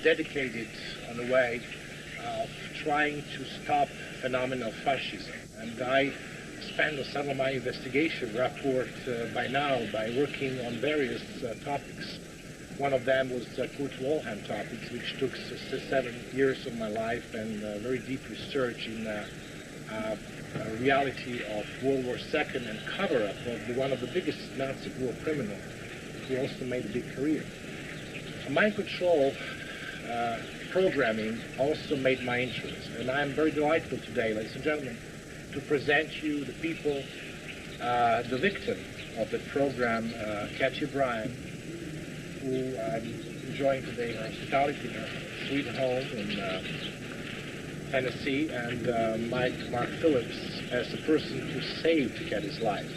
dedicated on the way of trying to stop phenomenal fascism. And I spent some of my investigation report by now by working on various topics. One of them was Kurt Waldheim topics, which took 7 years of my life and very deep research in reality of World War II and cover-up of one of the biggest Nazi war criminals who also made a big career. Mind control programming also made my interest, and I'm very delightful today, ladies and gentlemen, to present you the people, the victim of the program, Cathy O'Brien, who I'm enjoying today her hospitality in her sweet home in Tennessee, and Mark Phillips as the person who saved Cathy's life.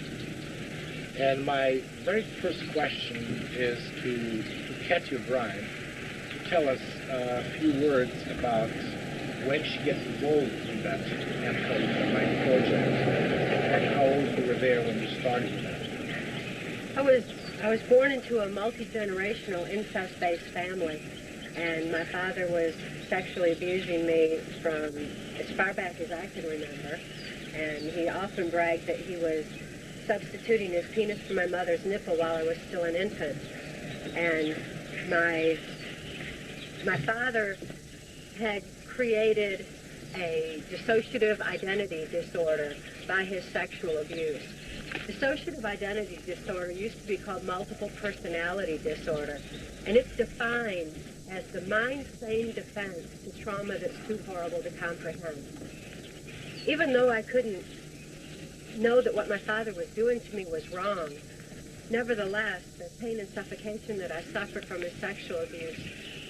And my very first question is to Cathy O'Brien to tell us a few words about when she gets involved in that mind project, and how old you were there when you started with that. I was born into a multi-generational incest-based family, and my father was sexually abusing me from as far back as I can remember, and he often bragged that he was substituting his penis for my mother's nipple while I was still an infant. And my father had created a dissociative identity disorder by his sexual abuse. Dissociative identity disorder used to be called multiple personality disorder, and it's defined as the mind-sane defense to trauma that's too horrible to comprehend. Even though I couldn't know that what my father was doing to me was wrong, nevertheless, the pain and suffocation that I suffered from his sexual abuse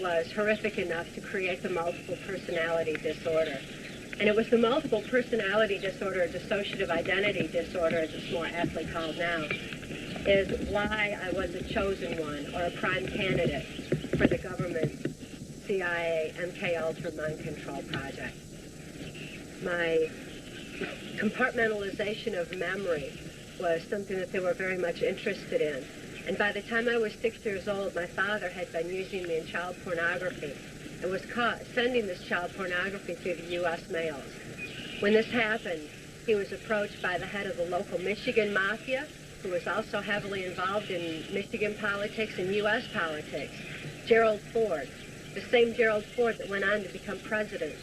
was horrific enough to create the multiple personality disorder. And it was the multiple personality disorder, or dissociative identity disorder, as it's more aptly called now, is why I was a chosen one, or a prime candidate for the government's CIA MK-Ultra mind control project. My compartmentalization of memory was something that they were very much interested in. And by the time I was 6 years old, my father had been using me in child pornography and was caught sending this child pornography through the U.S. mails. When this happened, he was approached by the head of the local Michigan mafia, who was also heavily involved in Michigan politics and U.S. politics, Gerald Ford, the same Gerald Ford that went on to become president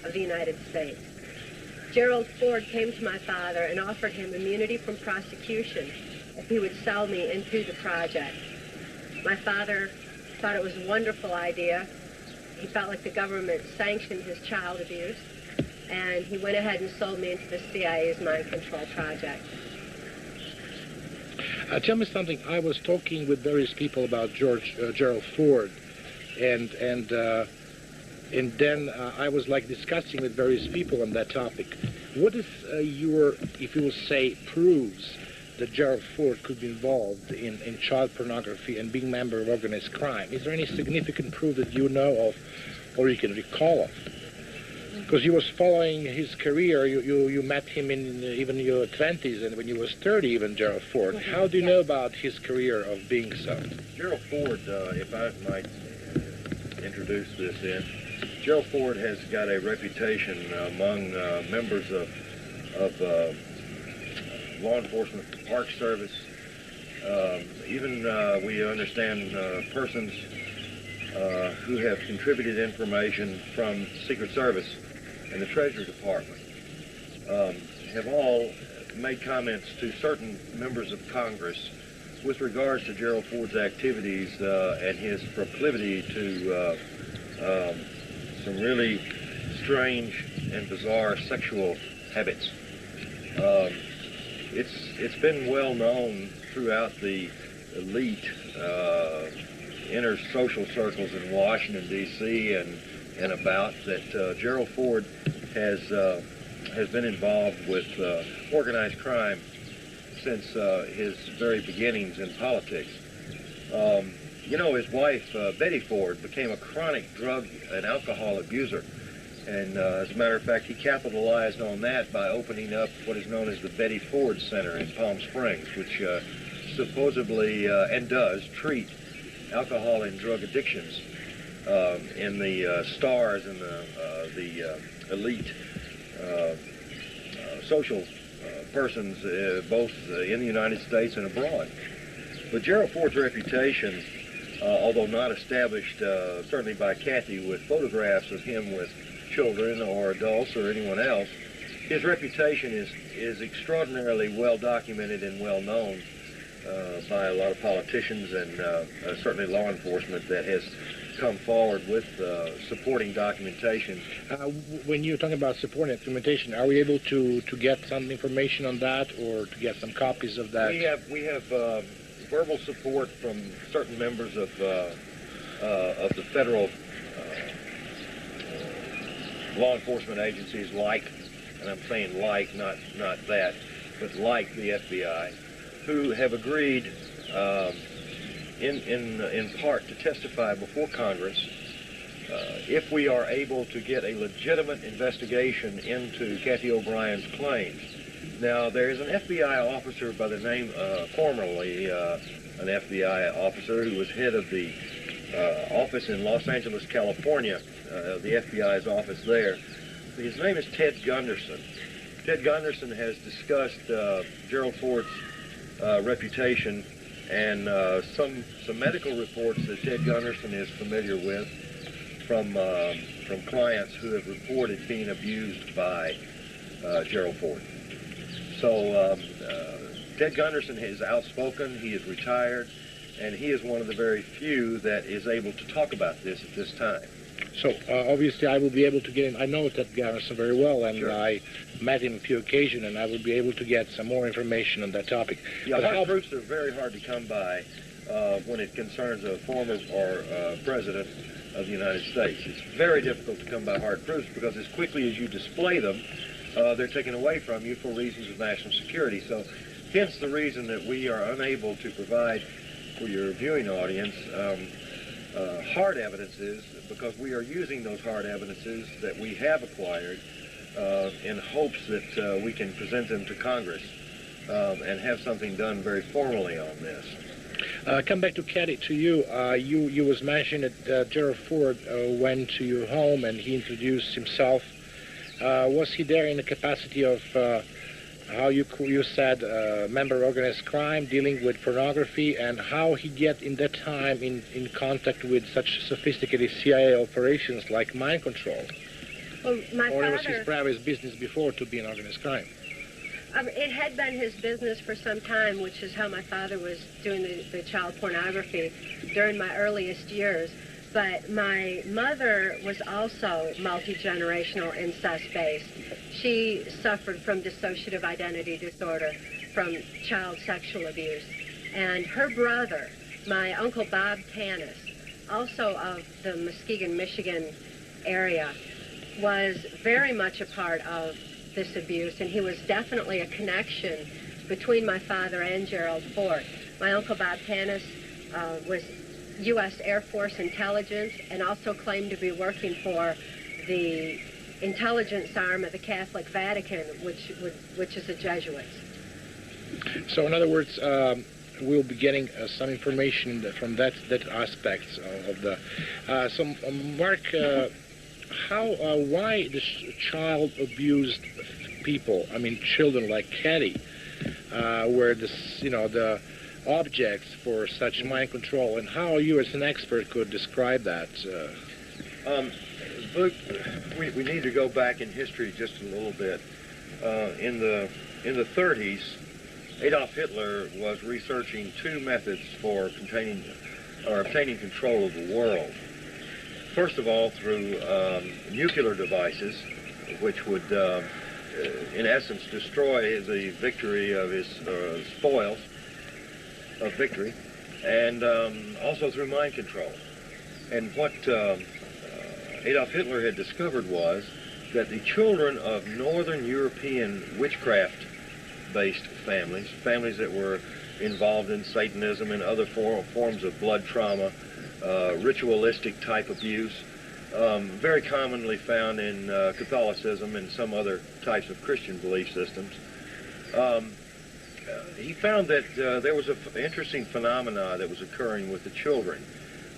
of the United States. Gerald Ford came to my father and offered him immunity from prosecution if he would sell me into the project. My father thought it was a wonderful idea. He felt like the government sanctioned his child abuse, and he went ahead and sold me into the CIA's mind control project. Tell me something. I was talking with various people about Gerald Ford, and then I was discussing with various people on that topic. What is if you will say, proves that Gerald Ford could be involved in child pornography and being a member of organized crime? Is there any significant proof that you know of or you can recall of? Because you was following his career, you met him in even your 20s, and when you was 30 even, Gerald Ford. How do you know about his career of being so? Gerald Ford, if I might introduce this in, Gerald Ford has got a reputation among members of law enforcement, Park Service, even we understand persons who have contributed information from Secret Service and the Treasury Department have all made comments to certain members of Congress with regards to Gerald Ford's activities and his proclivity to some really strange and bizarre sexual habits. It's been well known throughout the elite inner social circles in Washington, D.C. and about that Gerald Ford has been involved with organized crime since his very beginnings in politics. You know, his wife, Betty Ford, became a chronic drug and alcohol abuser. And as a matter of fact, he capitalized on that by opening up what is known as the Betty Ford Center in Palm Springs, which supposedly and does treat alcohol and drug addictions. in the stars and the elite social persons, both in the United States and abroad. But Gerald Ford's reputation, although not established certainly by Cathy with photographs of him with children or adults or anyone else, his reputation is extraordinarily well documented and well known by a lot of politicians and certainly law enforcement that has come forward with supporting documentation. When you're talking about supporting documentation, are we able to get some information on that or to get some copies of that? We have verbal support from certain members of the federal law enforcement agencies, like, and I'm saying like, not that, but like the FBI, who have agreed in part to testify before Congress if we are able to get a legitimate investigation into Cathy O'Brien's claims. Now, there is an FBI officer by the name, formerly an FBI officer who was head of the office in Los Angeles, California, the FBI's office there. His name is Ted Gunderson. Ted Gunderson has discussed Gerald Ford's reputation and some medical reports that Ted Gunderson is familiar with from clients who have reported being abused by Gerald Ford. So Ted Gunderson is outspoken, he is retired, and he is one of the very few that is able to talk about this at this time. So obviously I will be able to get in. I know Ted Gunderson very well, and sure. I met him a few occasions, and I will be able to get some more information on that topic. Yeah, hard proofs are very hard to come by when it concerns a former or president of the United States. It's very difficult to come by hard proofs because as quickly as you display them, they're taken away from you for reasons of national security. So hence the reason that we are unable to provide for your viewing audience hard evidences, because we are using those hard evidences that we have acquired in hopes that we can present them to Congress and have something done very formally on this. Come back to Cathy, to you. You was mentioned that Gerald Ford went to your home and he introduced himself. Was he there in the capacity of, how you said, member of organized crime, dealing with pornography, and how he get in that time in contact with such sophisticated CIA operations like mind control? Well, or it was his private business before to be an organized crime? It had been his business for some time, which is how my father was doing the child pornography during my earliest years. But my mother was also multi-generational incest-based. She suffered from dissociative identity disorder, from child sexual abuse. And her brother, my Uncle Bob Tanis, also of the Muskegon, Michigan area, was very much a part of this abuse, and he was definitely a connection between my father and Gerald Ford. My Uncle Bob Tanis was U.S. Air Force intelligence and also claimed to be working for the intelligence arm of the Catholic Vatican, which is the Jesuits. So in other words, we'll be getting some information from that aspect of the... so Mark, why the child abused people, I mean children like Cathy, were the objects for such mind control, and how you as an expert could describe that? We need to go back in history just a little bit. In the 30s, Adolf Hitler was researching two methods for obtaining control of the world. First of all, through nuclear devices, which would, in essence, destroy the victory of his spoils of victory, and also through mind control. And what Adolf Hitler had discovered was that the children of Northern European witchcraft-based families that were involved in Satanism and other forms of blood trauma, ritualistic type abuse, very commonly found in Catholicism and some other types of Christian belief systems. He found that there was an interesting phenomena that was occurring with the children.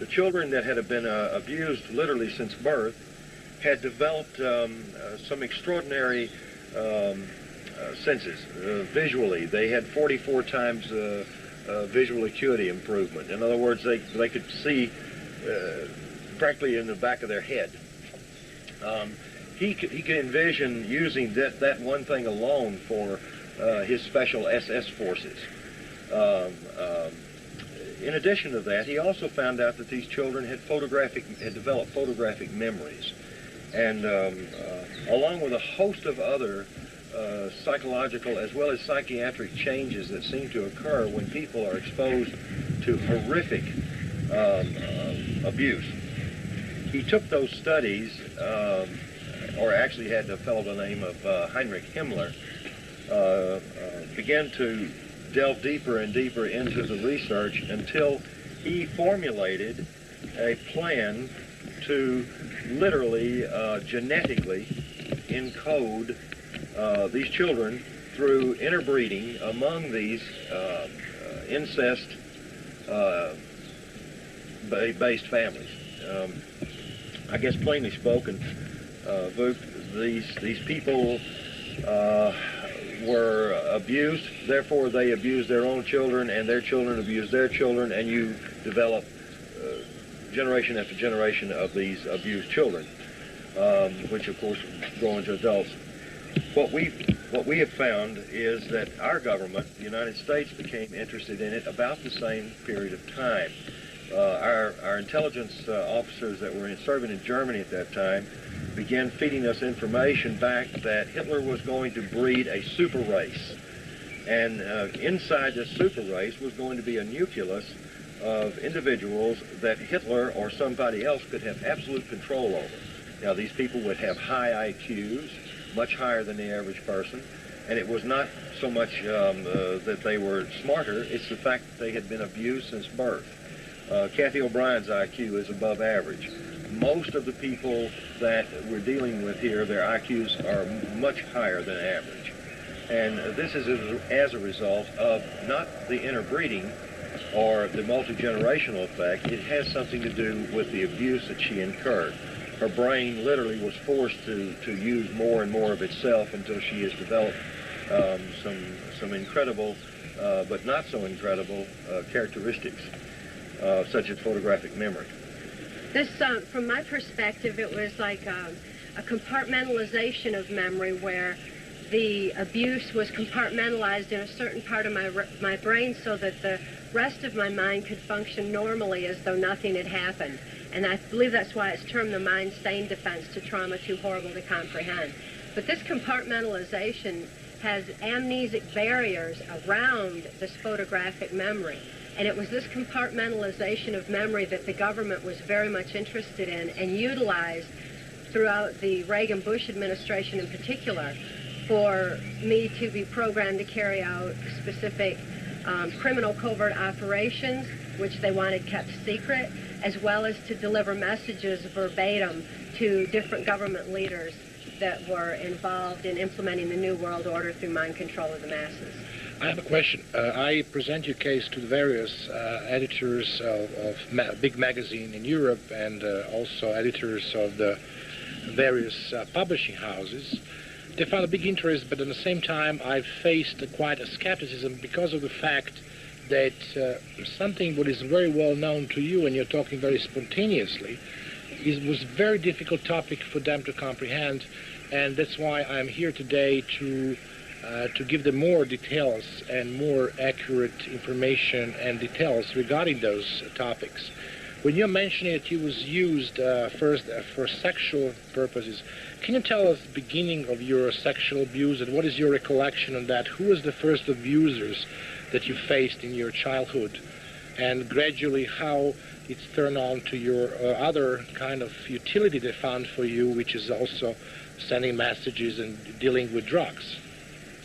the children that had been abused literally since birth had developed some extraordinary senses visually. They had 44 times visual acuity improvement. In other words, they could see practically in the back of their head. He could envision using that one thing alone for his special SS forces. In addition to that, he also found out that these children had developed photographic memories, and along with a host of other psychological as well as psychiatric changes that seem to occur when people are exposed to horrific abuse. He took those studies, or actually had a fellow by the name of Heinrich Himmler, began to delve deeper and deeper into the research until he formulated a plan to literally genetically encode these children through interbreeding among these incest-based families. I guess plainly spoken, these people were abused, therefore they abused their own children, and their children abused their children, and you develop generation after generation of these abused children, which of course grow into adults. What we have found is that our government, the United States, became interested in it about the same period of time. Our intelligence officers that were serving in Germany at that time began feeding us information back that Hitler was going to breed a super race. And inside this super race was going to be a nucleus of individuals that Hitler or somebody else could have absolute control over. Now, these people would have high IQs, much higher than the average person, and it was not so much that they were smarter, it's the fact that they had been abused since birth. Cathy O'Brien's IQ is above average. Most of the people that we're dealing with here, their IQs are much higher than average. And this is as a result of not the interbreeding or the multi-generational effect. It has something to do with the abuse that she incurred. Her brain literally was forced to use more and more of itself until she has developed some incredible, but not so incredible characteristics, such as photographic memory. This, from my perspective, it was like a compartmentalization of memory where the abuse was compartmentalized in a certain part of my brain so that the rest of my mind could function normally as though nothing had happened. And I believe that's why it's termed the mind-sane defense to trauma too horrible to comprehend. But this compartmentalization has amnesic barriers around this photographic memory. And it was this compartmentalization of memory that the government was very much interested in and utilized throughout the Reagan-Bush administration in particular for me to be programmed to carry out specific criminal covert operations, which they wanted kept secret, as well as to deliver messages verbatim to different government leaders that were involved in implementing the New World Order through mind control of the masses. I have a question. I present your case to the various editors of big magazine in Europe and also editors of the various publishing houses. They found a big interest, but at the same time I've faced quite a skepticism because of the fact that something what is very well known to you and you're talking very spontaneously was a very difficult topic for them to comprehend, and that's why I'm here today to give them more details and more accurate information and details regarding those topics. When you're mentioning that it was used first for sexual purposes, can you tell us the beginning of your sexual abuse and what is your recollection on that? Who was the first abusers that you faced in your childhood, and gradually how it's turned on to your other kind of utility they found for you, which is also sending messages and dealing with drugs?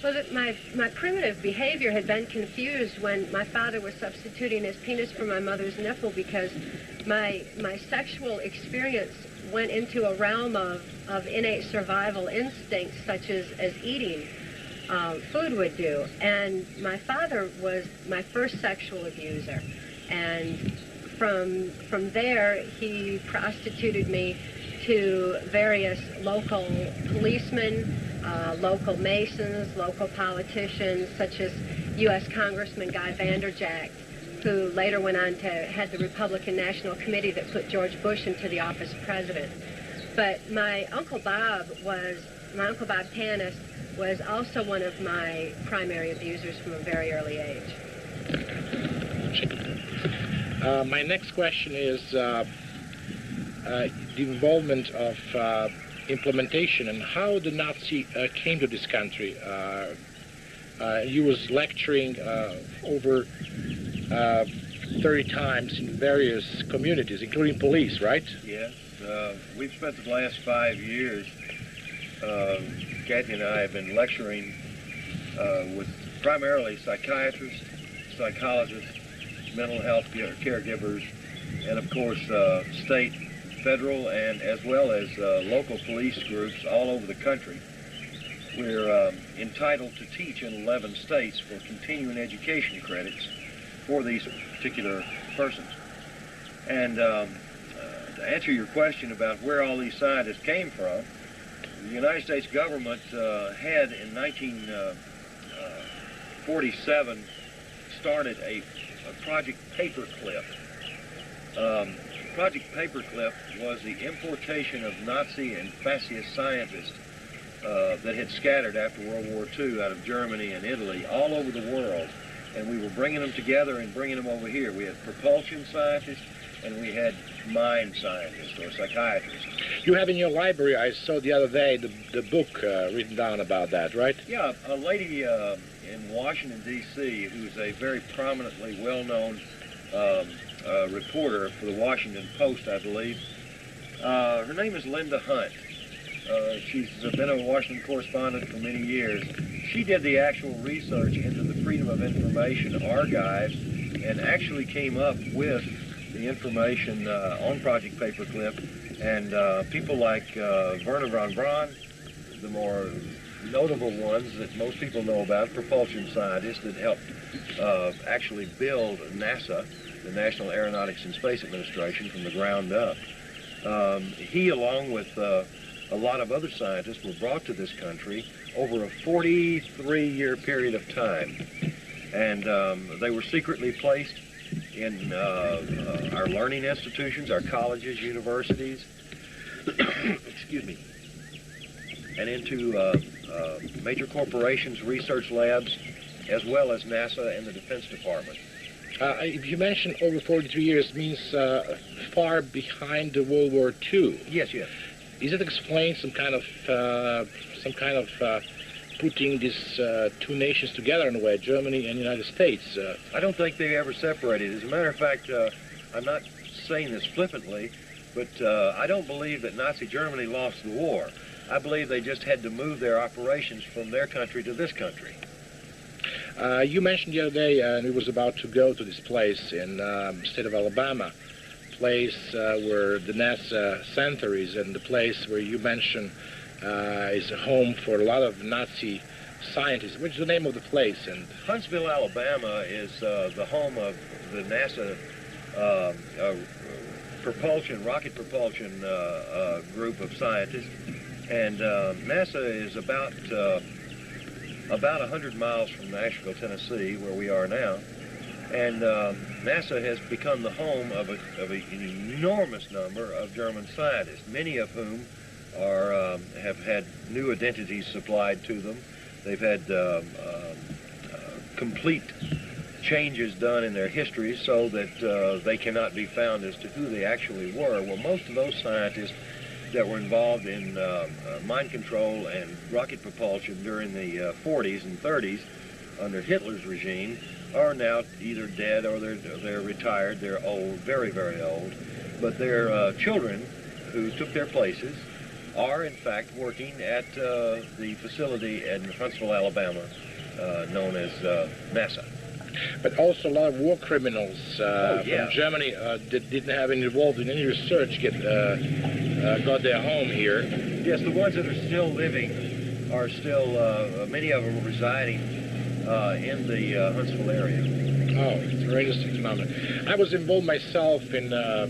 Well, my primitive behavior had been confused when my father was substituting his penis for my mother's nipple, because my sexual experience went into a realm of innate survival instincts such as eating food would do. And my father was my first sexual abuser. And from there, he prostituted me to various local policemen, local Masons, local politicians, such as U.S. Congressman Guy Vanderjagt, who later went on to head the Republican National Committee that put George Bush into the office of president. But my Uncle Bob Tanis was also one of my primary abusers from a very early age. My next question is the involvement of implementation and how the Nazi came to this country. You was lecturing over 30 times in various communities, including police, right? Yes. We've spent the last 5 years, Cathy and I have been lecturing with primarily psychiatrists, psychologists, mental health caregivers, and of course state, federal, and as well as local police groups all over the country. We're entitled to teach in 11 states for continuing education credits for these particular persons. And to answer your question about where all these scientists came from, the United States government had in 1947 started a Project Paperclip. Project Paperclip was the importation of Nazi and fascist scientists that had scattered after World War II out of Germany and Italy all over the world, and we were bringing them together and bringing them over here. We had propulsion scientists and we had mind scientists or psychiatrists. You have in your library, I saw the other day, the book written down about that, right? Yeah, a lady in Washington, D.C., who's a very prominently well-known reporter for the Washington Post, I believe. Her name is Linda Hunt. She's been a Washington correspondent for many years. She did the actual research into the Freedom of Information archives and actually came up with the information on Project Paperclip, and people like Werner von Braun, the more notable ones that most people know about, propulsion scientists that helped actually build NASA, the National Aeronautics and Space Administration, from the ground up. He, along with a lot of other scientists, were brought to this country over a 43-year period of time. And they were secretly placed in our learning institutions, our colleges, universities, excuse me, and into major corporations' research labs, as well as NASA and the Defense Department. If you mentioned over 43 years, means far behind the World War II. Yes, yes. Is it explain some kind of putting these two nations together in a way, Germany and the United States? I don't think they ever separated. As a matter of fact, I'm not saying this flippantly, but I don't believe that Nazi Germany lost the war. I believe they just had to move their operations from their country to this country. You mentioned the other day, and it was about to go to this place in the state of Alabama, place where the NASA center is, and the place where you mentioned is a home for a lot of Nazi scientists. What's the name of the place? And Huntsville, Alabama is the home of the NASA rocket propulsion group of scientists, and NASA is about 100 miles from Nashville, Tennessee, where we are now. And NASA has become the home of an enormous number of German scientists, many of whom have had new identities supplied to them. They've had complete changes done in their histories so that they cannot be found as to who they actually were. Well, most of those scientists that were involved in mind control and rocket propulsion during the 40s and 30s under Hitler's regime are now either dead or they're retired. They're old, very, very old. But their children who took their places are in fact working at the facility in Huntsville, Alabama, known as NASA. But also a lot of war criminals from Germany that didn't have any involved in any research got their home here. Yes, the ones that are still living are still, many of them are residing in the Huntsville area. Oh, it's a very interesting phenomenon. I was involved myself in a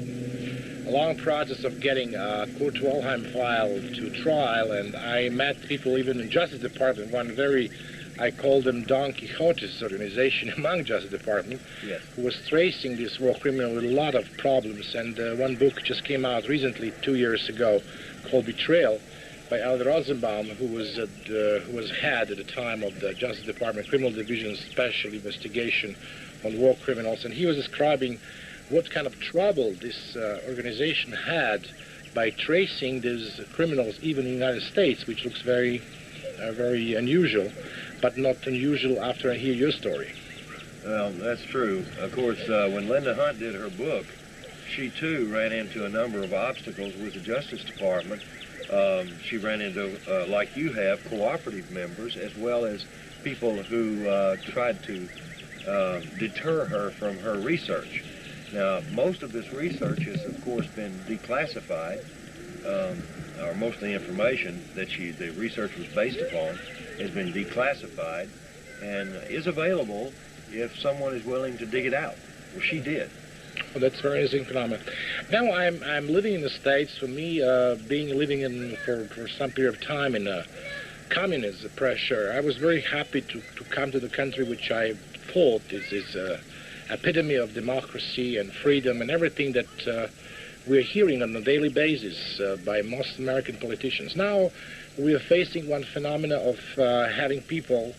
long process of getting Kurt Wellheim file to trial, and I met people even in Justice Department, one very, I call them Don Quixote's organization among Justice Department, yes, who was tracing this war criminal with a lot of problems. And one book just came out recently, 2 years ago, called Betrayal, by Al Rosenbaum, who was head at the time of the Justice Department Criminal Division's Special Investigation on War Criminals, and he was describing what kind of trouble this organization had by tracing these criminals even in the United States, which looks very, very unusual, but not unusual after I hear your story. Well, that's true. Of course, when Linda Hunt did her book, she too ran into a number of obstacles with the Justice Department. She ran into, like you have, cooperative members, as well as people who tried to deter her from her research. Now, most of this research has, of course, been declassified, or most of the information that the research was based upon has been declassified and is available if someone is willing to dig it out. Well, she did. Well, that's a very interesting phenomenon. Now I'm living in the States. For me, living in for some period of time in communist pressure, I was very happy to come to the country which I thought is epitome of democracy and freedom and everything that we're hearing on a daily basis by most American politicians. Now we are facing one phenomena of having people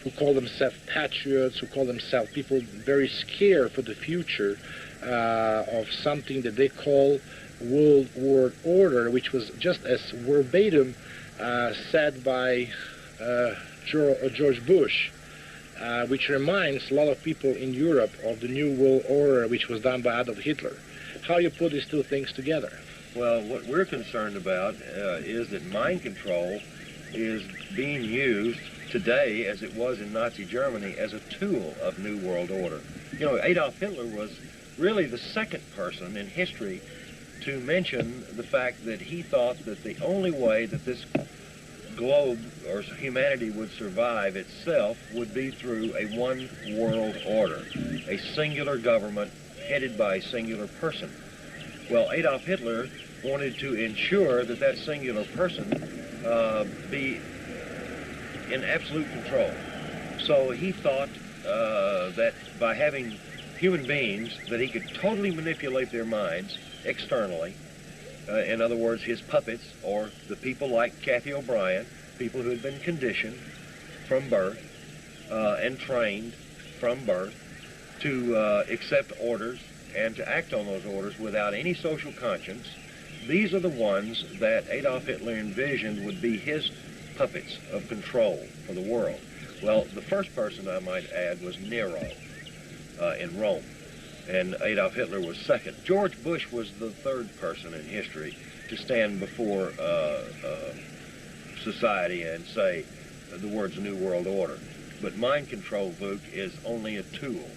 who call themselves patriots, who call themselves people very scared for the future of something that they call World World Order, which was just as verbatim said by George Bush, which reminds a lot of people in Europe of the New World Order, which was done by Adolf Hitler. How you put these two things together? Well, what we're concerned about is that mind control is being used today, as it was in Nazi Germany, as a tool of New World Order. You know, Adolf Hitler was really the second person in history to mention the fact that he thought that the only way that this globe or humanity would survive itself would be through a one world order, a singular government headed by a singular person. Well, Adolf Hitler wanted to ensure that that singular person be in absolute control. So he thought that by having human beings, that he could totally manipulate their minds externally. In other words, his puppets, or the people like Cathy O'Brien, people who had been conditioned from birth and trained from birth to accept orders and to act on those orders without any social conscience. These are the ones that Adolf Hitler envisioned would be his puppets of control for the world. Well, the first person, I might add, was Nero in Rome, and Adolf Hitler was second. George Bush was the third person in history to stand before society and say the words New World Order. But mind control, Vuk, is only a tool.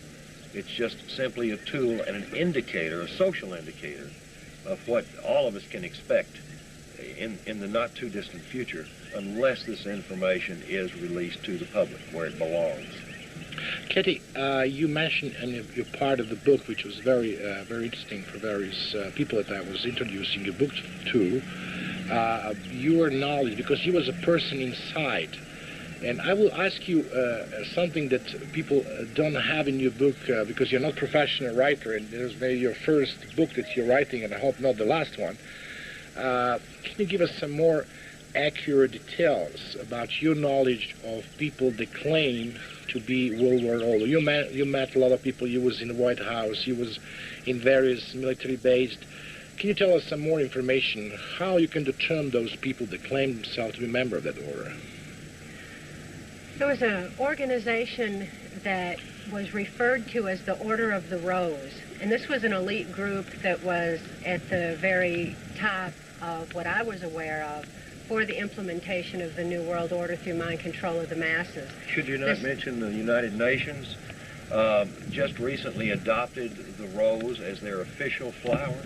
It's just simply a tool and an indicator, a social indicator, of what all of us can expect in the not too distant future, unless this information is released to the public where it belongs. Cathy, you mentioned in your part of the book, which was very interesting for various people that I was introducing your book to, your knowledge, because you was a person inside. And I will ask you something that people don't have in your book, because you're not a professional writer, and this is maybe your first book that you're writing, and I hope not the last one. Can you give us some more accurate details about your knowledge of people that claim to be World War Order? You met a lot of people. You was in the White House. You was in various military bases. Can you tell us some more information how you can determine those people that claim themselves to be a member of that order? There was an organization that was referred to as the Order of the Rose, and this was an elite group that was at the very top of what I was aware of for the implementation of the New World Order through mind control of the masses. Should you not mention the United Nations just recently adopted the rose as their official flower?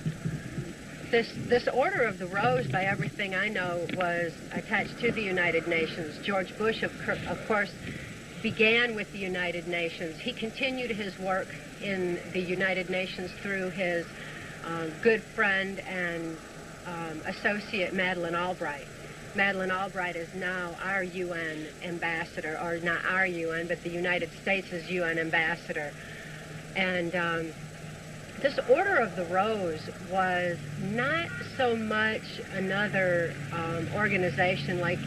This Order of the Rose, by everything I know, was attached to the United Nations. George Bush, of course, began with the United Nations. He continued his work in the United Nations through his good friend and associate Madeleine Albright. Madeleine Albright is now our UN ambassador, or not our UN, but the United States' UN ambassador. And this Order of the Rose was not so much another organization like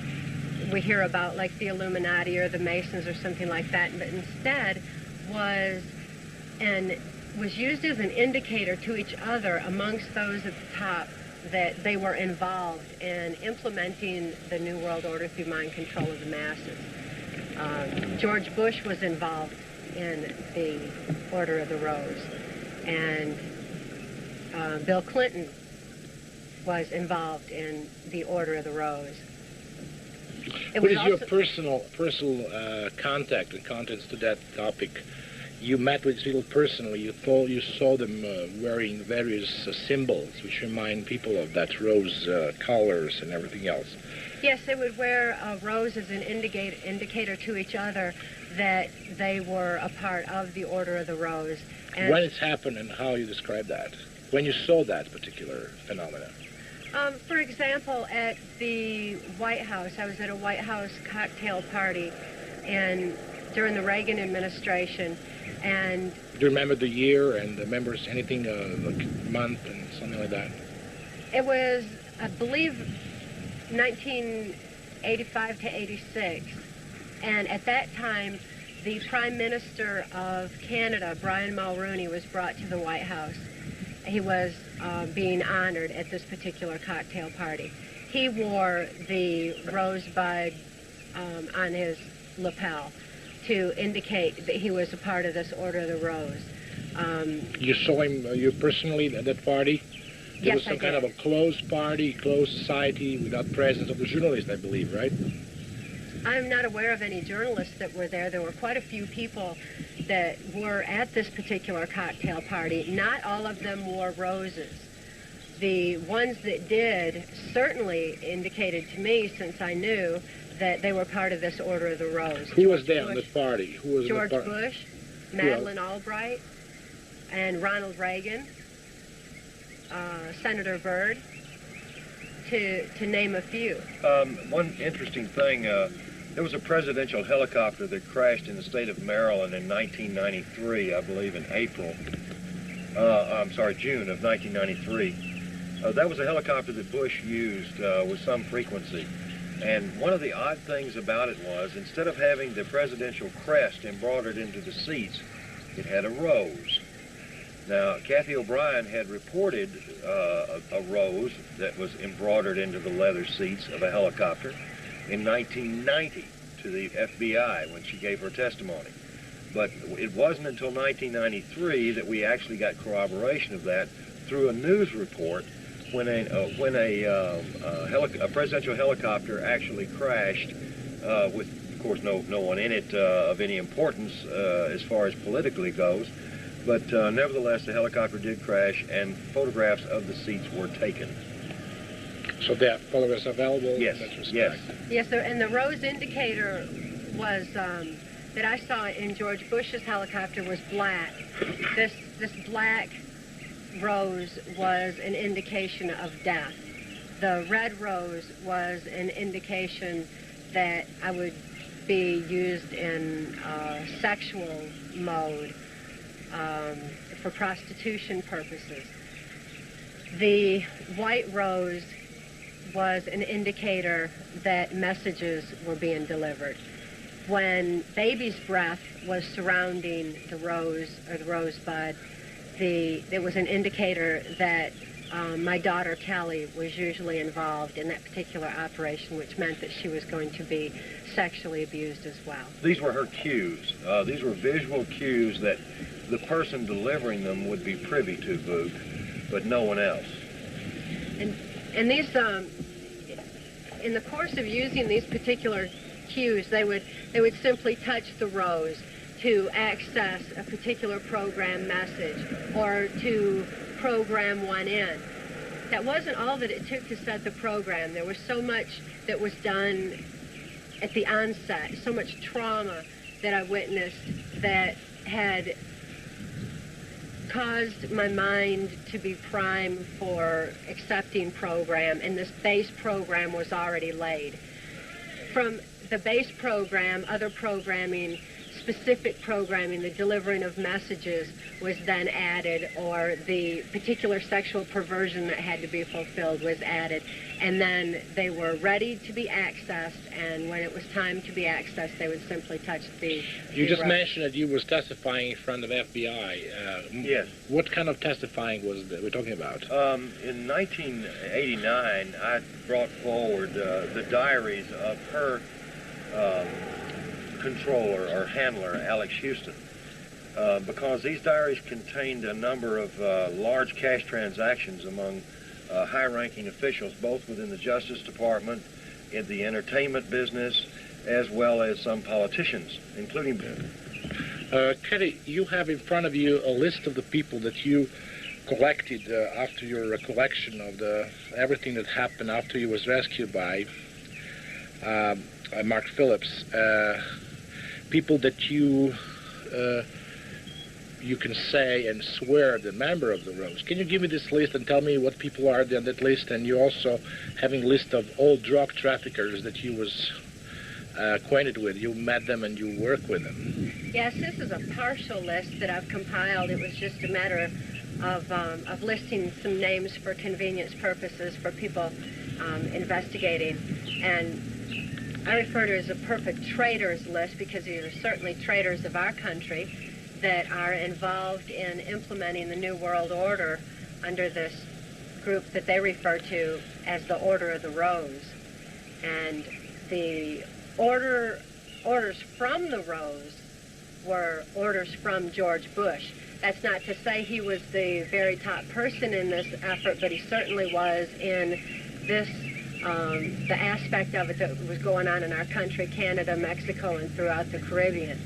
we hear about, like the Illuminati or the Masons or something like that, but instead was used as an indicator to each other amongst those at the top that they were involved in implementing the New World Order through mind control of the masses. George Bush was involved in the Order of the Rose, and Bill Clinton was involved in the Order of the Rose. What is your personal contact and contents to that topic? You met with people personally. You saw them wearing various symbols which remind people of that rose colors and everything else. Yes, they would wear a rose as an indicator to each other that they were a part of the Order of the Rose. And when it's happened and how you describe that? When you saw that particular phenomenon? For example, at the White House, I was at a White House cocktail party during the Reagan administration, and... Do you remember the year and the members, anything, like month and something like that? It was, I believe, 1985 to 86, and at that time, the Prime Minister of Canada, Brian Mulroney, was brought to the White House. He was being honored at this particular cocktail party. He wore the rosebud on his lapel to indicate that he was a part of this Order of the Rose. You saw him, you personally, at that party? There Yes, was some kind of a closed party, closed society, without presence of the journalists, I believe, right? I'm not aware of any journalists that were there. There were quite a few people that were at this particular cocktail party. Not all of them wore roses. The ones that did certainly indicated to me, since I knew, that they were part of this Order of the Rose. Who was there on the party? Who was George the party? Bush, Madeleine Albright, and Ronald Reagan, Senator Byrd, to name a few. One interesting thing, there was a presidential helicopter that crashed in the state of Maryland in 1993, I believe in June of 1993. That was a helicopter that Bush used with some frequency. And one of the odd things about it was, instead of having the presidential crest embroidered into the seats, it had a rose. Now, Cathy O'Brien had reported a rose that was embroidered into the leather seats of a helicopter in 1990 to the FBI when she gave her testimony. But it wasn't until 1993 that we actually got corroboration of that through a news report when a presidential helicopter actually crashed with, of course, no one in it of any importance as far as politically goes. But nevertheless, the helicopter did crash, and photographs of the seats were taken. So that photographs available? Yes, yes. Yes, sir, and the rose indicator was, that I saw in George Bush's helicopter was black. This black rose was an indication of death. The red rose was an indication that I would be used in sexual mode for prostitution purposes. The white rose was an indicator that messages were being delivered. When baby's breath was surrounding the rose or the rosebud, it was an indicator that my daughter Kelly was usually involved in that particular operation, which meant that she was going to be sexually abused as well. These were her cues. These were visual cues that the person delivering them would be privy to, Boog, but no one else. And these, in the course of using these particular cues, they would simply touch the rose to access a particular program message or to program one in. That wasn't all that it took to set the program. There was so much that was done at the onset, so much trauma that I witnessed that had caused my mind to be primed for accepting program, and this base program was already laid. From the base program, other programming, specific programming, the delivering of messages was then added, or the particular sexual perversion that had to be fulfilled was added. And then they were ready to be accessed, and when it was time to be accessed, they would simply touch the You just mentioned that you was testifying in front of FBI. Yes. What kind of testifying was that we're talking about? In 1989, I brought forward the diaries of her controller or handler, Alex Houston, because these diaries contained a number of large cash transactions among high-ranking officials, both within the Justice Department, in the entertainment business, as well as some politicians, including... Cathy, you have in front of you a list of the people that you collected after your recollection of everything that happened after you was rescued by Mark Phillips. People that you can say and swear the member of the Rose. Can you give me this list and tell me what people are on that list? And you also having a list of all drug traffickers that you was acquainted with. You met them and you work with them. Yes, this is a partial list that I've compiled. It was just a matter of listing some names for convenience purposes for people investigating. And I refer to it as a perfect traitors list because these are certainly traitors of our country that are involved in implementing the New World Order under this group that they refer to as the Order of the Rose. And the orders from the Rose were orders from George Bush. That's not to say he was the very top person in this effort, but he certainly was in this the aspect of it that was going on in our country, Canada, Mexico, and throughout the Caribbean.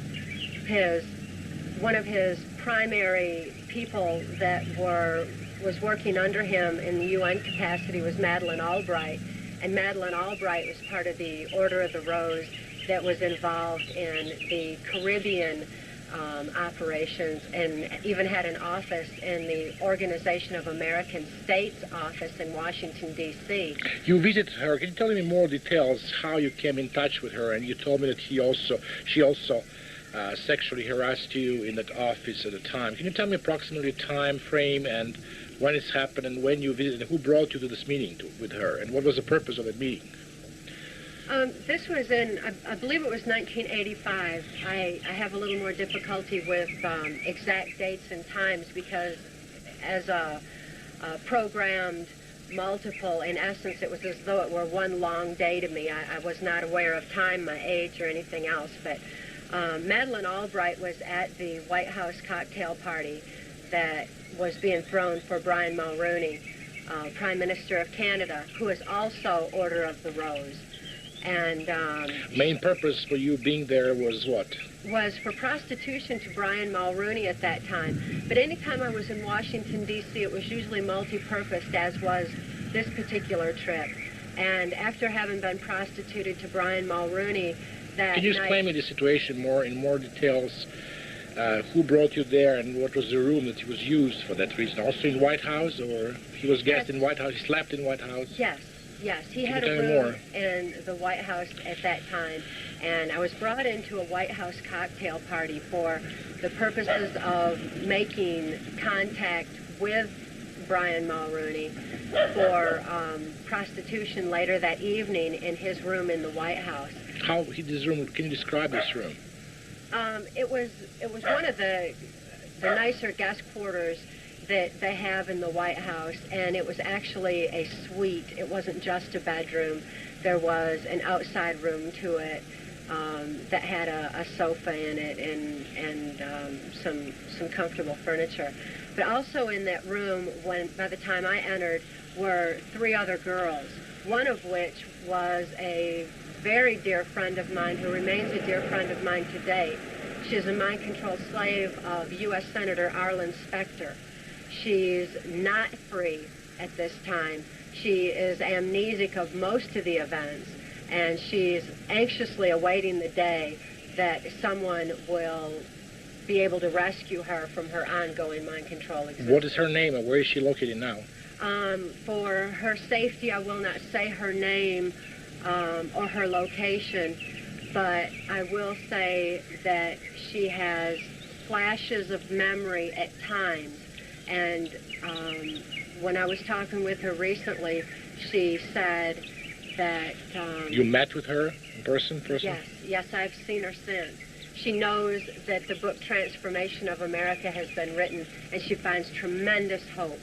One of his primary people that was working under him in the UN capacity was Madeleine Albright, and Madeleine Albright was part of the Order of the Rose that was involved in the Caribbean operations, and even had an office in the Organization of American States office in Washington, D.C. You visited her. Can you tell me more details how you came in touch with her? And you told me that she also sexually harassed you in that office at the time. Can you tell me approximately the time frame and when it's happened and when you visited, and who brought you to this meeting with her, and what was the purpose of that meeting? This was in, I believe it was 1985. I have a little more difficulty with exact dates and times because as a programmed multiple, in essence, it was as though it were one long day to me. I was not aware of time, my age, or anything else. But Madeleine Albright was at the White House cocktail party that was being thrown for Brian Mulroney, Prime Minister of Canada, who is also Order of the Rose. And main purpose for you being there was what? Was for prostitution to Brian Mulroney at that time. But anytime I was in Washington, D.C., it was usually multi-purposed, as was this particular trip. And after having been prostituted to Brian Mulroney that Can you explain me the situation in more details? Who brought you there, and what was the room that was used for that reason? Also in White House, or he was guest in White House, he slept in White House? Yes, he had a room in the White House at that time, and I was brought into a White House cocktail party for the purposes of making contact with Brian Mulroney for prostitution later that evening in his room in the White House. How his room? Can you describe this room? It was one of the nicer guest quarters that they have in the White House, and it was actually a suite. It wasn't just a bedroom. There was an outside room to it that had a sofa in it and some comfortable furniture. But also in that room, by the time I entered, were 3 other girls, one of which was a very dear friend of mine who remains a dear friend of mine today. She's a mind-controlled slave of U.S. Senator Arlen Specter. She's not free at this time. She is amnesic of most of the events, and she's anxiously awaiting the day that someone will be able to rescue her from her ongoing mind control existence. What is her name and where is she located now? For her safety, I will not say her name or her location, but I will say that she has flashes of memory at times. And when I was talking with her recently, she said that... You met with her in person? Yes, I've seen her since. She knows that the book Transformation of America has been written, and she finds tremendous hope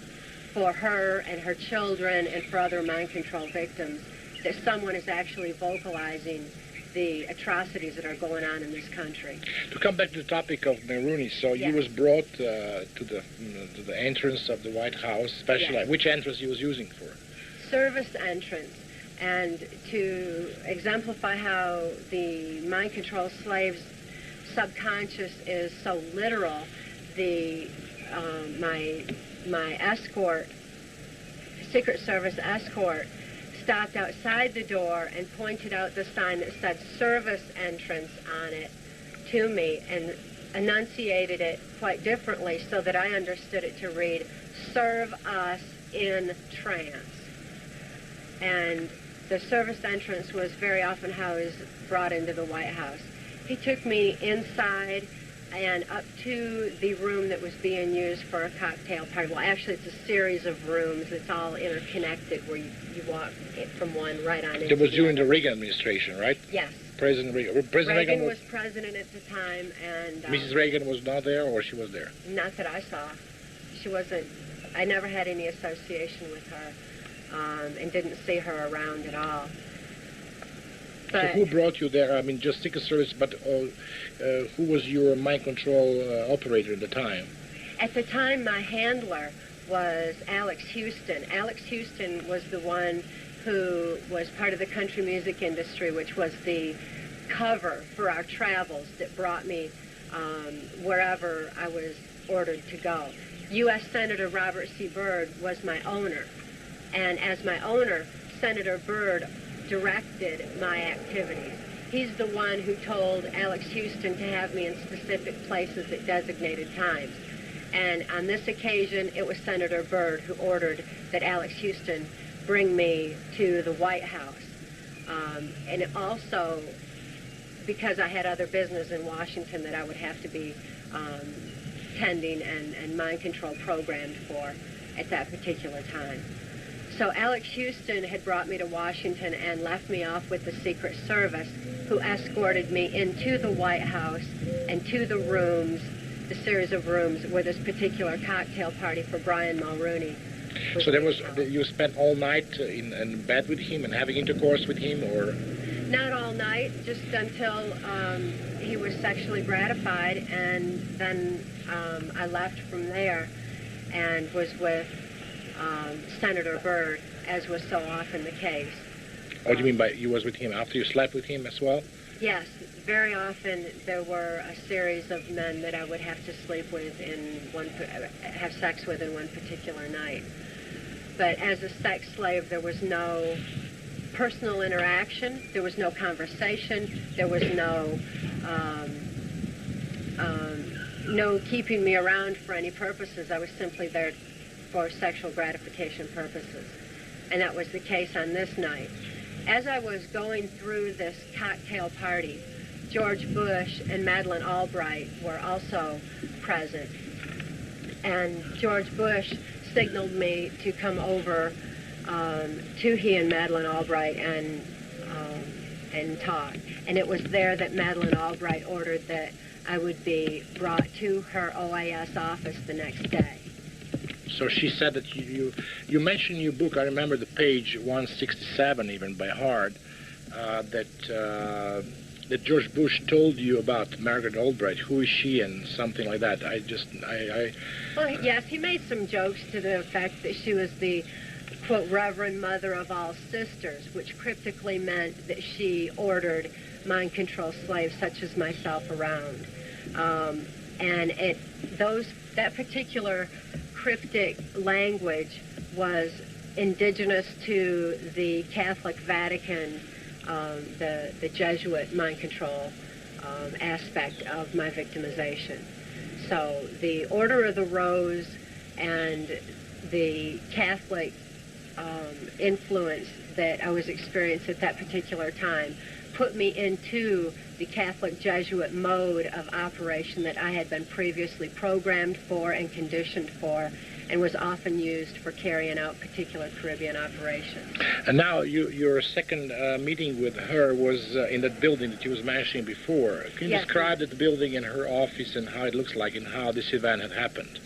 for her and her children and for other mind control victims, that someone is actually vocalizing the atrocities that are going on in this country. To come back to the topic of Mulrooney, so yes. you was brought to the entrance of the White House, especially yes. which entrance you was using for? Service entrance. And to exemplify how the mind control slave's subconscious is so literal, my escort, Secret Service escort, stopped outside the door and pointed out the sign that said service entrance on it to me and enunciated it quite differently so that I understood it to read, serve us in trance. And the service entrance was very often how I was brought into the White House. He took me inside and up to the room that was being used for a cocktail party. Well, actually, it's a series of rooms. It's all interconnected where you walk from one right on into It was the during other. the Reagan administration, right? Yes. President Reagan. Reagan was president at the time, and... Mrs. Reagan was not there, or she was there? Not that I saw. She wasn't... I never had any association with her, and didn't see her around at all. But, so who brought you there? I mean, just Secret Service, but who was your mind control operator at the time? At the time, my handler was Alex Houston. Alex Houston was the one who was part of the country music industry, which was the cover for our travels that brought me wherever I was ordered to go. U.S. Senator Robert C. Byrd was my owner, and as my owner, Senator Byrd directed my activities. He's the one who told Alex Houston to have me in specific places at designated times. And on this occasion, it was Senator Byrd who ordered that Alex Houston bring me to the White House. And it also, because I had other business in Washington that I would have to be tending and mind control programmed for at that particular time. So Alex Houston had brought me to Washington and left me off with the Secret Service, who escorted me into the White House and to the rooms, the series of rooms where this particular cocktail party for Brian Mulrooney was. So there was, you spent all night in bed with him and having intercourse with him, or? Not all night, just until he was sexually gratified, and then I left from there and was with Senator Byrd, as was so often the case. What do you mean by you was with him after you slept with him as well? Yes, very often there were a series of men that I would have to sleep with have sex with in one particular night. But as a sex slave, there was no personal interaction, there was no conversation, there was no keeping me around for any purposes. I was simply there for sexual gratification purposes. And that was the case on this night. As I was going through this cocktail party, George Bush and Madeleine Albright were also present. And George Bush signaled me to come over to he and Madeleine Albright and talk. And it was there that Madeleine Albright ordered that I would be brought to her OAS office the next day. So she said that you mentioned in your book, I remember the page 167 even by heart, that George Bush told you about Margaret Albright. Who is she and something like that. Well, yes, he made some jokes to the effect that she was the, quote, Reverend Mother of all sisters, which cryptically meant that she ordered mind control slaves such as myself around. And that particular cryptic language was indigenous to the Catholic Vatican, the Jesuit mind control aspect of my victimization. So the Order of the Rose and the Catholic influence that I was experiencing at that particular time put me into the Catholic Jesuit mode of operation that I had been previously programmed for and conditioned for, and was often used for carrying out particular Caribbean operations. And now your second meeting with her was in that building that you was mentioning before. Can you Yes, describe the building and her office and how it looks like and how this event had happened?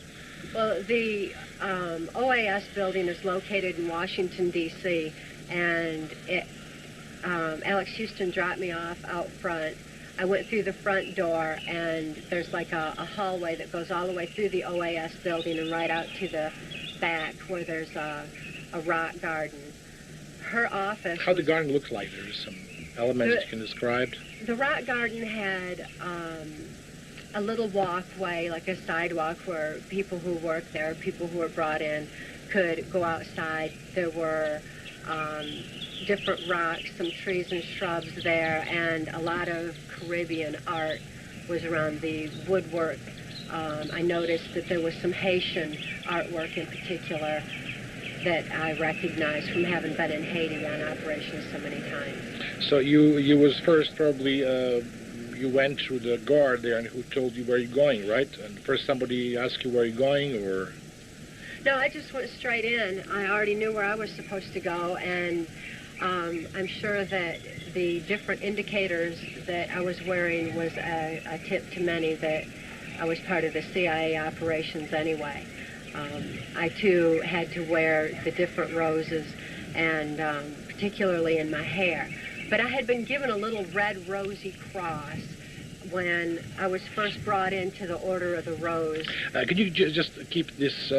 Well, the OAS building is located in Washington, D.C., and Alex Houston dropped me off out front. I went through the front door, and there's like a hallway that goes all the way through the OAS building and right out to the back where there's a rock garden. Her office... How the garden looks like? There's some elements that you can describe? The rock garden had a little walkway, like a sidewalk, where people who worked there, people who were brought in, could go outside. There were different rocks, some trees and shrubs there, and a lot of Caribbean art was around the woodwork. I noticed that there was some Haitian artwork in particular that I recognized from having been in Haiti on operations so many times. So you was first probably, you went through the guard there and who told you where you're going, right? And first somebody asked you where you're going, or? No, I just went straight in. I already knew where I was supposed to go, and I'm sure that the different indicators that I was wearing was a tip to many that I was part of the CIA operations anyway. I, too, had to wear the different roses, and particularly in my hair. But I had been given a little red rosy cross when I was first brought into the Order of the Rose. Could you just keep this,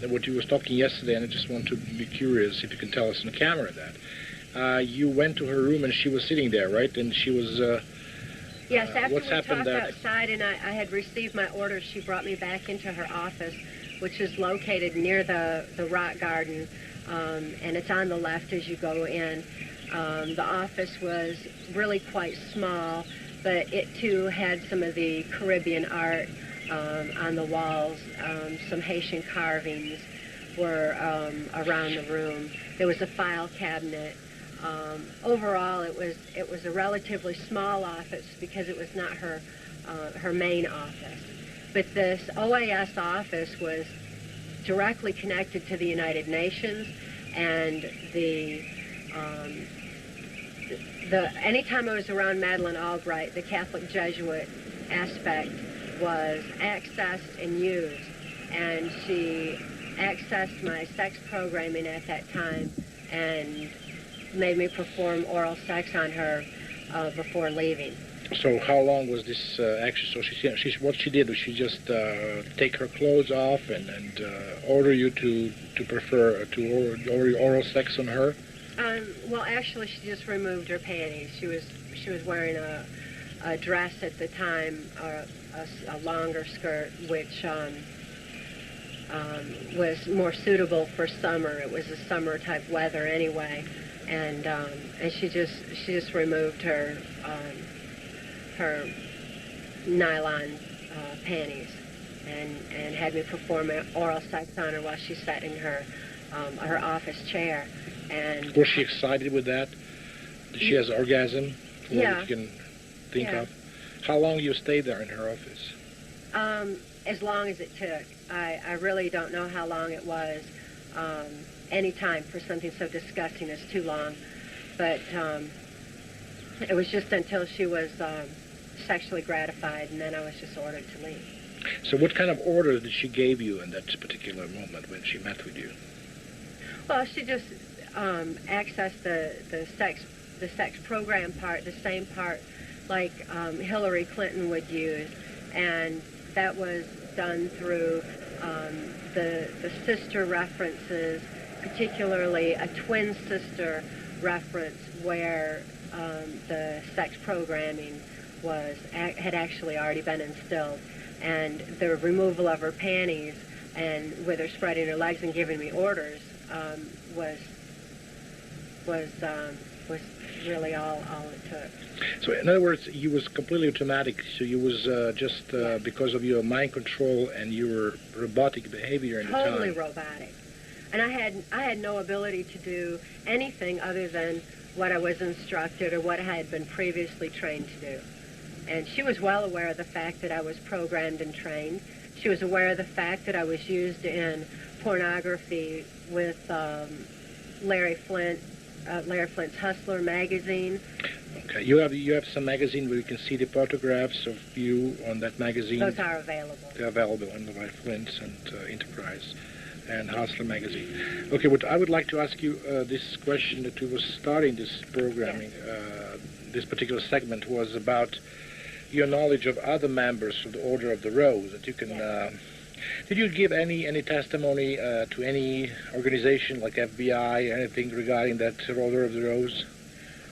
what you was talking yesterday, and I just want to be curious if you can tell us on the camera that. You went to her room and she was sitting there, right? And she was... yes, after what's we happened talked there? outside and I had received my orders, she brought me back into her office, which is located near the rock garden, and it's on the left as you go in. The office was really quite small, but it too had some of the Caribbean art on the walls. Some Haitian carvings were around the room. There was a file cabinet. Overall, it was a relatively small office because it was not her main office. But this OAS office was directly connected to the United Nations, and anytime I was around Madeleine Albright, the Catholic Jesuit aspect was accessed and used, and she accessed my sex programming at that time and made me perform oral sex on her before leaving. So how long was this action? So what she did was she just take her clothes off and order you to order oral sex on her? Well, actually, she just removed her panties. She was wearing a dress at the time, a longer skirt, which was more suitable for summer. It was a summer type weather anyway, and she just removed her nylon panties and had me perform oral sex on her while she sat in her office chair. And was she excited with that? Did she have an orgasm? Yeah. You can think of. How long you stayed there in her office? As long as it took. I really don't know how long it was. Any time for something so disgusting is too long. But it was just until she was sexually gratified, and then I was just ordered to leave. So what kind of order did she give you in that particular moment when she met with you? Well, she just accessed the sex program part, the same part like Hillary Clinton would use, and that was done through the sister references, particularly a twin sister reference where the sex programming had actually already been instilled, and the removal of her panties and with her spreading her legs and giving me orders was was really all it took. So in other words, you was completely automatic. So you was just because of your mind control and your robotic behavior in the time. Totally robotic. And I had no ability to do anything other than what I was instructed or what I had been previously trained to do. And she was well aware of the fact that I was programmed and trained. She was aware of the fact that I was used in pornography with Larry Flint's Hustler magazine. Okay, you have some magazine where you can see the photographs of you on that magazine. Those are available. They're available on the Larry Flint's and Enterprise and Hustler magazine. Okay, what I would like to ask you this question that we were starting this programming, this particular segment was about your knowledge of other members of the Order of the Rose. That you can. Did you give any testimony to any organization like FBI, anything regarding that Order of the Rose?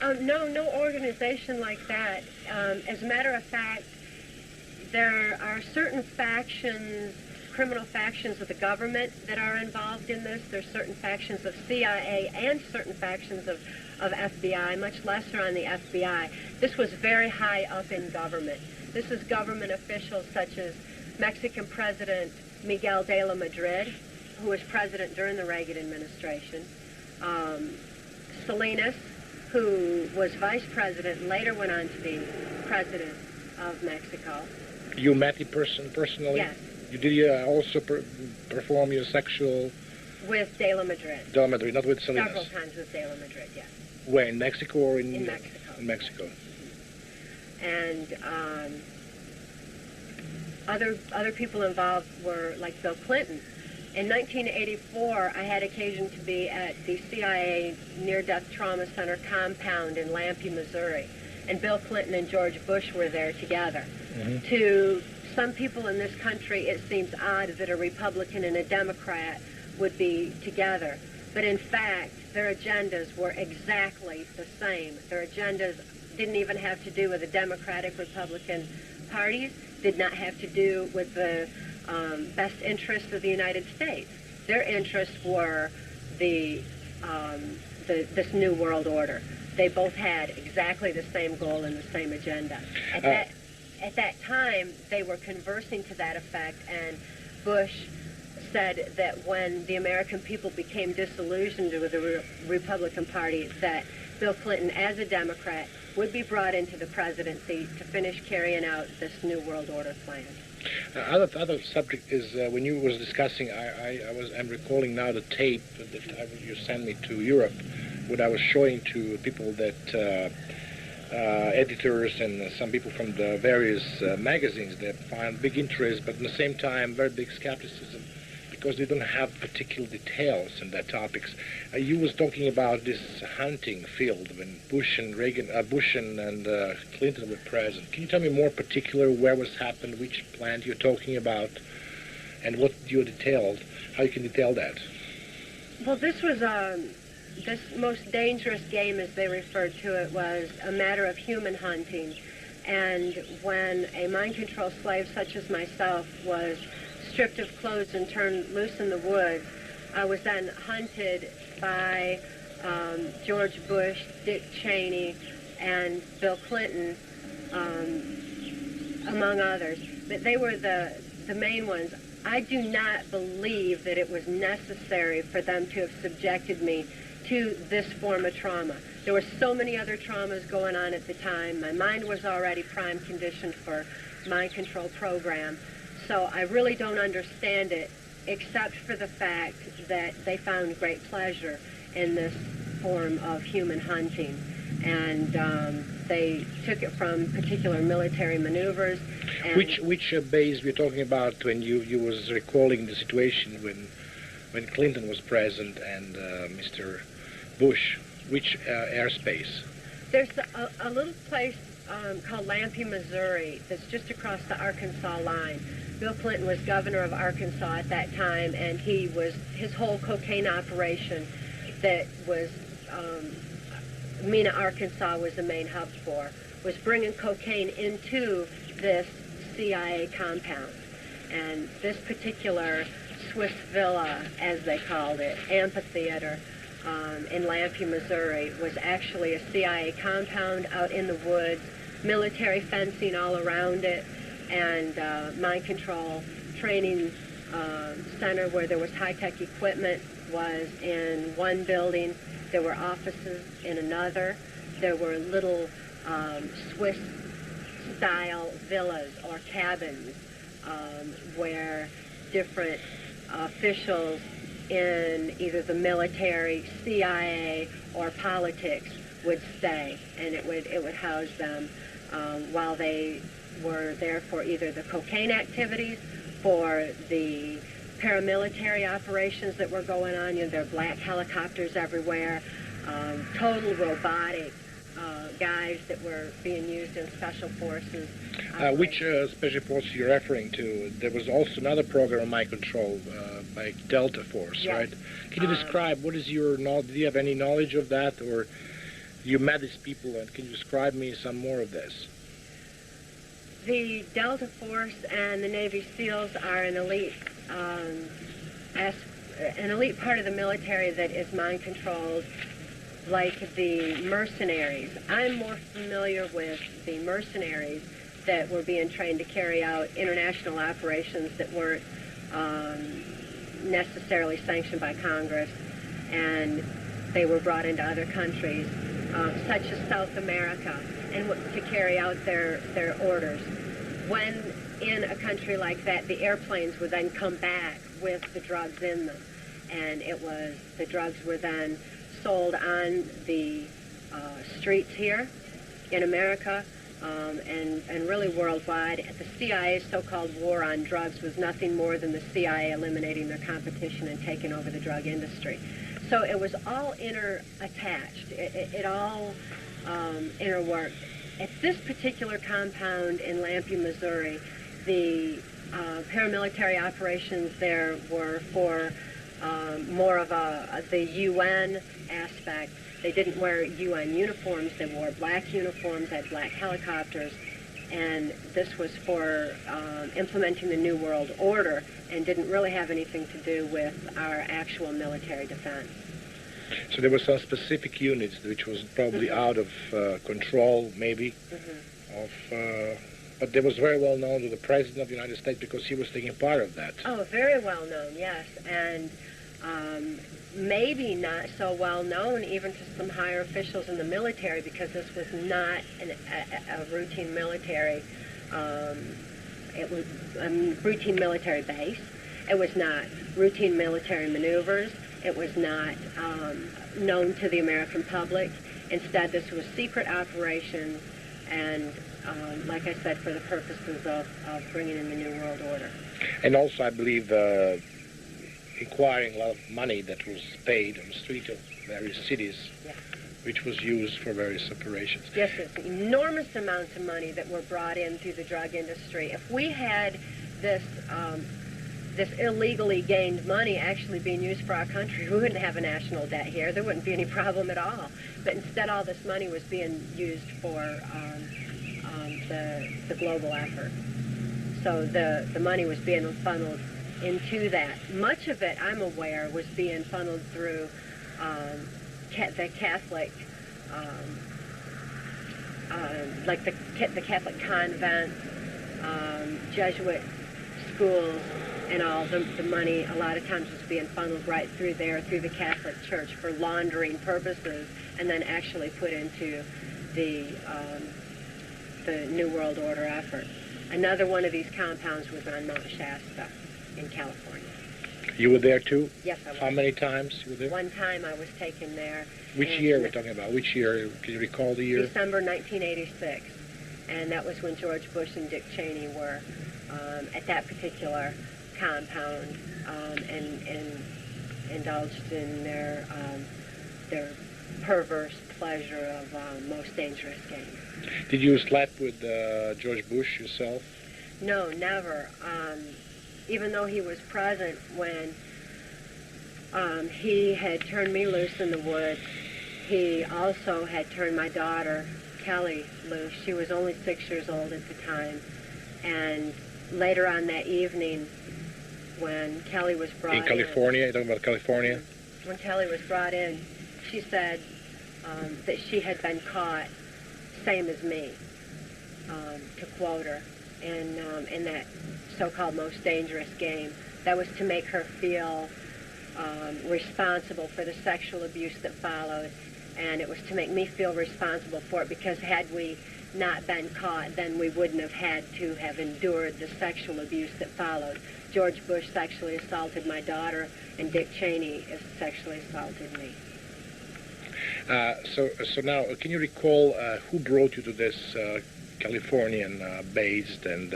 No organization like that. As a matter of fact, there are certain factions, criminal factions of the government that are involved in this. There's certain factions of CIA and certain factions of FBI, much lesser on the FBI. This was very high up in government. This is government officials such as Mexican President Miguel de la Madrid, who was president during the Reagan administration, Salinas, who was vice president and later went on to be president of Mexico. You met the person personally? Yes. Did you also perform your sexual... With de la Madrid. De la Madrid, not with Salinas. Several times with de la Madrid, yes. Where, in Mexico or in... In Mexico. In Mexico. And other people involved were like Bill Clinton. In 1984, I had occasion to be at the CIA Near-Death Trauma Center compound in Lampe, Missouri. And Bill Clinton and George Bush were there together. Mm-hmm. To some people in this country, it seems odd that a Republican and a Democrat would be together. But in fact, their agendas were exactly the same. Their agendas didn't even have to do with the Democratic-Republican parties, did not have to do with the best interests of the United States. Their interests were this new world order. They both had exactly the same goal and the same agenda. At that time, they were conversing to that effect, and Bush said that when the American people became disillusioned with the Republican Party, that Bill Clinton, as a Democrat, would be brought into the presidency to finish carrying out this new world order plan. Other subject is when you was discussing, I'm recalling now the tape that you sent me to Europe, what I was showing to people that editors and some people from the various magazines that find big interest, but at the same time very big skepticism because they don't have particular details in their topics. You was talking about this hunting field when Bush and Clinton were present. Can you tell me more particular where was happened, which plant you're talking about, and what you detailed, how you can detail that? Well, this was this most dangerous game, as they referred to it, was a matter of human hunting. And when a mind-control slave such as myself was stripped of clothes and turned loose in the woods, I was then hunted by George Bush, Dick Cheney, and Bill Clinton, among others. But they were the main ones. I do not believe that it was necessary for them to have subjected me to this form of trauma. There were so many other traumas going on at the time. My mind was already prime conditioned for mind control program. So I really don't understand it, except for the fact that they found great pleasure in this form of human hunting. And they took it from particular military maneuvers. And which base we're talking about when you was recalling the situation when Clinton was present and Mr. Bush? Which airspace? There's a little place called Lampe, Missouri, that's just across the Arkansas line. Bill Clinton was governor of Arkansas at that time, and his whole cocaine operation that was Mena, Arkansas was the main hub for, was bringing cocaine into this CIA compound. And this particular Swiss villa, as they called it, amphitheater, in Lampe, Missouri, was actually a CIA compound out in the woods, military fencing all around it, and mind control training center where there was high-tech equipment was in one building. There were offices in another. There were little Swiss-style villas or cabins where different officials in either the military, CIA, or politics would stay, and it would house them while they were there for either the cocaine activities, for the paramilitary operations that were going on. You know, there were black helicopters everywhere, total robotic guys that were being used in special forces. Which special force you're referring to? There was also another program on my control by Delta Force, yes. right? Can you describe, what is your knowledge? Do you have any knowledge of that, or you met these people, and can you describe me some more of this? The Delta Force and the Navy SEALs are an elite part of the military that is mind controlled, like the mercenaries. I'm more familiar with the mercenaries that were being trained to carry out international operations that weren't necessarily sanctioned by Congress, and they were brought into other countries, such as South America, and to carry out their orders. When in a country like that, the airplanes would then come back with the drugs in them, and the drugs were then sold on the streets here in America, and really worldwide. The CIA's so-called war on drugs was nothing more than the CIA eliminating their competition and taking over the drug industry. So it was all inter-attached. It all interworked. At this particular compound in Lampe, Missouri, the paramilitary operations there were for more of the UN aspect. They didn't wear UN uniforms. They wore black uniforms, had black helicopters, and this was for implementing the New World Order and didn't really have anything to do with our actual military defense. So there were some specific units which was probably out of control, maybe, but they was very well known to the President of the United States because he was taking part of that. Oh, very well known, yes, and maybe not so well known even to some higher officials in the military, because this was not a routine military. It was a routine military base. It was not routine military maneuvers. It was not known to the American public. Instead, this was secret operations, and like I said, for the purposes of bringing in the New World Order. And also, I believe, acquiring a lot of money that was paid on the street of various cities, yeah, which was used for various operations. Yes, it's enormous amounts of money that were brought in through the drug industry. If we had this illegally gained money actually being used for our country, we wouldn't have a national debt here. There wouldn't be any problem at all. But instead, all this money was being used for the global effort. So the money was being funneled into that. Much of it, I'm aware, was being funneled through the Catholic, like the Catholic convents, Jesuit schools, and all. The money a lot of times was being funneled right through there, through the Catholic Church for laundering purposes, and then actually put into the New World Order effort. Another one of these compounds was on Mount Shasta in California. You were there too? Yes, I was. How many times you were there? One time I was taken there. Which year we're talking about? Which year? Can you recall the year? December 1986. And that was when George Bush and Dick Cheney were at that particular compound and indulged in their perverse pleasure of most dangerous games. Did you sleep with George Bush yourself? No, never. Even though he was present when he had turned me loose in the woods, he also had turned my daughter, Kelly, loose. She was only 6 years old at the time. And later on that evening, when Kelly was brought in... In California? You're talking about California? When Kelly was brought in, she said that she had been caught, same as me, to quote her, in that so-called most dangerous game. That was to make her feel responsible for the sexual abuse that followed, and it was to make me feel responsible for it, because had we not been caught, then we wouldn't have had to have endured the sexual abuse that followed. George Bush sexually assaulted my daughter, and Dick Cheney sexually assaulted me. So now, can you recall who brought you to this Californian-based, and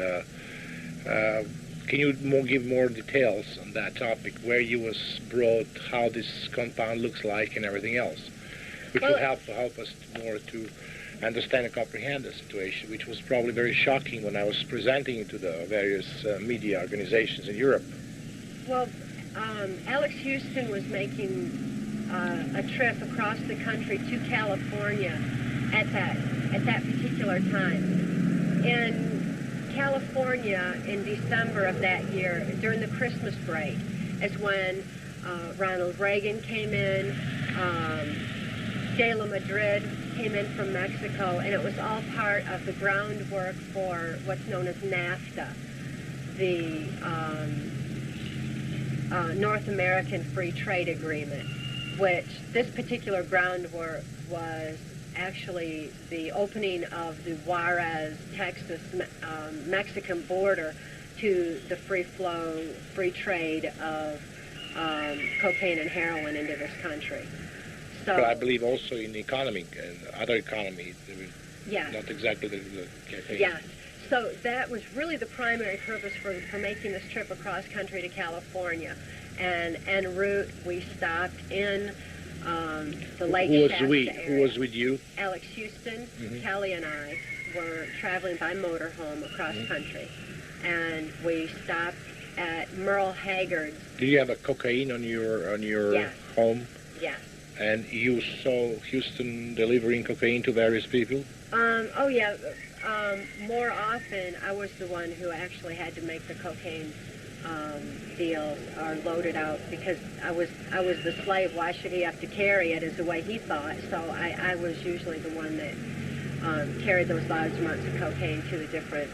can you give more details on that topic, where you was brought, how this compound looks like, and everything else, which will help us more to understand and comprehend the situation, which was probably very shocking when I was presenting it to the various media organizations in Europe. Well, Alex Houston was making a trip across the country to California at that particular time. In California, in December of that year, during the Christmas break, is when Ronald Reagan came in, Gala Madrid came in from Mexico, and it was all part of the groundwork for what's known as NAFTA, the North American Free Trade Agreement, which this particular groundwork was actually the opening of the Juarez, Texas, Mexican border to the free flow, free trade of cocaine and heroin into this country. So, but I believe also in the economy, other economies, yeah, not exactly the campaign. Yes. So that was really the primary purpose for making this trip across country to California. And en route, we stopped in the Lake Shasta area. Who was with you? Alex Houston, Kelly, and I were traveling by motorhome across country. And we stopped at Merle Haggard's. Did you have a cocaine on your Yes. home? Yes. And you saw Houston delivering cocaine to various people? Oh yeah. More often, I was the one who actually had to make the cocaine deals or load it out, because I was the slave. Why should he have to carry it, is the way he thought. So I was usually the one that carried those large amounts of cocaine to the different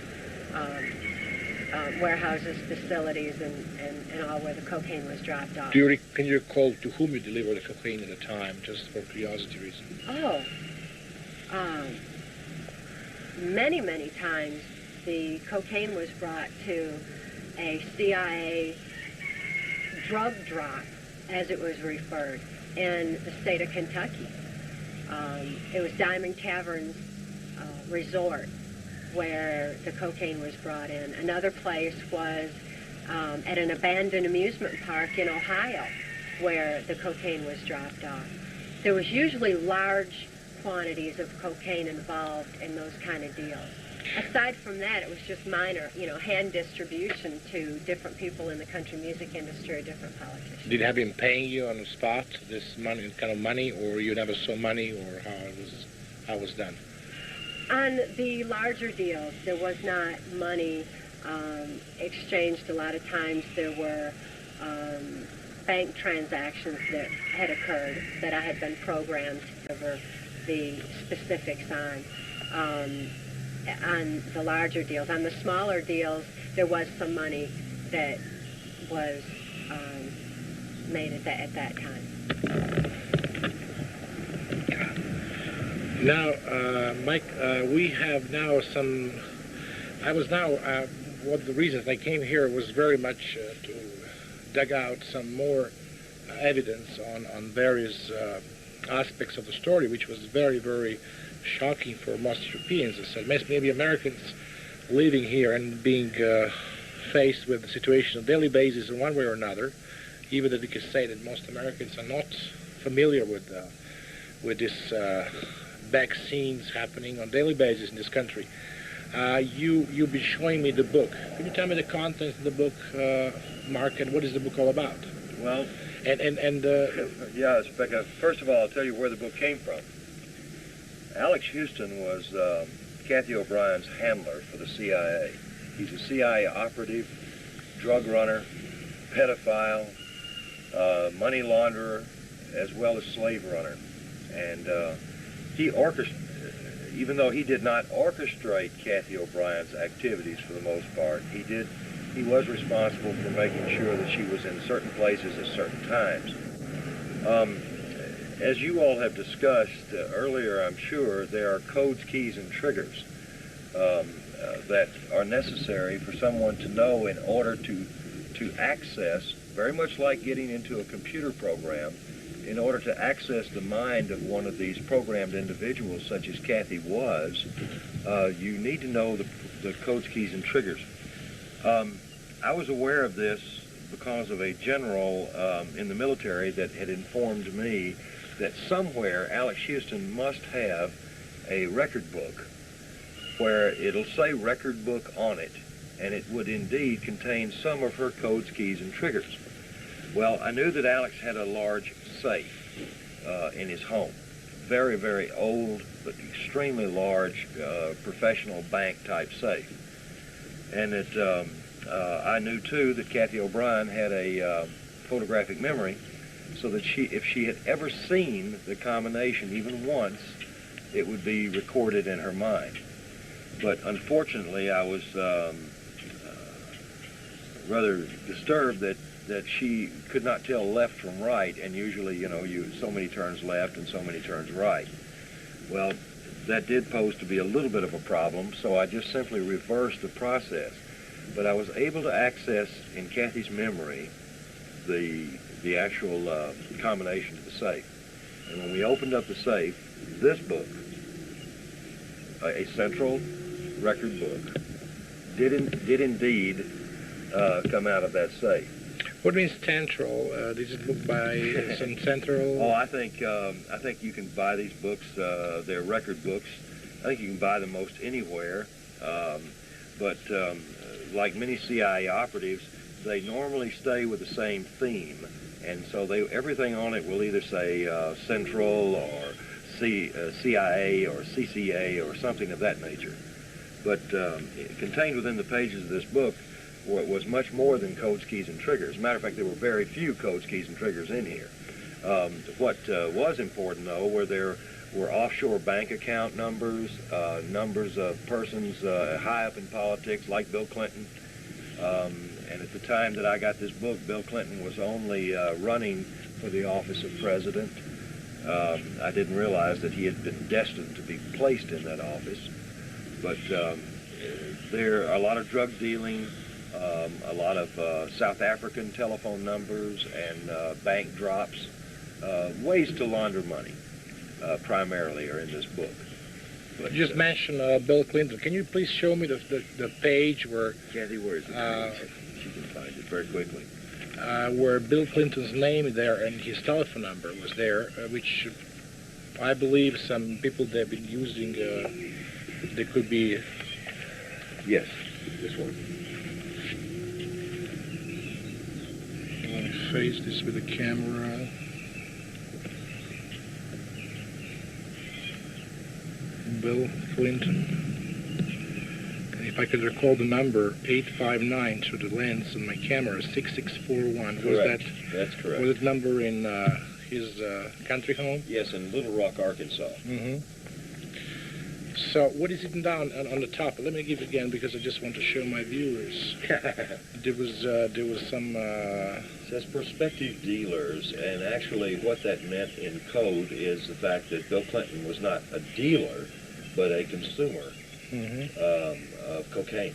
warehouses, facilities, and all where the cocaine was dropped off. Can you recall to whom you delivered the cocaine at the time, just for curiosity reasons? Oh, many, many times the cocaine was brought to a CIA drug drop, as it was referred, in the state of Kentucky. It was Diamond Tavern's resort where the cocaine was brought in. Another place was at an abandoned amusement park in Ohio, where the cocaine was dropped off. There was usually large quantities of cocaine involved in those kind of deals. Aside from that, it was just minor, hand distribution to different people in the country music industry or different politicians. Did you have him paying you on the spot, this kind of money, or you never saw money, or how it was done? On the larger deals, there was not money exchanged. A lot of times there were bank transactions that had occurred that I had been programmed to cover the specifics on the larger deals. On the smaller deals, there was some money that was made at that time. Now, Mike, we have now some. One of the reasons I came here was very much to dig out some more evidence on various aspects of the story, which was very, very shocking for most Europeans. I said maybe Americans living here and being faced with the situation on a daily basis in one way or another, even that we can say that most Americans are not familiar with this vaccines happening on a daily basis in this country. You'll be showing me the book. Can you tell me the contents of the book, Mark, and what is the book all about? Well, yeah, first of all, I'll tell you where the book came from. Alex Houston was Cathy O'Brien's handler for the CIA. He's a CIA operative, drug runner, pedophile, money launderer, as well as slave runner. And even though he did not orchestrate Cathy O'Brien's activities for the most part, he was responsible for making sure that she was in certain places at certain times. As you all have discussed earlier, I'm sure, there are codes, keys, and triggers that are necessary for someone to know in order to access, very much like getting into a computer program, in order to access the mind of one of these programmed individuals, such as Cathy was, you need to know the codes, keys, and triggers. I was aware of this because of a general in the military that had informed me that somewhere Alex Houston must have a record book where it'll say record book on it, and it would indeed contain some of her codes, keys, and triggers. Well, I knew that Alex had a large safe in his home. Very, very old, but extremely large professional bank type safe. And I knew too that Cathy O'Brien had a photographic memory, so that if she had ever seen the combination even once, it would be recorded in her mind. But unfortunately, I was rather disturbed that she could not tell left from right, and usually, so many turns left and so many turns right. Well, that did pose to be a little bit of a problem, so I just simply reversed the process. But I was able to access in Cathy's memory the actual combination to the safe. And when we opened up the safe, this book, a central record book, did indeed come out of that safe. What means central? Is it booked by some central? Oh, I think you can buy these books. They're record books. I think you can buy them most anywhere. But like many CIA operatives, they normally stay with the same theme, and so everything on it will either say Central or CIA or CCA or something of that nature. But contained within the pages of this book was much more than codes, keys, and triggers. As a matter of fact, there were very few codes, keys, and triggers in here. What was important, though, were offshore bank account numbers, numbers of persons high up in politics, like Bill Clinton. And at the time that I got this book, Bill Clinton was only running for the office of president. I didn't realize that he had been destined to be placed in that office. But there are a lot of drug dealing, a lot of South African telephone numbers and bank drops. Ways to launder money, primarily, are in this book. But, you just mentioned Bill Clinton. Can you please show me the page where... Cathy, where is the page? She can find it very quickly. Where Bill Clinton's name is there and his telephone number was there, which I believe some people they've been using, they could be... Yes, this one. You want to face this with the camera. Bill Clinton. And if I could recall the number, 859 through the lens on my camera, 6641. Correct. Was that? That's correct. Was it number in his country home? Yes, in Little Rock, Arkansas. Mm-hmm. So what is it down on the top? Let me give it again because I just want to show my viewers. There was some... It says prospective dealers, and actually what that meant in code is the fact that Bill Clinton was not a dealer, but a consumer of cocaine.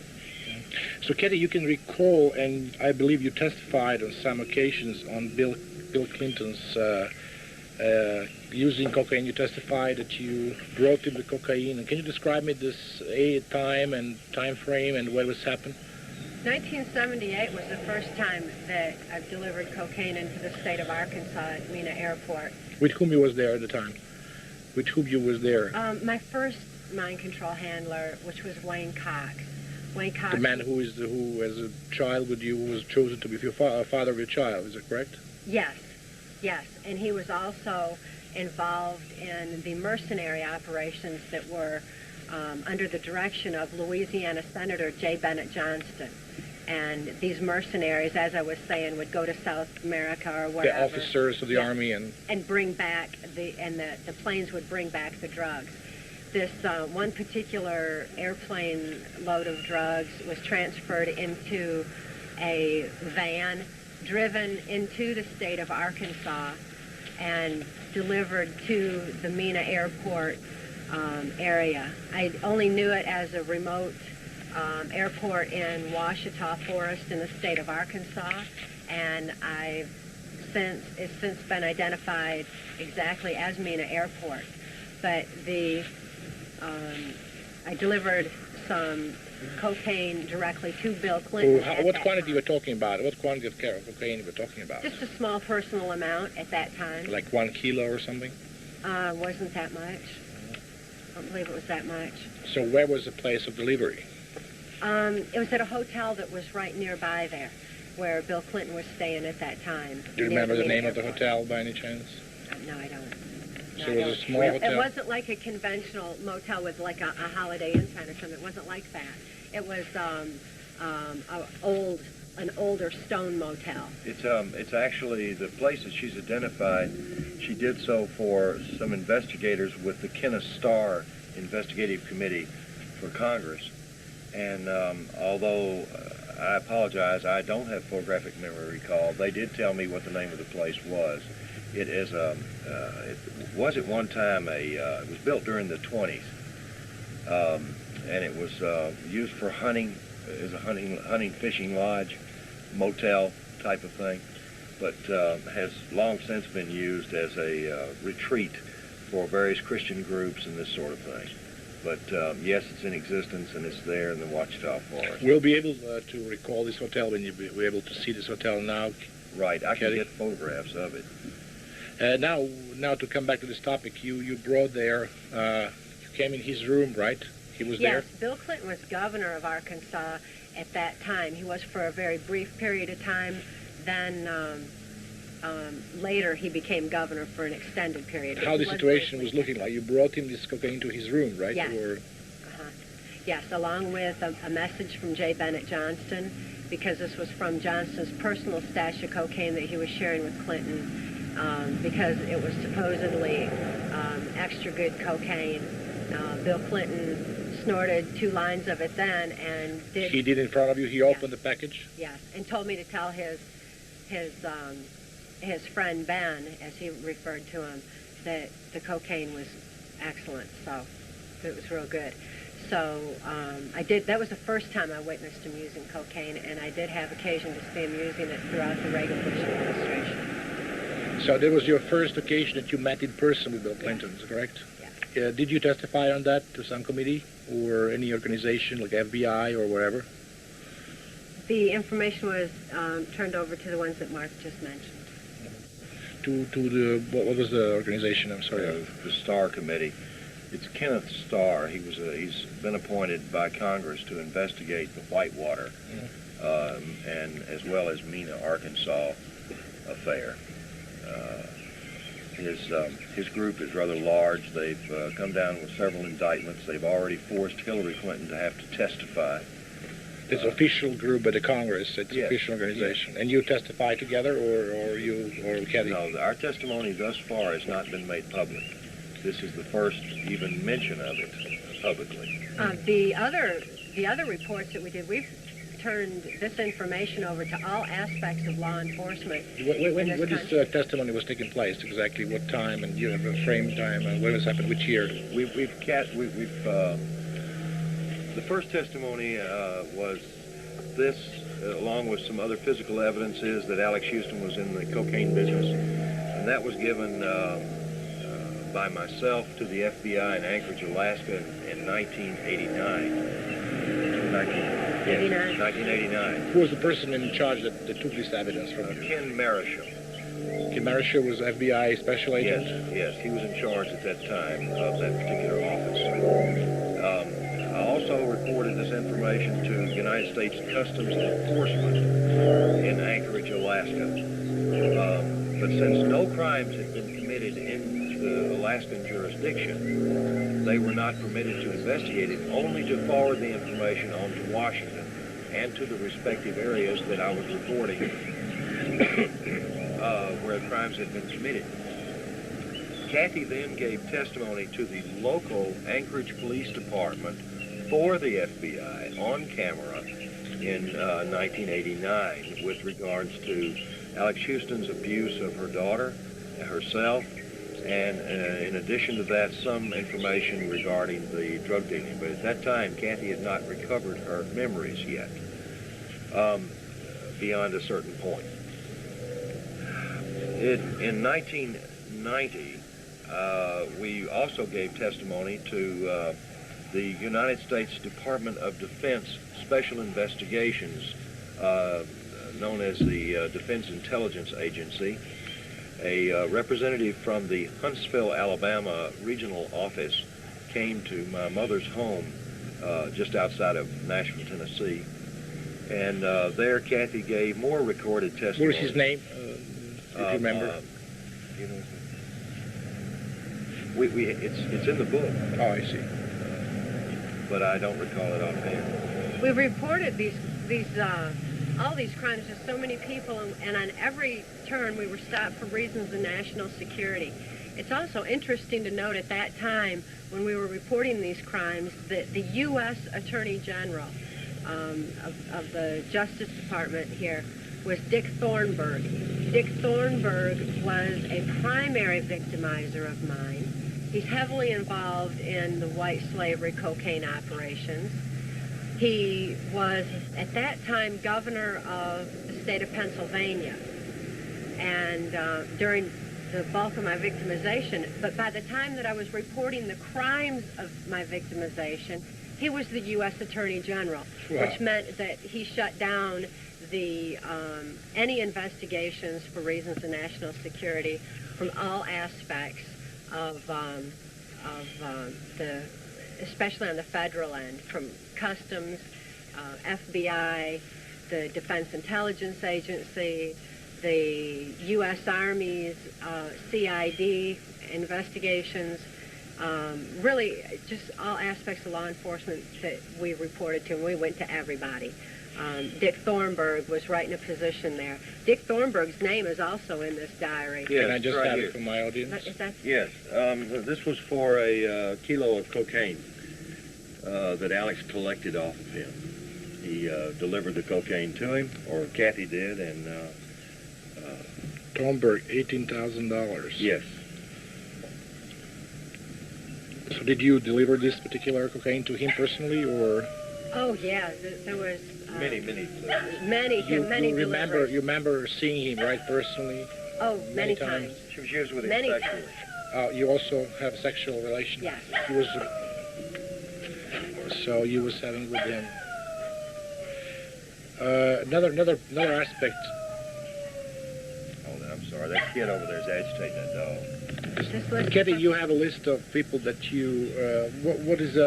So, Cathy, you can recall, and I believe you testified on some occasions on Bill Clinton's using cocaine. You testified that you brought him the cocaine. And can you describe me this time and time frame and what was happened? 1978 was the first time that I've delivered cocaine into the state of Arkansas at Mena Airport. With whom you was there at the time? With whom you was there? My first mind control handler, which was Wayne Cox. Wayne Cox. The man who as a child with you was chosen to be your father of your child. Is that correct? Yes, yes, and he was also involved in the mercenary operations that were under the direction of Louisiana Senator J. Bennett Johnston. And these mercenaries, as I was saying, would go to South America or wherever. The officers of the army and bring back the planes would bring back the drugs. This one particular airplane load of drugs was transferred into a van, driven into the state of Arkansas, and delivered to the Mena Airport area. I only knew it as a remote airport in Ouachita Forest in the state of Arkansas, and it's since been identified exactly as Mena Airport. But I delivered some cocaine directly to Bill Clinton. What quantity were talking about? What quantity of cocaine were talking about? Just a small personal amount at that time. Like 1 kilo or something? Wasn't that much. I don't believe it was that much. So where was the place of delivery? It was at a hotel that was right nearby there, where Bill Clinton was staying at that time. Do you remember the name of the hotel by any chance? No, I don't. So it was a small hotel? It wasn't like a conventional motel with like a Holiday Inn kind or something. It wasn't like that. It was an older stone motel. It's actually the place that she's identified. She did so for some investigators with the Kenneth Starr Investigative Committee for Congress. And although I apologize, I don't have photographic memory recall, they did tell me what the name of the place was. It is it was at one time it was built during the 20s, and it was used for hunting, as a hunting fishing lodge, motel type of thing, but has long since been used as a retreat for various Christian groups and this sort of thing. But yes, it's in existence, and it's there in the Ouachita Forest. We'll be able to recall this hotel when you'll be able to see this hotel now. Right, I can get photographs of it. Now to come back to this topic, you brought there, you came in his room, right? He was there? Yes, Bill Clinton was governor of Arkansas at that time. He was for a very brief period of time. Then later he became governor for an extended period. How the situation was looking like? You brought him this cocaine to his room, right? Yes. Or... Yes, along with a message from J. Bennett Johnston, because this was from Johnston's personal stash of cocaine that he was sharing with Clinton. Because it was supposedly extra good cocaine. Bill Clinton snorted 2 lines of it then, and did... He did in front of you? He opened the package? Yes, and told me to tell his friend Ben, as he referred to him, that the cocaine was excellent, so it was real good. So I did. That was the first time I witnessed him using cocaine, and I did have occasion to see him using it throughout the Reagan Bush administration. So that was your first occasion that you met in person with Bill Clinton, is that correct? Yeah. Did you testify on that to some committee or any organization like FBI or whatever? The information was turned over to the ones that Mark just mentioned. What was the organization? I'm sorry. The Starr Committee. It's Kenneth Starr. He's been appointed by Congress to investigate the Whitewater and as well as Mena, Arkansas affair. His group is rather large. They've come down with several indictments. They've already forced Hillary Clinton to have to testify. It's an official group by the Congress. It's an official organization. Yes. And you testify together, or Cathy? No, our testimony thus far has not been made public. This is the first even mention of it publicly. The other reports that we did, we've turned this information over to all aspects of law enforcement. When this testimony was taking place, exactly what time, and you have a frame time, and when this happened, which year? The first testimony was this, along with some other physical evidences that Alex Houston was in the cocaine business, and that was given by myself to the FBI in Anchorage, Alaska in 1989. Who was the person in charge that took this evidence from you? Ken Marischal. Ken Marischal was FBI special agent? Yes, he was in charge at that time of that particular office. I also reported this information to United States Customs Enforcement in Anchorage, Alaska. But since no crimes had been committed in the Alaskan jurisdiction, they were not permitted to investigate it, only to forward the information on to Washington. and to the respective areas that I was reporting where crimes had been committed. Cathy then gave testimony to the local Anchorage Police Department for the FBI on camera in 1989 with regards to Alex Houston's abuse of her daughter, herself, and in addition to that, some information regarding the drug dealing. But at that time, Cathy had not recovered her memories yet, beyond a certain point. In 1990, we also gave testimony to the United States Department of Defense Special Investigations, known as the Defense Intelligence Agency. A representative from the Huntsville, Alabama regional office came to my mother's home just outside of Nashville, Tennessee. And there Cathy gave more recorded testimony. What was his name? Do you remember? You know his name? It's in the book. Oh, I see. But I don't recall it offhand. We reported all these crimes to so many people, and on every turn we were stopped for reasons of national security. It's also interesting to note at that time when we were reporting these crimes that the U.S. Attorney General of the Justice Department here was Dick Thornburg. Dick Thornburg was a primary victimizer of mine. He's heavily involved in the white slavery cocaine operations. He was, at that time, governor of the state of Pennsylvania, and during the bulk of my victimization. But by the time that I was reporting the crimes of my victimization, he was the U.S. Attorney General, wow. Which meant that he shut down the any investigations for reasons of national security from all aspects of the, especially on the federal end, from Customs, FBI, the Defense Intelligence Agency, the U.S. Army's CID investigations, really just all aspects of law enforcement that we reported to, and we went to everybody. Dick Thornburg was right in a position there. Dick Thornburg's name is also in this diary. Yes, Can I just right have here. it for my audience? Is that Yes, this was for a kilo of cocaine that Alex collected off of him. He delivered the cocaine to him, or Cathy did, and Thornburg, $18,000. yes. So did you deliver this particular cocaine to him personally, or? Oh yeah, there was Many. You deliveries. remember seeing him, right, personally? Oh, many times. She was used with him Many sexually. You also have sexual relations? Yes. He was, so you was having with him. Another aspect. Oh, I'm sorry. That kid over there is agitating that dog. This list Cathy, you have a list of people that you, what is,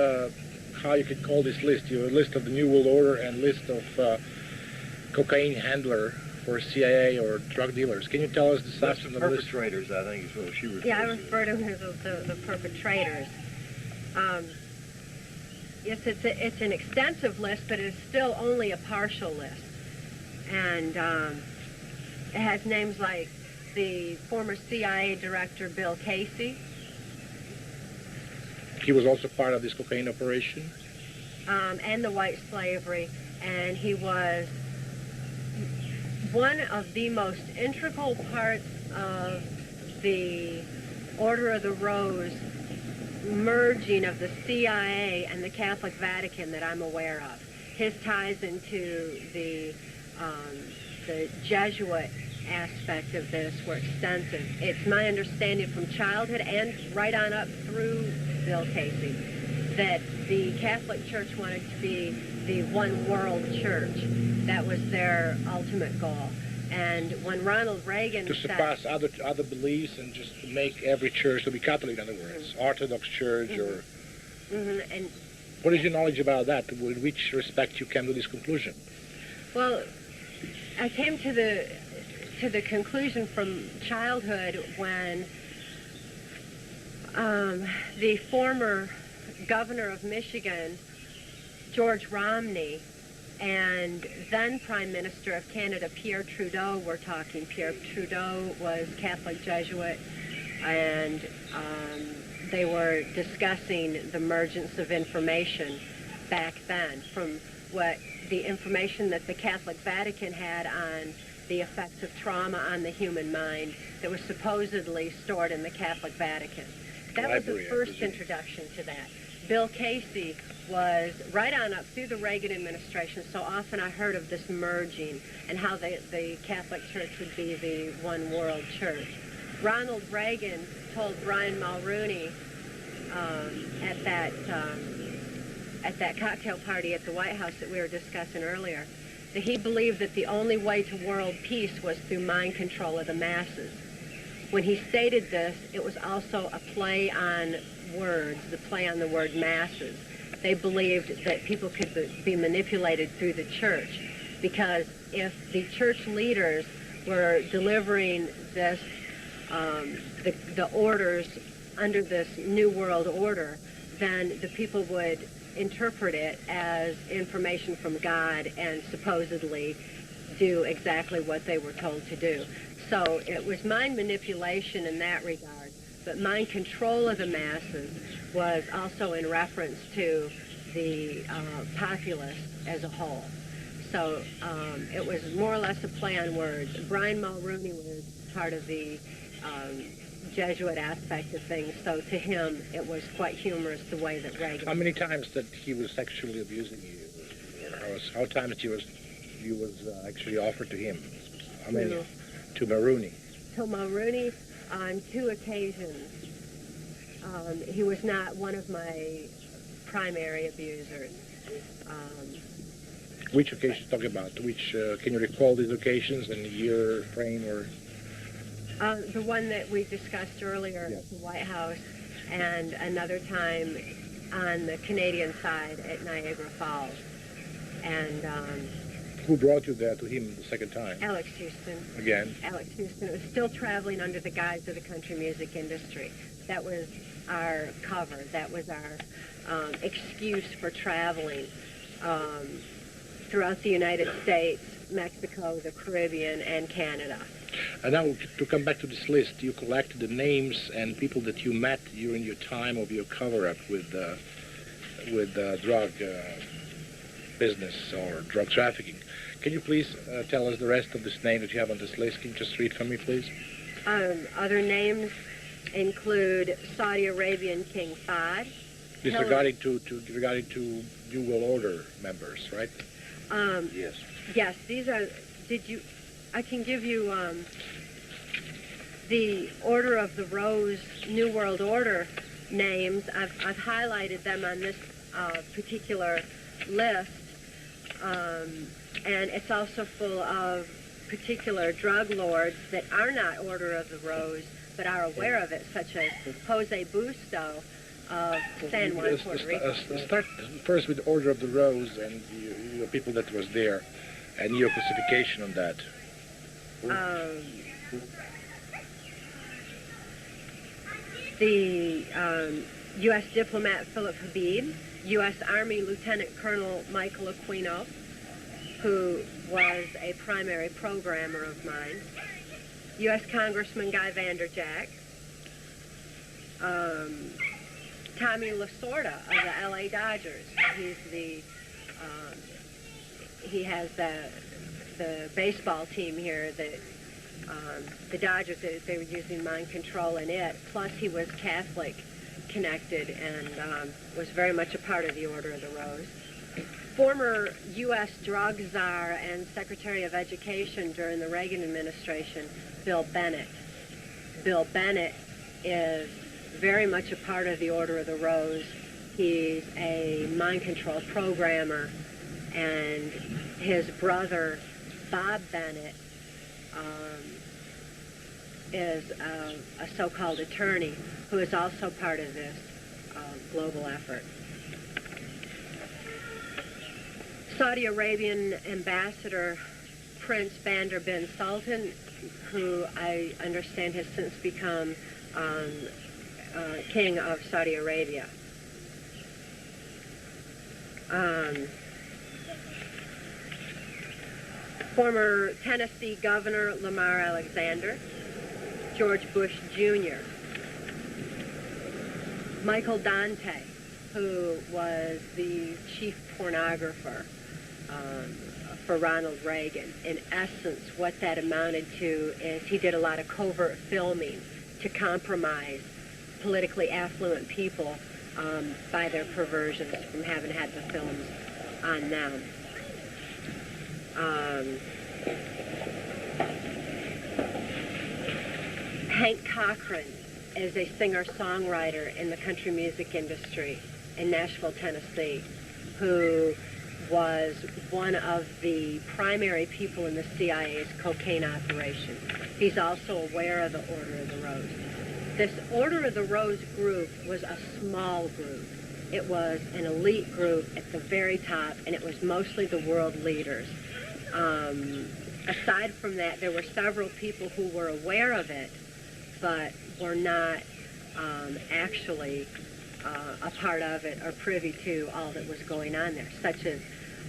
how you could call this list? You have a list of the New World Order and list of cocaine handler for CIA or drug dealers. Can you tell us the List substance of of the list? perpetrators, I think is what she refers Yeah, I to. refer to them as the perpetrators. Yes, it's an extensive list, but it's still only a partial list. And it has names like the former CIA director, Bill Casey, He was also part of this cocaine operation. and the white slavery. And he was one of the most integral parts of the Order of the Rose merging of the CIA and the Catholic Vatican that I'm aware of. His ties into the Jesuit aspect of this were extensive. It's my understanding from childhood and right on up through Bill Casey that the Catholic Church wanted to be the one world church. That was their ultimate goal. And when Ronald Reagan To surpass other beliefs and just to make every church to be Catholic, in other words, Orthodox Church or... and What is your knowledge about that? In which respect you came to this conclusion? well, I came to the conclusion from childhood when the former governor of Michigan, George Romney, and then Prime Minister of Canada, Pierre Trudeau, were talking. Pierre Trudeau was Catholic Jesuit, and they were discussing the emergence of information back then, from what the information that the Catholic Vatican had on the effects of trauma on the human mind that was supposedly stored in the Catholic Vatican. That was the first introduction to that. Bill Casey was right on up through the Reagan administration. So often I heard of this merging and how the Catholic Church would be the one world church. Ronald Reagan told Brian Mulroney at that cocktail party at the White House that we were discussing earlier, that he believed that the only way to world peace was through mind control of the masses. When he stated this, it was also a play on words, the play on the word masses. They believed that people could be manipulated through the church, because if the church leaders were delivering this, the orders under this New World Order, then the people would interpret it as information from God and supposedly do exactly what they were told to do. So it was mind manipulation in that regard, but mind control of the masses was also in reference to the populace as a whole. So it was more or less a play on words. Brian Mulroney was part of the Jesuit aspect of things, so to him it was quite humorous the way that Reagan... How many times that he was sexually abusing you? Or how times you was actually offered to him? How many? To Mulroney? To Mulroney, on 2 occasions. He was not one of my primary abusers. Which occasions talk about? Which can you recall these occasions and year frame or? The one that we discussed earlier at the White House, and another time on the Canadian side at Niagara Falls. And who brought you there to him the second time? Alex Houston. Again? Alex Houston. It was still traveling under the guise of the country music industry. That was our cover. That was our excuse for traveling throughout the United States, Mexico, the Caribbean, and Canada. And now, to come back to this list, you collected the names and people that you met during your time of your cover-up with drug business or drug trafficking. Can you please tell us the rest of this name that you have on this list? Can you just read for me, please? Other names include Saudi Arabian King Fahd. This regarding to New World Order members, right? Yes. Yes, these are. I can give you the Order of the Rose New World Order names. I've highlighted them on this particular list, and it's also full of particular drug lords that are not Order of the Rose, but are aware of it, such as Jose Busto of San Juan, Puerto Rico. Start first with Order of the Rose and the people that was there, and your classification on that. The U.S. diplomat Philip Habib, U.S. Army Lieutenant Colonel Michael Aquino, who was a primary programmer of mine, U.S. Congressman Guy Vanderjack, Tommy Lasorda of the L.A. Dodgers. He has the baseball team here that the Dodgers, they were using mind control in it. Plus he was Catholic connected and was very much a part of the Order of the Rose. Former U.S. drug czar and Secretary of Education during the Reagan administration, Bill Bennett. Bill Bennett is very much a part of the Order of the Rose. He's a mind control programmer, and his brother, Bob Bennett, is a so-called attorney who is also part of this global effort. Saudi Arabian Ambassador Prince Bandar bin Sultan, who I understand has since become King of Saudi Arabia. former Tennessee Governor Lamar Alexander, George Bush Jr., Michael Dante, who was the chief pornographer for Ronald Reagan. In essence, what that amounted to is he did a lot of covert filming to compromise politically affluent people by their perversions from having had the films on them. Hank Cochran is a singer-songwriter in the country music industry in Nashville, Tennessee, who was one of the primary people in the CIA's cocaine operation. He's also aware of the Order of the Rose. This Order of the Rose group was a small group. It was an elite group at the very top, and it was mostly the world leaders. Aside from that, there were several people who were aware of it, but were not actually a part of it or privy to all that was going on there, such as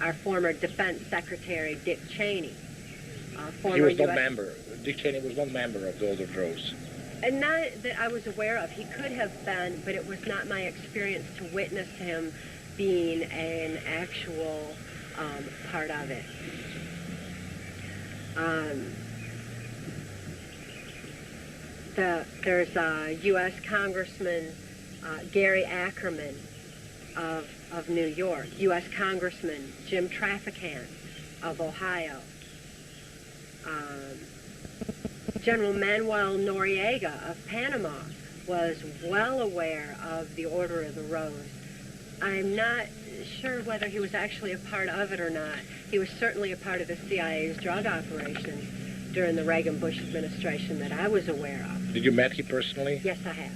our former Defense Secretary, Dick Cheney. He was not member. Dick Cheney was not member of the Order of the Rose. And not that I was aware of. He could have been, but it was not my experience to witness him being an actual part of it. There's U.S. Congressman Gary Ackerman of New York, U.S. Congressman Jim Traficant of Ohio, General Manuel Noriega of Panama was well aware of the Order of the Rose. I'm not sure whether he was actually a part of it or not. He was certainly a part of the CIA's drug operations during the Reagan-Bush administration that I was aware of. Did you meet him personally? Yes, I have.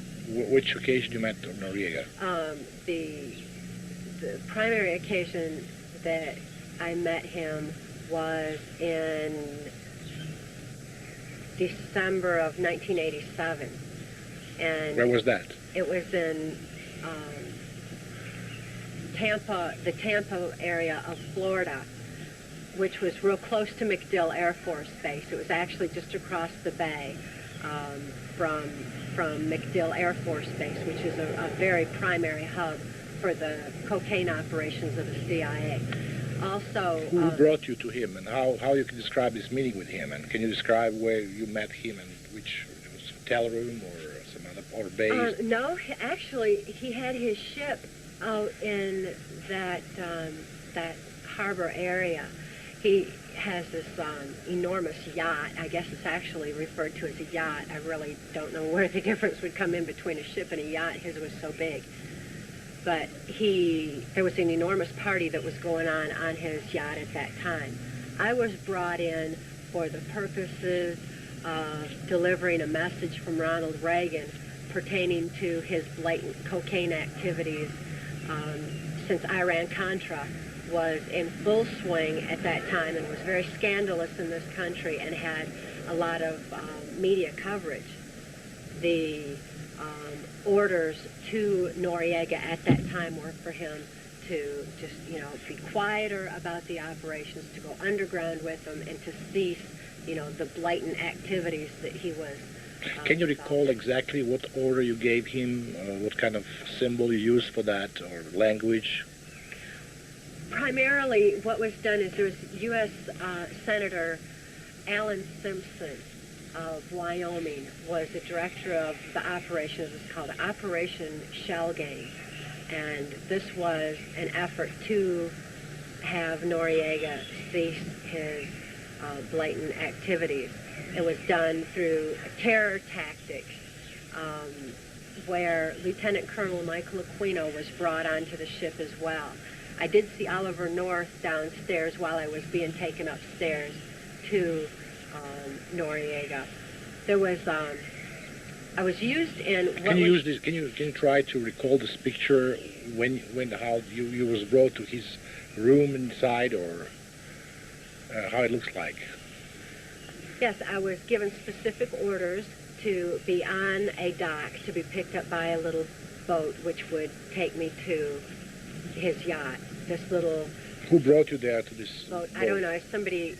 Which occasion you met Noriega? The primary occasion that I met him was in December of 1987. And where was that? It was in Tampa, the Tampa area of Florida, which was real close to MacDill Air Force Base. It was actually just across the bay from MacDill Air Force Base, which is a very primary hub for the cocaine operations of the CIA. Also, who brought you to him, and how you can describe this meeting with him, and can you describe where you met him, and which it was a hotel room or some other or base? No, actually, he had his ship out in that that harbor area. He has this enormous yacht. I guess it's actually referred to as a yacht. I really don't know where the difference would come in between a ship and a yacht. His was so big. But there was an enormous party that was going on his yacht at that time. I was brought in for the purposes of delivering a message from Ronald Reagan pertaining to his blatant cocaine activities since Iran-Contra was in full swing at that time and was very scandalous in this country and had a lot of media coverage. The orders to Noriega at that time were for him to just, be quieter about the operations, to go underground with them, and to cease, the blatant activities that he was. Can you recall exactly what order you gave him, what kind of symbol you used for that, or language? Primarily, what was done is there was U.S. Senator Alan Simpson of Wyoming was the director of the operation. It was called Operation Shell Game, and this was an effort to have Noriega cease his blatant activities. It was done through terror tactics, where Lieutenant Colonel Michael Aquino was brought onto the ship as well. I did see Oliver North downstairs while I was being taken upstairs to Noriega. There was, I was used in. Can you try to recall this picture how you was brought to his room inside, or how it looks like? Yes, I was given specific orders to be on a dock to be picked up by a little boat, which would take me to his yacht. This little. Who brought you there to this boat? I don't know. Somebody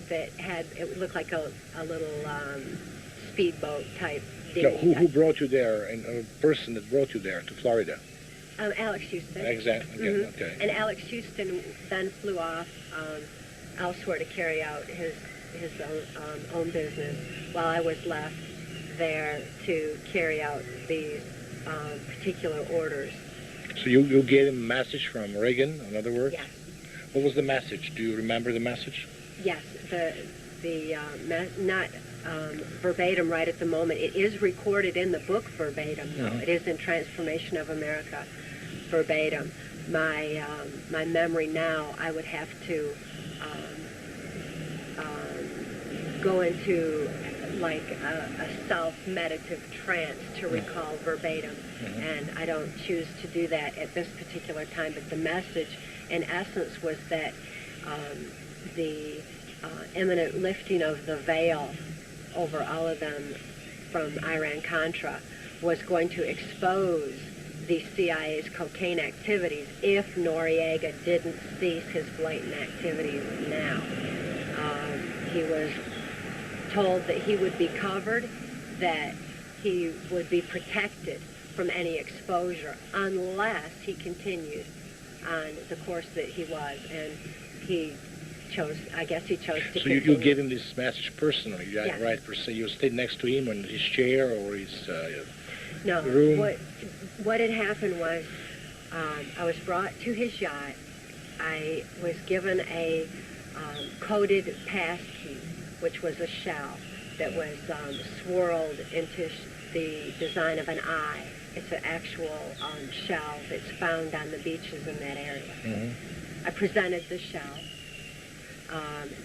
that had, it looked like a little speedboat type No, dinghy. who brought you there, and a person that brought you there to Florida? Alex Houston. Exactly. Okay. And Alex Houston then flew off elsewhere to carry out his own business, while I was left there to carry out these particular orders. So you gave him a message from Reagan, in other words? Yes. What was the message? Do you remember the message? Yes. Not verbatim right at the moment. It is recorded in the book verbatim, though. It is in Transformation of America verbatim. My memory now, I would have to go into like a self-meditative trance to recall verbatim, and I don't choose to do that at this particular time. But the message, in essence, was that the imminent lifting of the veil over all of them from Iran-Contra was going to expose the CIA's cocaine activities if Noriega didn't cease his blatant activities now. He was told that he would be covered, that he would be protected from any exposure unless he continued on the course that he was, and he chose, I guess he chose to continue. So you gave him this message personally, Yes. right? Per se, you stayed next to him in his chair or his No, room? what had happened was I was brought to his yacht. I was given a coded pass key, which was a shell that was swirled into the design of an eye. It's an actual shell that's found on the beaches in that area. I presented the shell.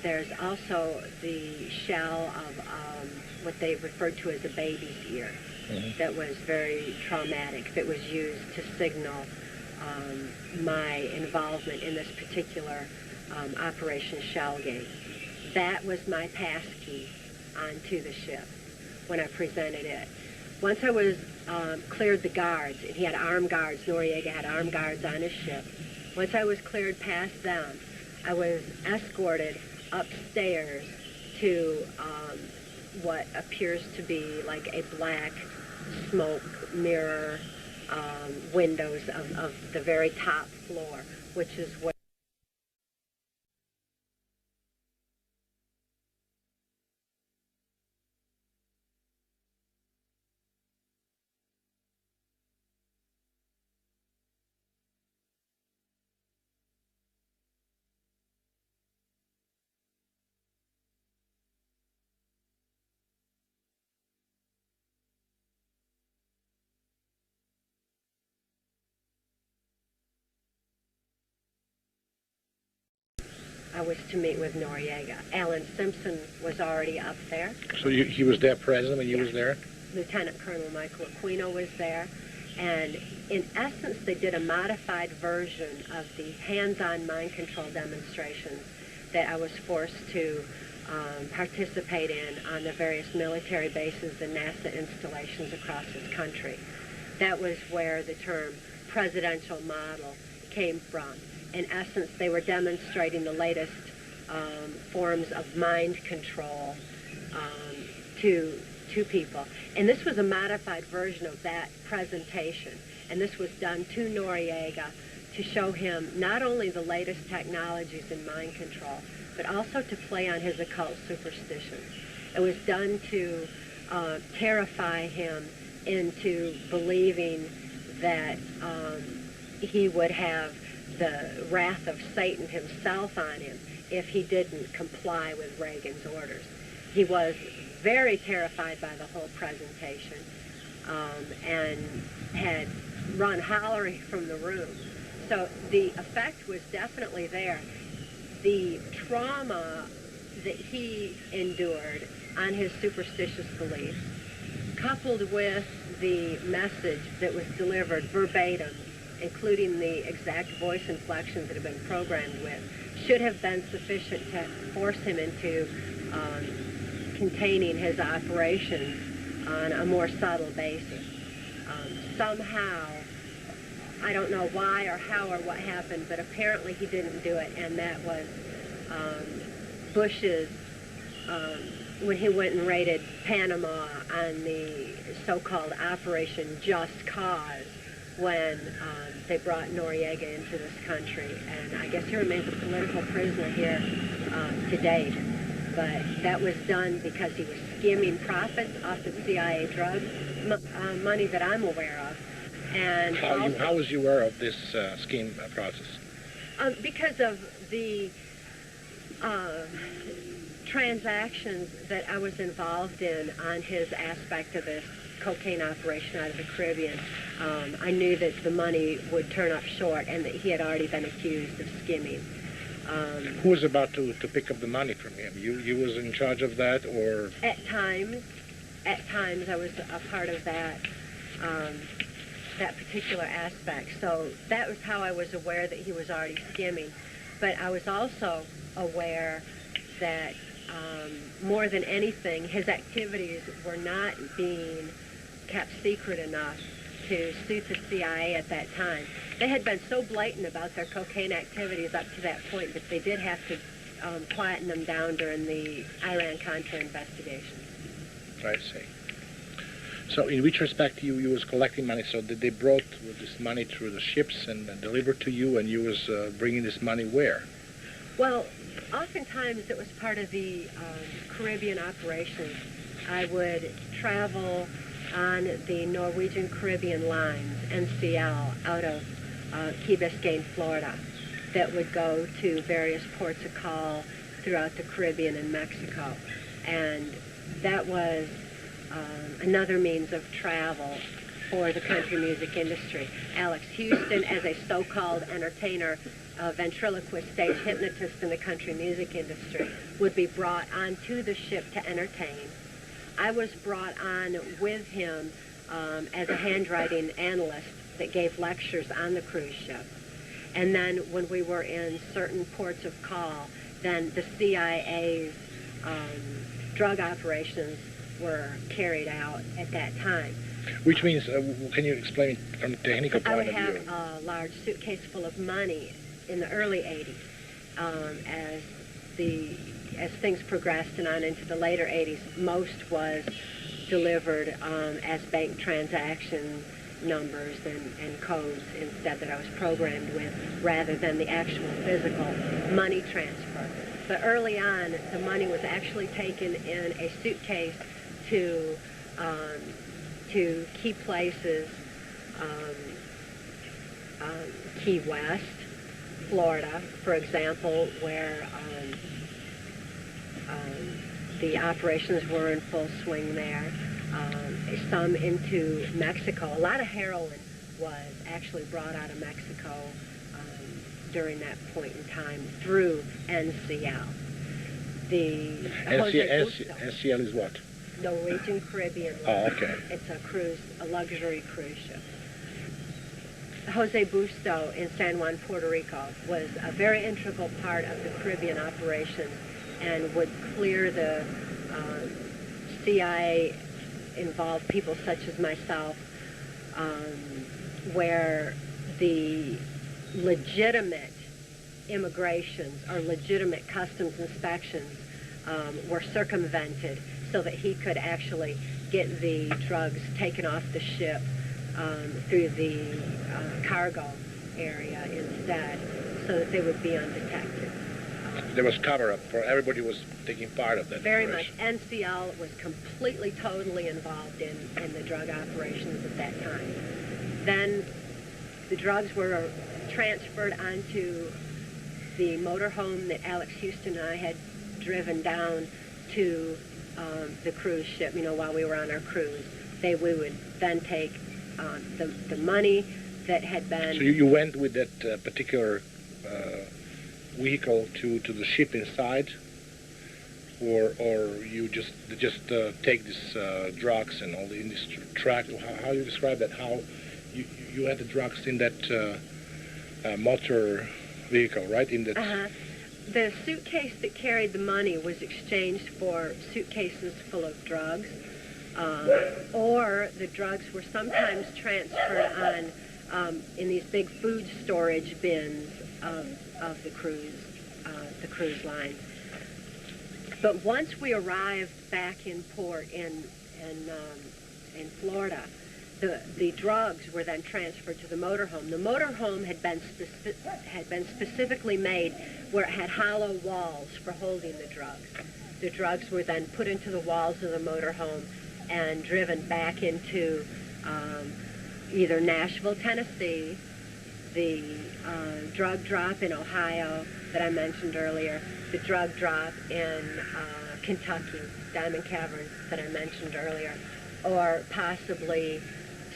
There's also the shell of what they referred to as a baby's ear that was very traumatic, that was used to signal my involvement in this particular Operation Shellgate. That was my pass key onto the ship when I presented it. Once I was cleared the guards, and he had armed guards, Noriega had armed guards on his ship. Once I was cleared past them, I was escorted upstairs to what appears to be like a black smoke mirror windows of the very top floor, which is where I was to meet with Noriega. Alan Simpson was already up there. So he was there present when you was there? Lieutenant Colonel Michael Aquino was there. And in essence, they did a modified version of the hands-on mind control demonstrations that I was forced to participate in on the various military bases and NASA installations across this country. That was where the term presidential model came from. In essence, they were demonstrating the latest forms of mind control to people. And this was a modified version of that presentation. And this was done to Noriega to show him not only the latest technologies in mind control, but also to play on his occult superstitions. It was done to terrify him into believing that he would have the wrath of Satan himself on him if he didn't comply with Reagan's orders. He was very terrified by the whole presentation and had run hollering from the room. So the effect was definitely there. The trauma that he endured on his superstitious beliefs, coupled with the message that was delivered verbatim, including the exact voice inflections that have been programmed with, should have been sufficient to force him into containing his operations on a more subtle basis. Somehow, I don't know why or how or what happened, but apparently he didn't do it, and that was Bush's, when he went and raided Panama on the so-called Operation Just Cause, when they brought Noriega into this country. And I guess he remains a political prisoner here to date. But that was done because he was skimming profits off the CIA drug money that I'm aware of. And how was you aware of this scheme process? Because of the transactions that I was involved in on his aspect of this cocaine operation out of the Caribbean. I knew that the money would turn up short and that he had already been accused of skimming. Who was about to pick up the money from him? You was in charge of that, or? At times I was a part of that, that particular aspect. So that was how I was aware that he was already skimming. But I was also aware that more than anything, his activities were not being kept secret enough to suit the CIA at that time. They had been so blatant about their cocaine activities up to that point that they did have to quieten them down during the Iran-Contra investigations. I see. So in which respect you was collecting money? So they brought this money through the ships and delivered to you, and you was bringing this money where? Well, oftentimes it was part of the Caribbean operations. I would travel on the Norwegian Caribbean lines, NCL, out of Key Biscayne, Florida, that would go to various ports of call throughout the Caribbean and Mexico. And that was another means of travel for the country music industry. Alex Houston, as a so-called entertainer, ventriloquist stage hypnotist in the country music industry, would be brought onto the ship to entertain. I was brought on with him as a handwriting analyst that gave lectures on the cruise ship. And then when we were in certain ports of call, then the CIA's drug operations were carried out at that time. Which means, can you explain it from a technical point of view? I would have a large suitcase full of money in the early 80s. As things progressed and on into the later 80s, most was delivered as bank transaction numbers and codes instead that I was programmed with, rather than the actual physical money transfer. But early on, the money was actually taken in a suitcase to key places, Key West, Florida, for example, where the operations were in full swing there. Some into Mexico. A lot of heroin was actually brought out of Mexico during that point in time through NCL. The NCL is what? Norwegian Caribbean line. Oh, okay. It's a luxury cruise ship. Jose Busto in San Juan, Puerto Rico, was a very integral part of the Caribbean operations and would clear the CIA-involved people such as myself, where the legitimate immigrations or legitimate customs inspections were circumvented so that he could actually get the drugs taken off the ship through the cargo area instead, so that they would be undetected. There was cover-up for everybody was taking part of that. Very much. NCL was completely, totally involved in the drug operations at that time. Then the drugs were transferred onto the motorhome that Alex Houston and I had driven down to the cruise ship, while we were on our cruise. We would then take the money that had been... So you went with that particular vehicle to the ship inside, or you just take these drugs and all in this truck? How you describe that? How you had the drugs in that motor vehicle, right? In that. The suitcase that carried the money was exchanged for suitcases full of drugs, or the drugs were sometimes transferred on in these big food storage bins of the cruise lines. But once we arrived back in port in Florida, the drugs were then transferred to the motorhome. The motorhome had been specifically made where it had hollow walls for holding the drugs. The drugs were then put into the walls of the motorhome and driven back into either Nashville, Tennessee, the drug drop in Ohio that I mentioned earlier, the drug drop in Kentucky, Diamond Cavern that I mentioned earlier, or possibly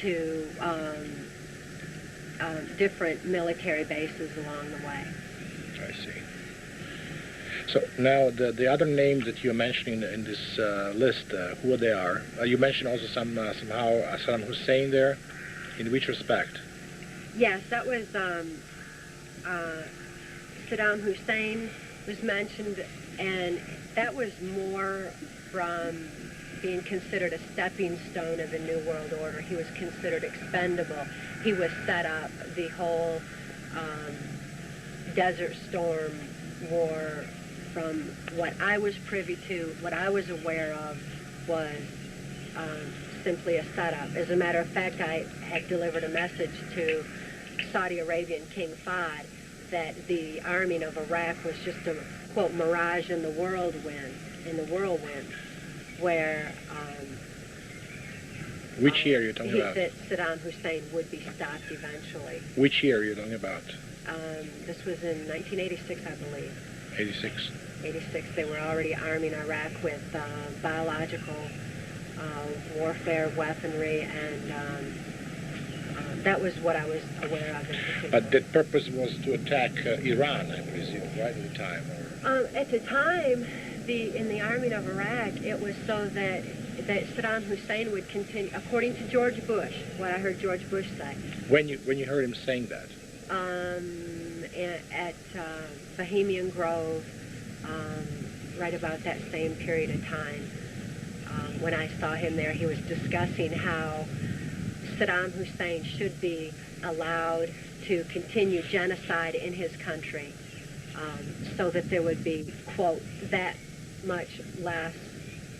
to different military bases along the way. I see. So now the other names that you're mentioning in this list, who they are? You mentioned also somehow Saddam Hussein there. In which respect? Yes, that was Saddam Hussein was mentioned, and that was more from being considered a stepping stone of the New World Order. He was considered expendable. He was set up. The whole Desert Storm war, from what I was privy to, what I was aware of, was simply a setup. As a matter of fact, I had delivered a message to Saudi Arabian King Fahd that the arming of Iraq was just a, quote, mirage in the whirlwind, where which year are you talking about? That Saddam Hussein would be stopped eventually. Which year are you talking about? This was in 1986, I believe. 86. 86. They were already arming Iraq with biological warfare, weaponry, and that was what I was aware of in particular. But the purpose was to attack Iran, I presume, right, at the time? Or? At the time, in the arming of Iraq, it was so that Saddam Hussein would continue, according to George Bush, what I heard George Bush say. When you heard him saying that? At Bohemian Grove, right about that same period of time. When I saw him there, he was discussing how Saddam Hussein should be allowed to continue genocide in his country, so that there would be, quote, that much less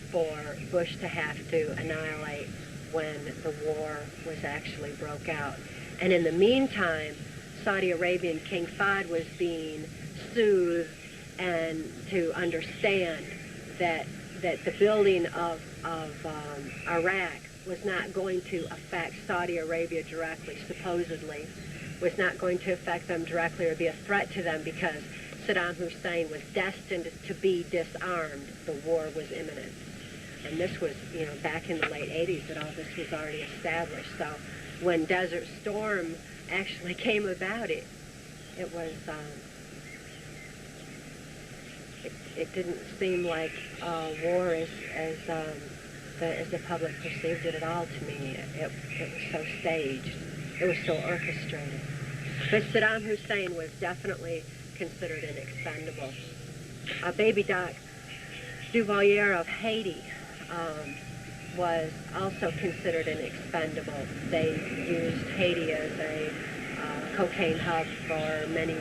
for Bush to have to annihilate when the war was actually broke out. And in the meantime, Saudi Arabian King Fahd was being soothed and to understand that the building of Iraq was not going to affect Saudi Arabia directly, supposedly, was not going to affect them directly or be a threat to them because Saddam Hussein was destined to be disarmed. The war was imminent. And this was, back in the late 80s that all this was already established. So when Desert Storm actually came about, it was, it didn't seem like war as the public perceived it at all to me. It was so staged. It was so orchestrated. But Saddam Hussein was definitely considered an expendable. Baby Doc Duvalier of Haiti was also considered an expendable. They used Haiti as a cocaine hub for many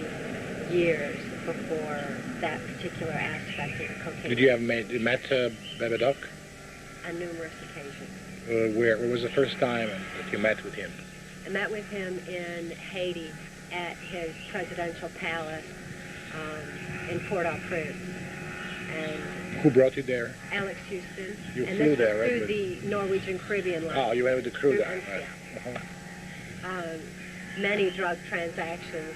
years before that particular aspect of the cocaine. Did you have met Baby Doc? On numerous occasions. Where was the first time that you met with him? I met with him in Haiti at his presidential palace in Port-au-Prince. And who brought you there? Alex Houston. You and flew this there, was right? through the Norwegian Caribbean line. Oh, you went with the crew there. Right. Many drug transactions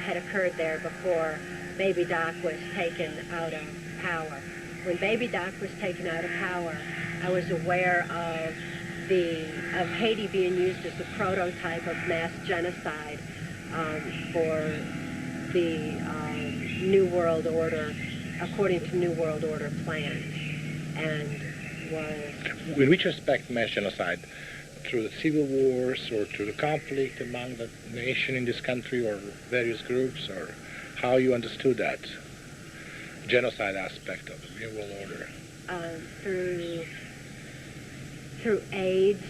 had occurred there before Baby Doc was taken out of power. When Baby Doc was taken out of power, I was aware of Haiti being used as a prototype of mass genocide for the New World Order, according to New World Order plans, and was... In which respect mass genocide? Through the civil wars or through the conflict among the nation in this country or various groups, or how you understood that genocide aspect of the New World Order? Through AIDS,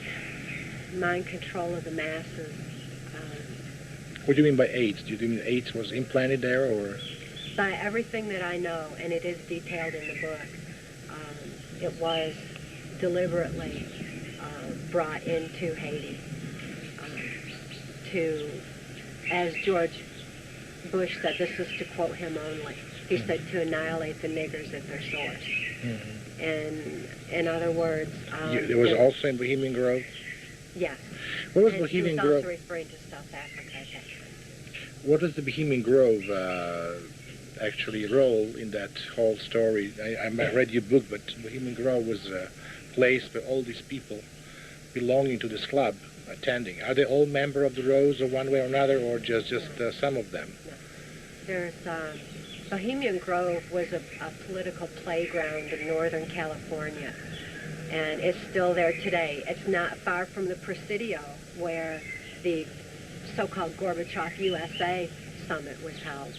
mind control of the masses. What do you mean by AIDS? Do you mean AIDS was implanted there, or? By everything that I know, and it is detailed in the book, it was deliberately brought into Haiti to, as George Bush said, this is to quote him only, he said, to annihilate the niggers at their source. Mm-hmm. And in other words... it was also in Bohemian Grove? Yes. What was and Bohemian Grove? He was also referring to South Africa at that time. What was the Bohemian Grove actually role in that whole story? I read your book, but Bohemian Grove was a place where all these people belonging to this club attending. Are they all member of the Rose or one way or another, or just some of them? No. There's Bohemian Grove was a political playground in Northern California, and it's still there today. It's not far from the Presidio, where the so-called Gorbachev USA summit was held.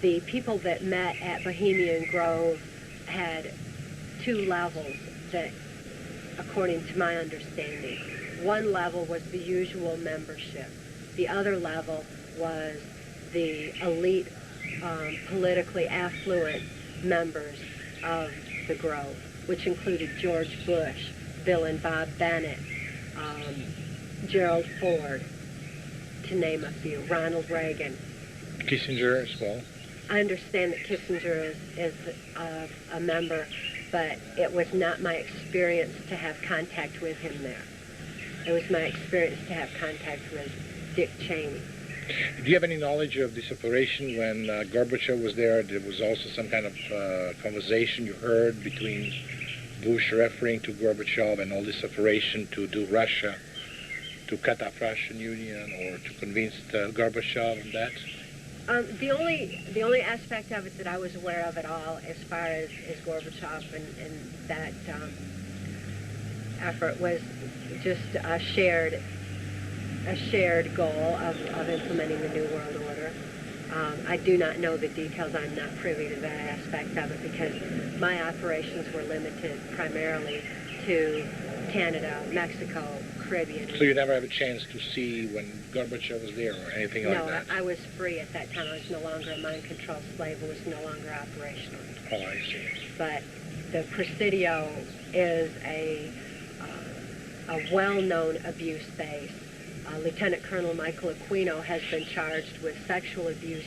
The people that met at Bohemian Grove had two levels that, according to my understanding, one level was the usual membership. The other level was the elite, politically affluent members of the Grove, which included George Bush, Bill and Bob Bennett, Gerald Ford, to name a few, Ronald Reagan. Kissinger as well. I understand that Kissinger is a member, but it was not my experience to have contact with him there. It was my experience to have contact with Dick Cheney. Do you have any knowledge of this operation when Gorbachev was there? There was also some kind of conversation you heard between Bush referring to Gorbachev and all this operation to do Russia, to cut off Russian Union, or to convince Gorbachev on that? The only aspect of it that I was aware of at all, as far as Gorbachev and that effort, was just a shared goal of implementing the New World Order. I do not know the details. I'm not privy to that aspect of it because my operations were limited primarily to Canada, Mexico, Caribbean. So you never have a chance to see when Gorbachev was there or anything like that? No, I was free at that time. I was no longer a mind-controlled slave. It was no longer operational. Oh, I see. But the Presidio is a well-known abuse base. Lieutenant Colonel Michael Aquino has been charged with sexual abuse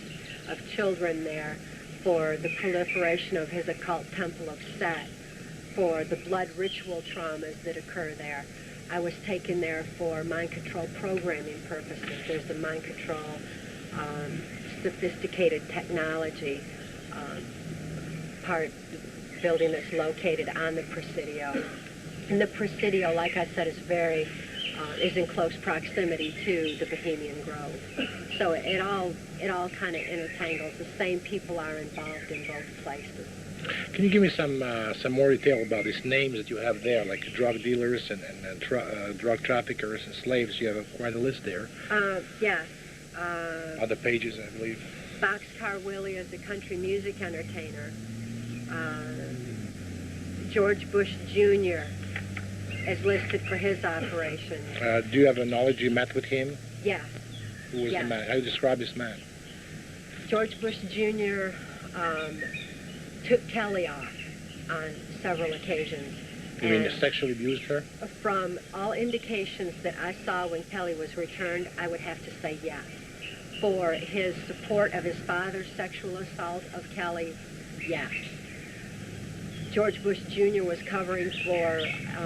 of children there for the proliferation of his occult temple of Set, for the blood ritual traumas that occur there. I was taken there for mind control programming purposes. There's a mind control sophisticated technology building that's located on the Presidio. And the Presidio, like I said, is in close proximity to the Bohemian Grove. So it all kind of intertangles. The same people are involved in both places. Can you give me some more detail about these names that you have there, like drug dealers and drug traffickers and slaves? You have quite a list there. Yes. Other pages, I believe. Boxcar Willie is a country music entertainer. George Bush Jr. is listed for his operation. Do you have a knowledge you met with him? Yes. Who was the man? How do you describe this man? George Bush Jr. Took Kelly off on several occasions. You mean sexually abused her? From all indications that I saw when Kelly was returned, I would have to say yes. For his support of his father's sexual assault of Kelly, yes. George Bush Jr. was covering for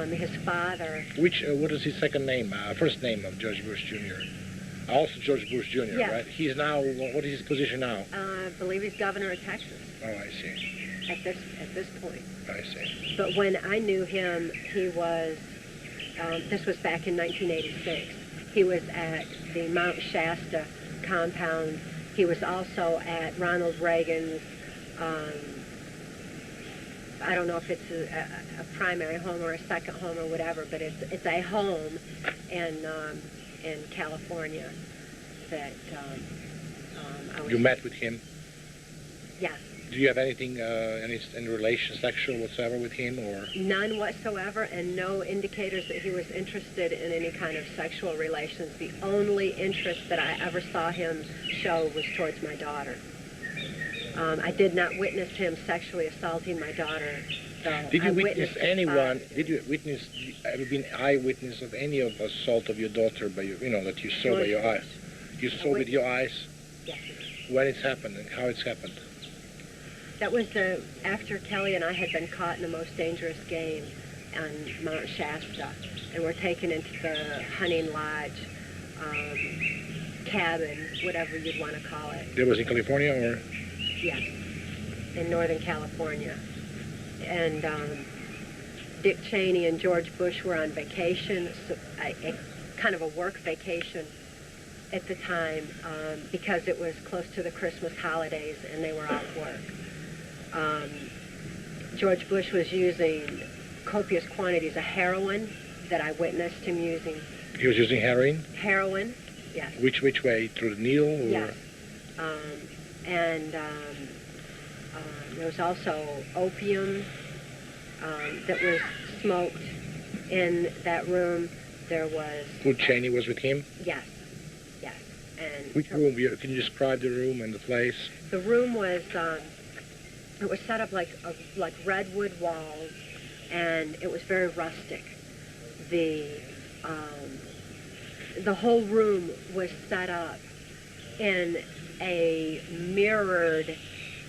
his father. What is his second name, first name of George Bush Jr.? Also George Bush Jr., yes. Right? He's now, what is his position now? I believe he's governor of Texas. Oh, I see. At this point. I see. But when I knew him, he was, this was back in 1986. He was at the Mount Shasta compound. He was also at Ronald Reagan's, I don't know if it's a primary home or a second home or whatever, but it's a home in California that I was... You met with him? Yes. Do you have anything, any relation, sexual whatsoever with him, or? None whatsoever, and no indicators that he was interested in any kind of sexual relations. The only interest that I ever saw him show was towards my daughter. I did not witness him sexually assaulting my daughter. Did you witness anyone? Did you witness? Ever been eyewitness of any of assault of your daughter by your, that you saw by your eyes? You saw with your eyes? Yes. When it's happened and how it's happened? That was after Kelly and I had been caught in the most dangerous game on Mount Shasta, and were taken into the hunting lodge, cabin, whatever you'd want to call it. That was in California, or? Yes, in Northern California. And Dick Cheney and George Bush were on vacation, so kind of a work vacation at the time, because it was close to the Christmas holidays and they were off work. George Bush was using copious quantities of heroin that I witnessed him using. He was using heroin? Heroin, yes. Which way? Through the needle? Or? Yes. There was also opium that was smoked in that room. There was... Who, Cheney was with him? Yes, yes. And which room? Can you describe the room and the place? The room was, it was set up like redwood walls, and it was very rustic. The whole room was set up in a mirrored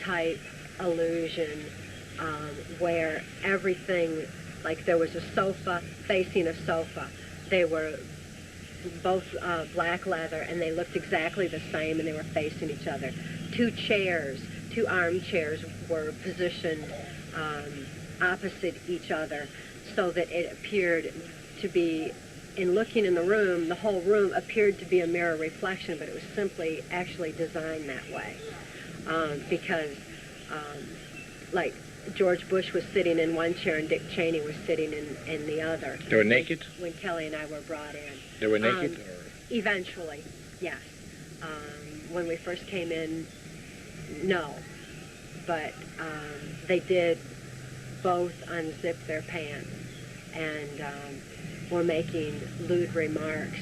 type illusion, where everything, like there was a sofa facing a sofa. They were both black leather, and they looked exactly the same, and they were facing each other. Two armchairs were positioned opposite each other, so that it appeared to be, in looking in the room, the whole room appeared to be a mirror reflection, but it was simply actually designed that way. Because, like, George Bush was sitting in one chair and Dick Cheney was sitting in the other. They were naked? When Kelly and I were brought in. They were naked? Eventually, yes. When we first came in, no. But they did both unzip their pants and were making lewd remarks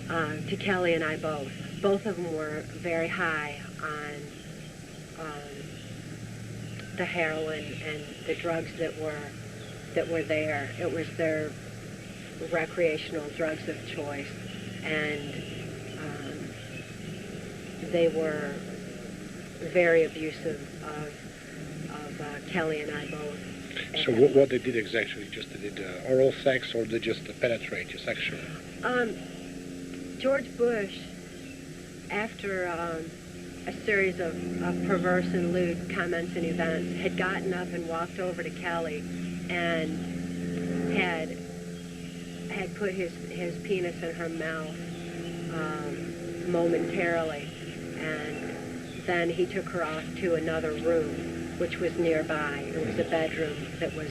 to Kelly and I both. Both of them were very high on the heroin and the drugs that were there. It was their recreational drugs of choice, and they were very abusive of Kelly and I both. So what they did exactly? Just they did oral sex, or they just penetrate you sexually? George Bush, after a series of perverse and lewd comments and events, had gotten up and walked over to Kelly and had put his penis in her mouth momentarily, and then he took her off to another room, which was nearby. It was a bedroom that was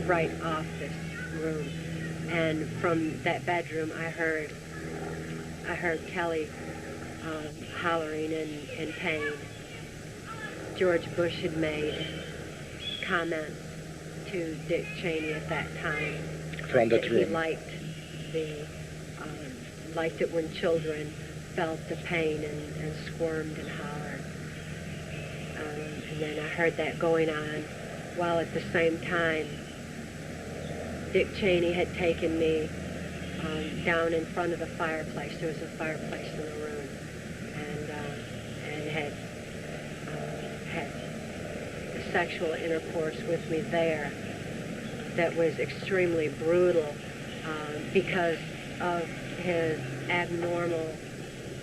right off this room, and from that bedroom I heard Kelly hollering in pain. George Bush had made comments to Dick Cheney at that time. From that room? He liked it when children felt the pain and squirmed and hollered. And then I heard that going on, while at the same time Dick Cheney had taken me down in front of the fireplace. There was a fireplace in the room, and had sexual intercourse with me there that was extremely brutal, because of his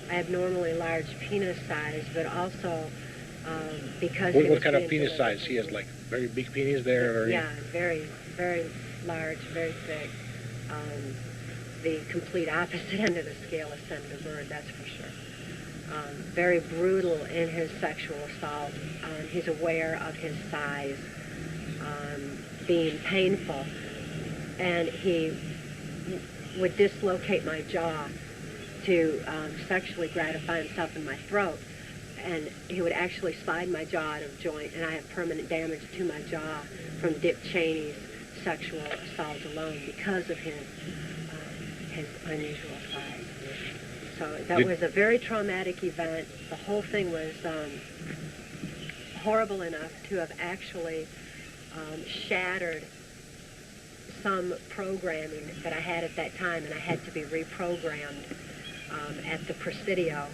abnormally large penis size, but also because what kind of penis size? He has like very big penis there? Or yeah, very, very large, very thick. The complete opposite end of the scale of Senator Byrd, that's for sure. Very brutal in his sexual assault. He's aware of his size being painful, and he would dislocate my jaw to sexually gratify himself in my throat, and he would actually slide my jaw out of joint, and I have permanent damage to my jaw from Dick Cheney's sexual assault alone because of his unusual size. So that was a very traumatic event. The whole thing was horrible enough to have actually shattered some programming that I had at that time, and I had to be reprogrammed at the Presidio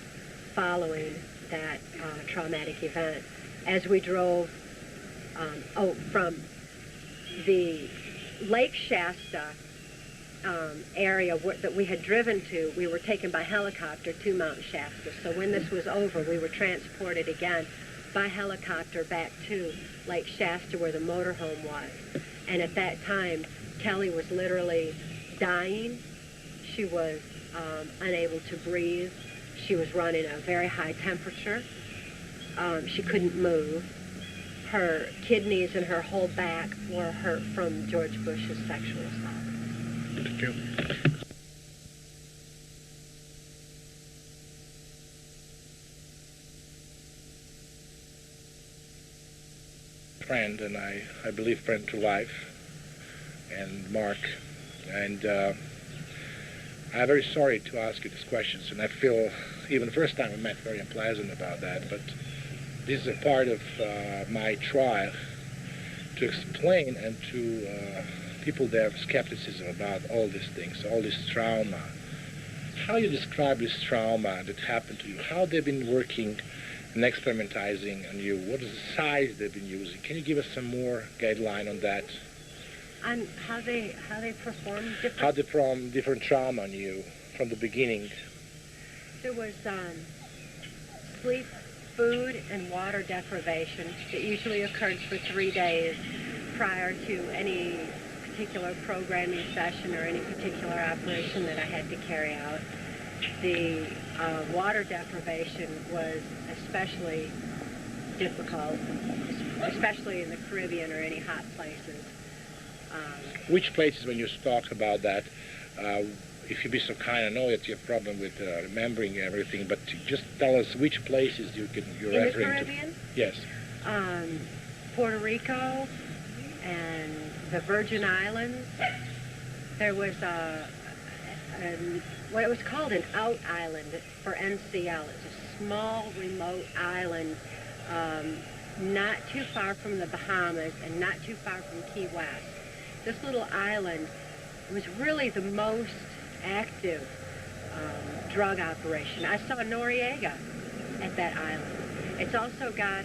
following that traumatic event. As we drove from the Lake Shasta area that we had driven to, we were taken by helicopter to Mount Shasta. So when this was over, we were transported again by helicopter back to Lake Shasta where the motorhome was. And at that time, Kelly was literally dying. She was unable to breathe. She was running a very high temperature. She couldn't move. Her kidneys and her whole back were hurt from George Bush's sexual assault. Thank you. Friend, and I believe friend to life, and Mark, and I'm very sorry to ask you these questions, and I feel even the first time we met very unpleasant about that, but this is a part of my trial to explain and to people that have skepticism about all these things, all this trauma. How you describe this trauma that happened to you? How they've been working and experimentizing on you? What is the size they've been using? Can you give us some more guideline on that? On how they perform different... How they perform different trauma on you from the beginning? There was sleep, food, and water deprivation that usually occurred for 3 days prior to any particular programming session or any particular operation that I had to carry out. The water deprivation was especially difficult, especially in the Caribbean or any hot places. Which places, when you talk about that, if you'd be so kind, I know that you have a problem with remembering everything, but just tell us which places you're referring to. In the Caribbean? Yes. Puerto Rico and the Virgin Islands. There was what it was called an out island for NCL. It's a small, remote island, not too far from the Bahamas and not too far from Key West. This little island was really the most active drug operation. I saw Noriega at that island. It's also got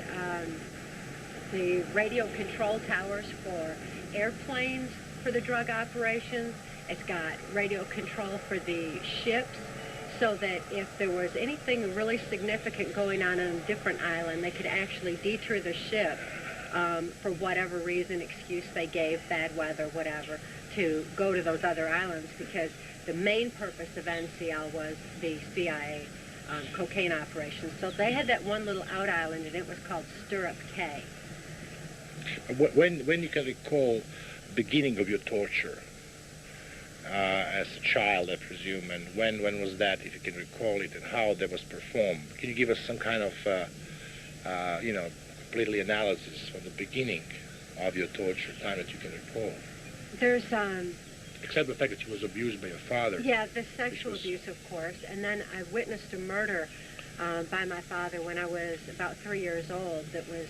the radio control towers for airplanes for the drug operations. It's got radio control for the ships, so that if there was anything really significant going on a different island, they could actually detour the ship for whatever reason, excuse they gave, bad weather, whatever, to go to those other islands, because the main purpose of NCL was the CIA cocaine operation. So they had that one little out island, and it was called Stirrup Cay. When you can recall the beginning of your torture as a child, I presume, and when was that, if you can recall it, and how that was performed? Can you give us some kind of, completely analysis from the beginning of your torture, time that you can recall? There's except the fact that she was abused by your father. Yeah, the sexual abuse, of course, and then I witnessed a murder by my father when I was about 3 years old. That was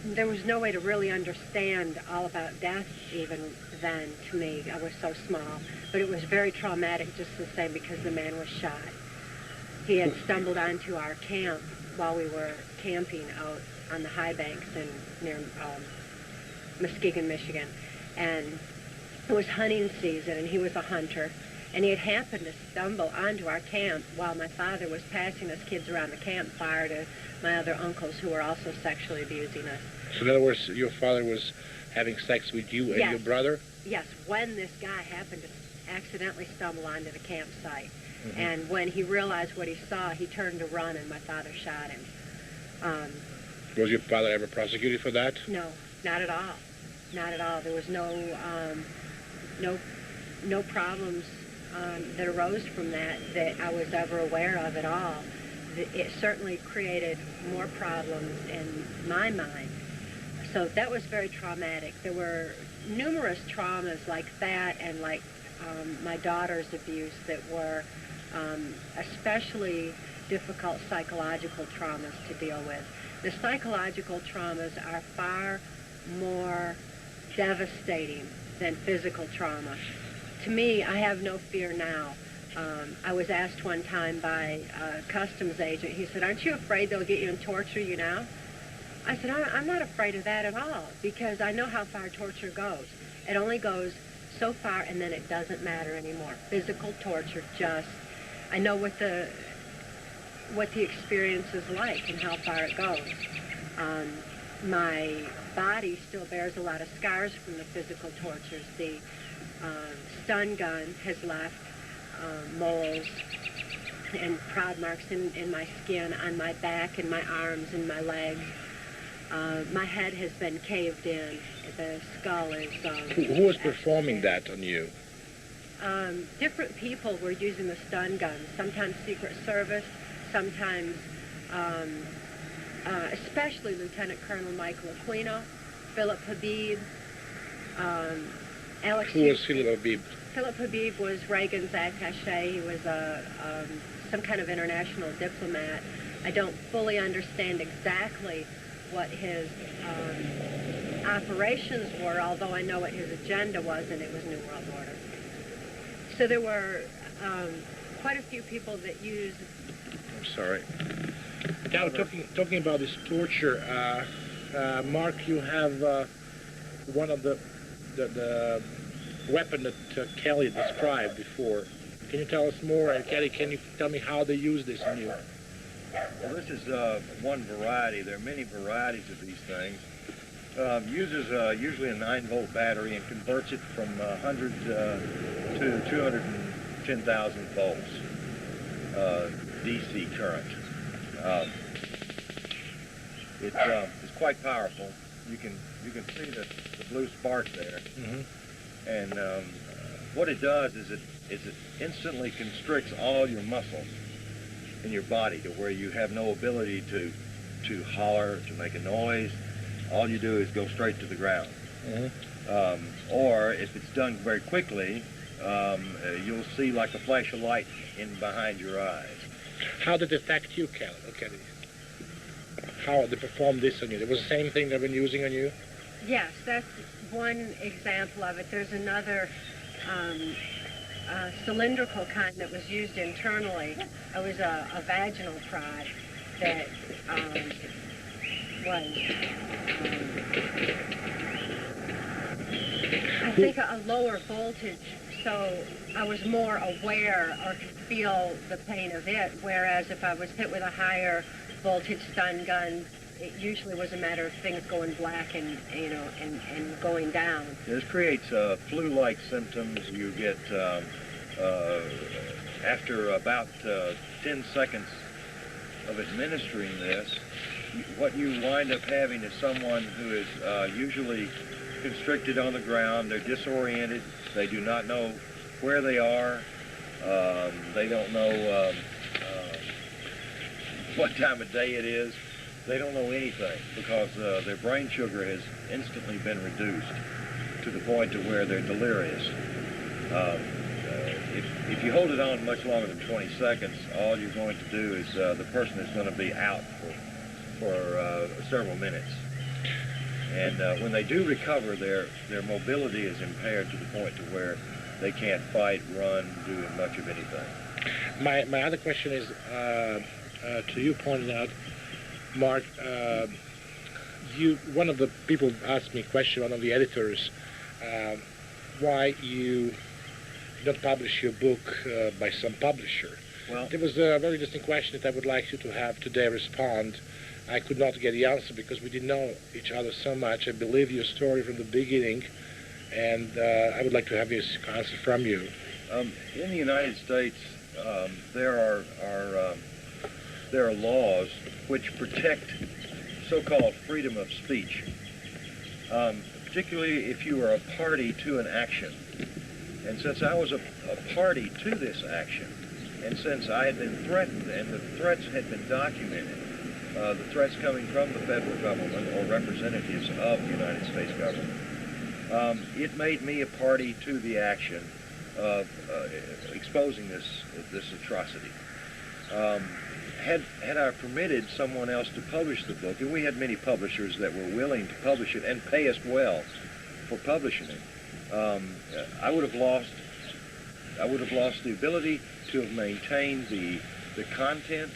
there was no way to really understand all about death even then to me. I was so small, but it was very traumatic just the same, because the man was shot. He had stumbled onto our camp while we were camping out on the high banks near Muskegon, Michigan, and it was hunting season, and he was a hunter, and he had happened to stumble onto our camp while my father was passing us kids around the campfire to my other uncles who were also sexually abusing us. So in other words, your father was having sex with you and your brother? Yes, when this guy happened to accidentally stumble onto the campsite. Mm-hmm. And when he realized what he saw, he turned to run, and my father shot him. Was your father ever prosecuted for that? No, not at all. Not at all. There was no problems that arose from that I was ever aware of at all. It certainly created more problems in my mind. So that was very traumatic. There were numerous traumas like that, and like my daughter's abuse that were especially difficult psychological traumas to deal with. The psychological traumas are far more devastating than physical trauma. To me, I have no fear now. I was asked one time by a customs agent, he said, "Aren't you afraid they'll get you and torture you now?" I said, I'm not afraid of that at all, because I know how far torture goes. It only goes so far, and then it doesn't matter anymore. Physical torture, I know what the experience is like and how far it goes. My body still bears a lot of scars from the physical tortures. The stun gun has left moles and prod marks in my skin, on my back, and my arms, and my legs. My head has been caved in. The skull is... Who was performing that on you? Different people were using the stun guns, sometimes Secret Service, sometimes, especially Lieutenant Colonel Michael Aquino, Philip Habib, Alex... Who was Philip Habib? Philip Habib was Reagan's attaché. He was some kind of international diplomat. I don't fully understand exactly what his operations were, although I know what his agenda was, and it was New World Order. So there were quite a few people that used... I'm sorry. Now, talking about this torture, Mark, you have one of the weapon that Kelly described before. Can you tell us more? And Kelly, can you tell me how they use this on you? Well, this is one variety. There are many varieties of these things. Uses usually a 9-volt battery and converts it from 100 to 210,000 volts DC current. It's quite powerful. You can see the blue spark there. Mm-hmm. And what it does is it instantly constricts all your muscles in your body to where you have no ability to holler, to make a noise. All you do is go straight to the ground. Mm-hmm. Or if it's done very quickly, you'll see like a flash of light in behind your eyes. How did it affect you, Kelly? How they performed this on you? It was the same thing they've been using on you? Yes, that's one example of it. There's another cylindrical kind that was used internally. It was a vaginal prod that was, I think, a lower voltage, so I was more aware or could feel the pain of it, whereas if I was hit with a higher voltage stun gun, it usually was a matter of things going black and going down. This creates flu-like symptoms. You get, after about 10 seconds of administering this, what you wind up having is someone who is usually constricted on the ground. They're disoriented. They do not know where they are. They don't know what time of day it is. They don't know anything because their brain sugar has instantly been reduced to the point to where they're delirious. If you hold it on much longer than 20 seconds, all you're going to do is the person is going to be out for several minutes. And when they do recover, their mobility is impaired to the point to where they can't fight, run, do much of anything. My other question is to you, pointed out, Mark, one of the people asked me a question, one of the editors, why you don't publish your book by some publisher. Well, it was a very distinct question that I would like you to have today respond. I could not get the answer because we didn't know each other so much. I believe your story from the beginning, and I would like to have this answer from you. In the United States, there are laws which protect so-called freedom of speech, particularly if you are a party to an action. And since I was a party to this action, and since I had been threatened and the threats had been documented, the threats coming from the federal government or representatives of the United States government, it made me a party to the action, exposing this atrocity. Had I permitted someone else to publish the book, and we had many publishers that were willing to publish it and pay us well for publishing it, I would have lost the ability to have maintained the content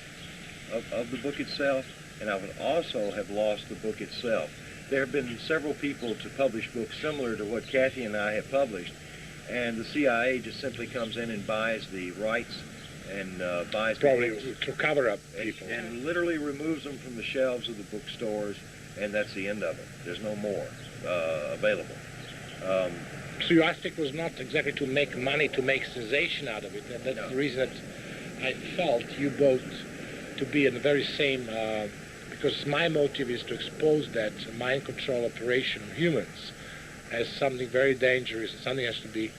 of the book itself, and I would also have lost the book itself. There have been several people to publish books similar to what Cathy and I have published, and the CIA just simply comes in and buys the rights and buys Probably the to cover up people. and literally removes them from the shelves of the bookstores, and that's the end of it. There's no more available. So your aspect was not exactly to make money, to make sensation out of it. And that's No. the reason that I felt you both to be in the very same, because my motive is to expose that mind control operation on humans as something very dangerous, and something that has to be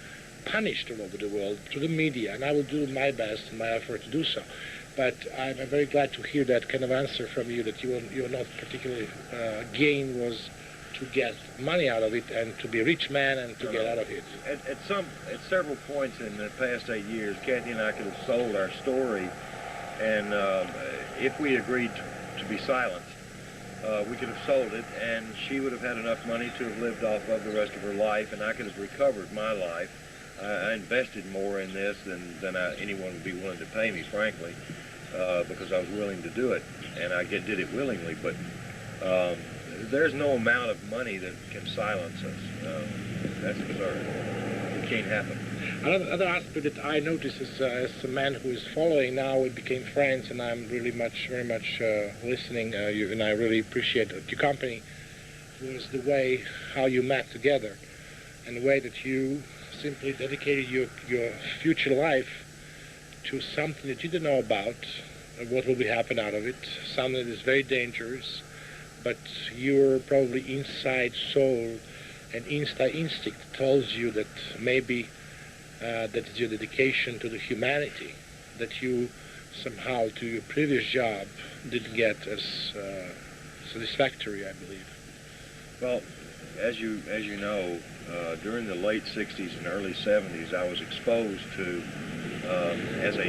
punished all over the world through the media, and I will do my best in my effort to do so. But I'm very glad to hear that kind of answer from you, that you were not particularly gain was to get money out of it and to be a rich man and to get out of it. At several points in the past 8 years, Cathy and I could have sold our story, and if we agreed to be silenced, we could have sold it, and she would have had enough money to have lived off of the rest of her life, and I could have recovered my life. I invested more in this than anyone would be willing to pay me, frankly, because I was willing to do it, and I did it willingly. But there's no amount of money that can silence us. That's absurd. It can't happen. Another aspect that I noticed is, as a man who is following now, we became friends, and I'm really very much listening, and I really appreciate your company, was the way how you met together, and the way that you simply dedicated your future life to something that you didn't know about, what will happen out of it, something that is very dangerous, but your probably inside soul and inside instinct tells you that maybe that is your dedication to the humanity, that you somehow to your previous job didn't get as satisfactory, I believe. Well, as you know, during the late 60s and early 70s, I was exposed to, as a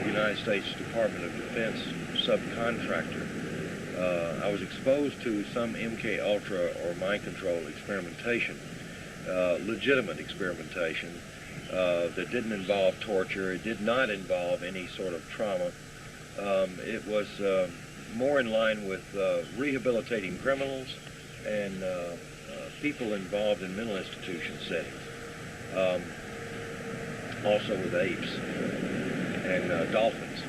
United States Department of Defense subcontractor, I was exposed to some MK Ultra or mind control experimentation, legitimate experimentation that didn't involve torture. It did not involve any sort of trauma. It was more in line with rehabilitating criminals and people involved in mental institution settings, also with apes and dolphins.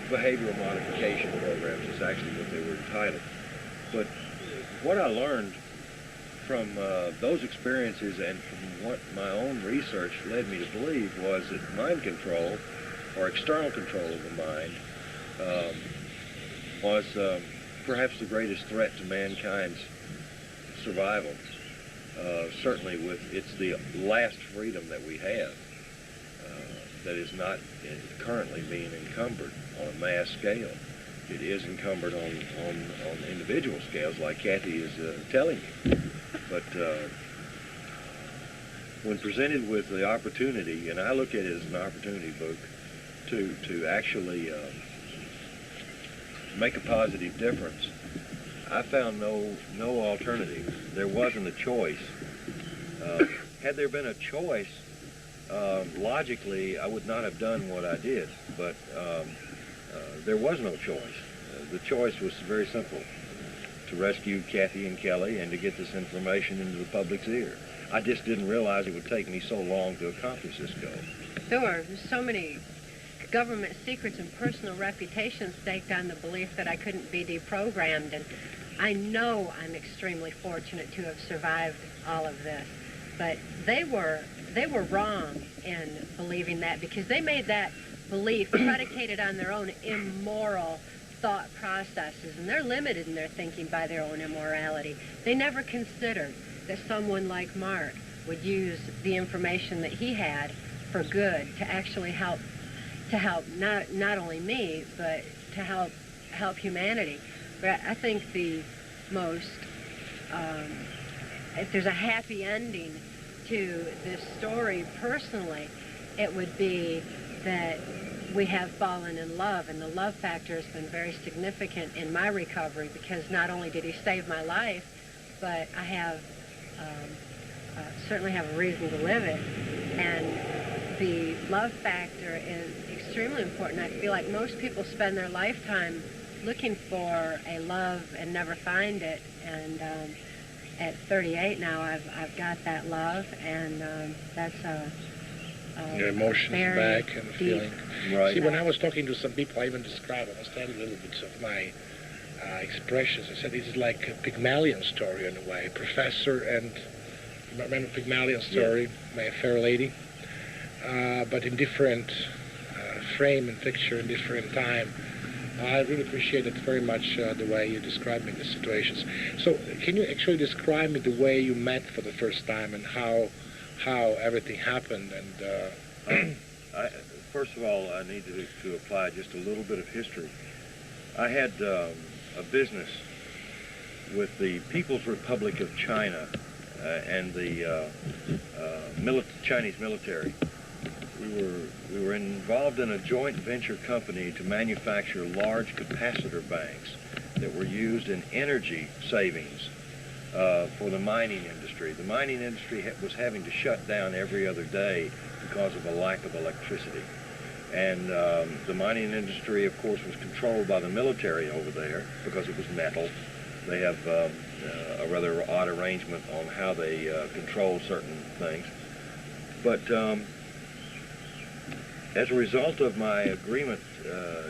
Behavioral modification programs is actually what they were entitled. But what I learned from those experiences and from what my own research led me to believe was that mind control, or external control of the mind, was perhaps the greatest threat to mankind's survival. Certainly it's the last freedom that we have that is not currently being encumbered on a mass scale. It is encumbered on individual scales, like Cathy is telling you. But when presented with the opportunity, and I look at it as an opportunity book, to actually make a positive difference, I found no alternative. There wasn't a choice. Had there been a choice, logically, I would not have done what I did. But there was no choice. The choice was very simple: to rescue Cathy and Kelly and to get this information into the public's ear. I just didn't realize it would take me so long to accomplish this goal. There were so many government secrets and personal reputations staked on the belief that I couldn't be deprogrammed, and I know I'm extremely fortunate to have survived all of this. But they were wrong in believing that, because they made that belief predicated on their own immoral thought processes, and they're limited in their thinking by their own immorality. They never considered that someone like Mark would use the information that he had for good, to actually help not only me, but to help humanity. But I think the most if there's a happy ending to this story personally, it would be that we have fallen in love, and the love factor has been very significant in my recovery, because not only did he save my life, but I have certainly have a reason to live it. And the love factor is extremely important. I feel like most people spend their lifetime looking for a love and never find it. And at 38 now, I've got that love, and that's your emotions very back and deep. feeling. Right. See, when I was talking to some people, I even described, I understand a little bit of my expressions. I said this is like a Pygmalion story in a way. Professor and, remember Pygmalion story, My Fair Lady? But in different frame and picture, in different time. I really appreciated very much the way you described me the situations. So can you actually describe me the way you met for the first time and how everything happened? And first of all, I need to apply just a little bit of history. I had a business with the People's Republic of China and the Chinese military. We were involved in a joint venture company to manufacture large capacitor banks that were used in energy savings for the mining industry. The mining industry was having to shut down every other day because of a lack of electricity. And the mining industry, of course, was controlled by the military over there because it was metal. They have a rather odd arrangement on how they control certain things. But as a result of my agreement,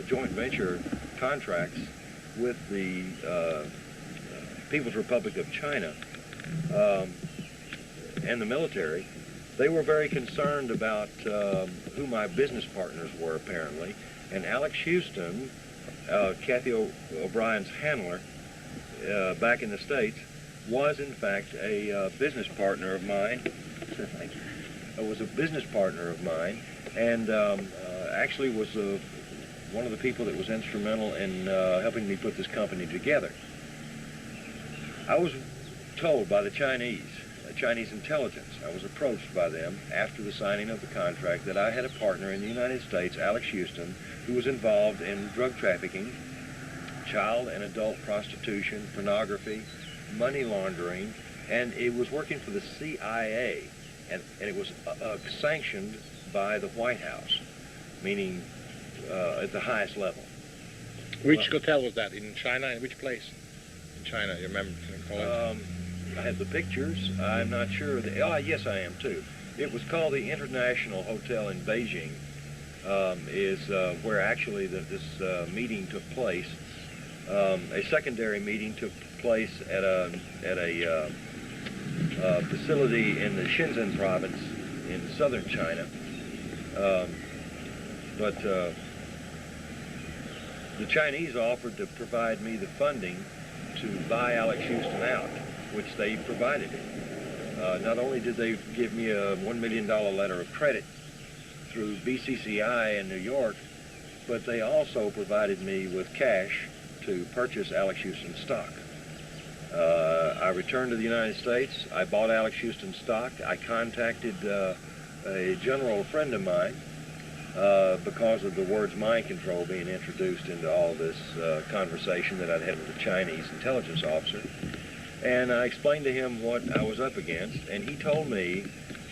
joint venture contracts with the People's Republic of China and the military, they were very concerned about who my business partners were, apparently. And Alex Houston, Cathy O'Brien's handler back in the States, was in fact a business partner of mine. Thank you. Was a business partner of mine, and actually was one of the people that was instrumental in helping me put this company together. I was told by the Chinese intelligence, I was approached by them after the signing of the contract, that I had a partner in the United States, Alex Houston, who was involved in drug trafficking, child and adult prostitution, pornography, money laundering, and it was working for the CIA, and it was sanctioned by the White House, meaning at the highest level. which hotel was that? In China? In which place? In China, you remember? I have the pictures. I'm not sure. Yes, I am too. It was called the International Hotel in Beijing. Is where actually this meeting took place. A secondary meeting took place at a facility in the Shenzhen province in southern China. But the Chinese offered to provide me the funding to buy Alex Houston out, which they provided it. Not only did they give me a $1 million letter of credit through BCCI in New York, but they also provided me with cash to purchase Alex Houston stock. I returned to the United States. I bought Alex Houston stock. I contacted a general friend of mine because of the words mind control being introduced into all this conversation that I'd had with the Chinese intelligence officer. And I explained to him what I was up against, and he told me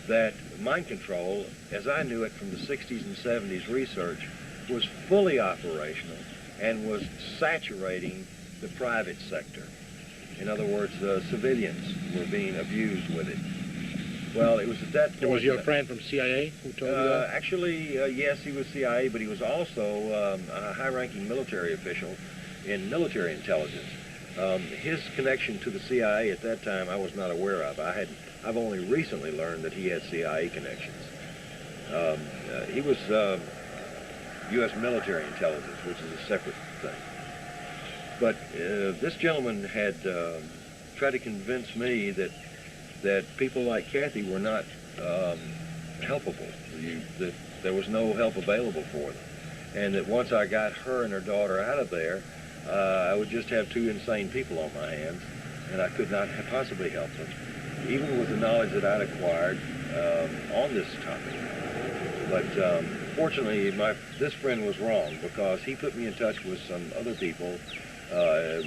that mind control, as I knew it from the 60s and 70s research, was fully operational and was saturating the private sector. In other words, civilians were being abused with it. Well, it was at that point... It was your friend from CIA who told you that? Actually, yes, he was CIA, but he was also a high-ranking military official in military intelligence. His connection to the CIA at that time I was not aware of. I've only recently learned that he had CIA connections. He was U.S. military intelligence, which is a separate thing. But this gentleman had tried to convince me that people like Cathy were not helpable, that there was no help available for them, and that once I got her and her daughter out of there, I would just have two insane people on my hands, and I could not possibly help them. even with the knowledge that I'd acquired on this topic. But fortunately, this friend was wrong, because he put me in touch with some other people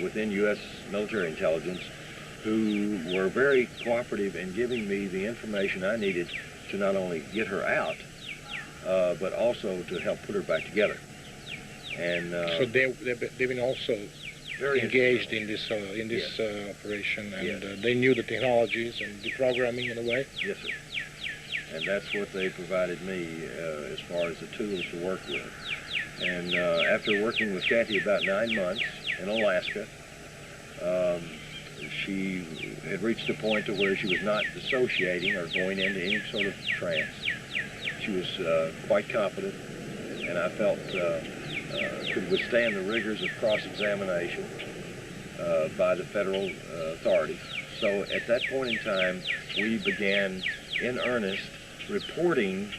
within U.S. military intelligence who were very cooperative in giving me the information I needed to not only get her out, but also to help put her back together. And so they've been also very engaged in this operation, and they knew the technologies and the programming in a way. Yes, sir. And that's what they provided me as far as the tools to work with. And after working with Cathy about 9 months in Alaska, she had reached a point to where she was not dissociating or going into any sort of trance. She was quite competent, and I felt could withstand the rigors of cross-examination by the federal authorities. So at that point in time, we began in earnest reporting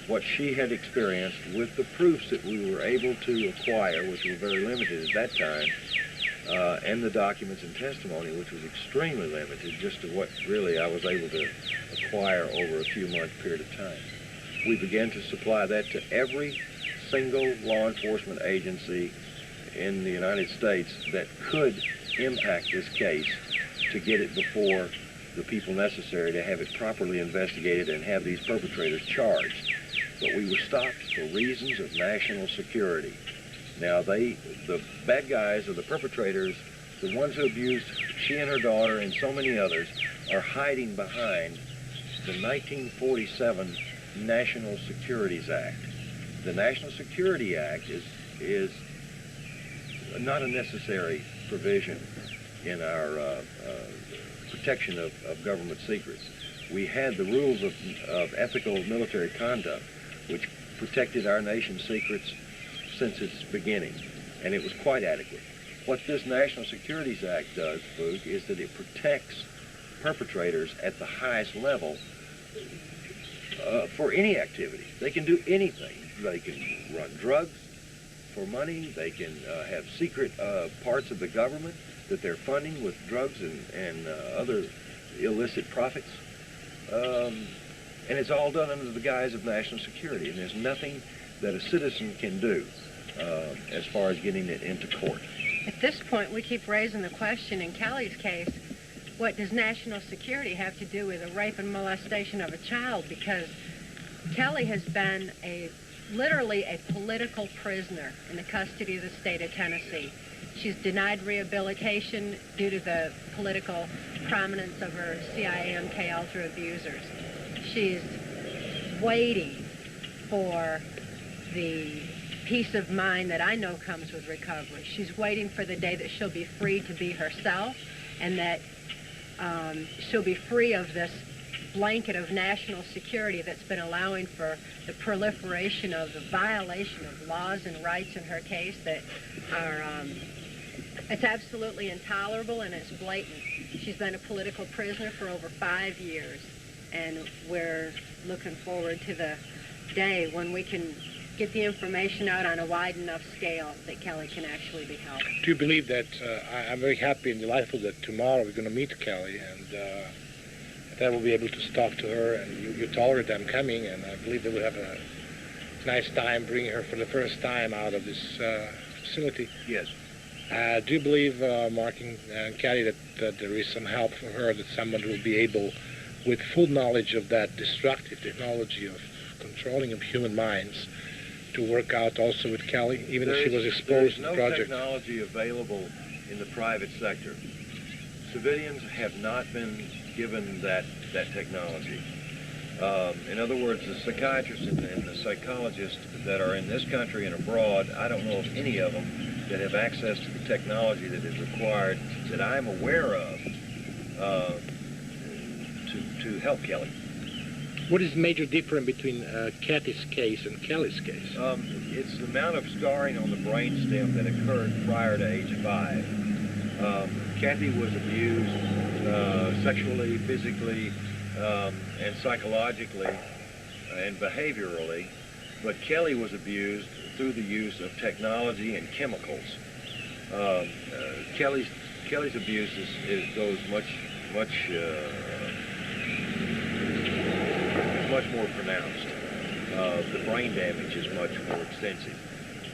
what she had experienced with the proofs that we were able to acquire, which were very limited at that time, and the documents and testimony, which was extremely limited, just to what really I was able to acquire over a few month period of time. We began to supply that to every single law enforcement agency in the United States that could impact this case, to get it before the people necessary to have it properly investigated and have these perpetrators charged. But we were stopped for reasons of national security. Now the bad guys, or the perpetrators, the ones who abused she and her daughter and so many others, are hiding behind the 1947 National Securities Act. The National Security Act is not a necessary provision in our protection of government secrets. We had the rules of ethical military conduct, which protected our nation's secrets since its beginning, and it was quite adequate. What this National Securities Act does, Boog, is that it protects perpetrators at the highest level for any activity. They can do anything. They can run drugs for money. They can have secret parts of the government that they're funding with drugs and other illicit profits. And it's all done under the guise of national security, and there's nothing that a citizen can do as far as getting it into court. At this point, we keep raising the question in Kelly's case, what does national security have to do with the rape and molestation of a child? Because Kelly has been literally a political prisoner in the custody of the state of Tennessee. She's denied rehabilitation due to the political prominence of her CIA MK Ultra abusers. She's waiting for the peace of mind that I know comes with recovery. She's waiting for the day that she'll be free to be herself, and that she'll be free of this blanket of national security that's been allowing for the proliferation of the violation of laws and rights in her case that are, it's absolutely intolerable and it's blatant. She's been a political prisoner for over 5 years, and we're looking forward to the day when we can get the information out on a wide enough scale that Kelly can actually be helped. Do you believe that, I'm very happy and delightful that tomorrow we're going to meet Kelly, and that I will be able to talk to her, and you told her that I'm coming, and I believe they will have a nice time bringing her for the first time out of this facility. Yes. Do you believe, Mark and Cathy, that there is some help for her, that someone will be able, with full knowledge of that destructive technology of controlling of human minds, to work out also with Kelly, even if she was exposed to the project? There's no technology available in the private sector. Civilians have not been given that technology. In other words, the psychiatrists and the psychologists that are in this country and abroad, I don't know of any of them that have access to the technology that is required, that I'm aware of, to help Kelly. What is the major difference between Cathy's case and Kelly's case? It's the amount of scarring on the brainstem that occurred prior to age 5. Cathy was abused sexually, physically, and psychologically, and behaviorally, but Kelly was abused through the use of technology and chemicals. Kelly's abuse goes much much more pronounced. The brain damage is much more extensive.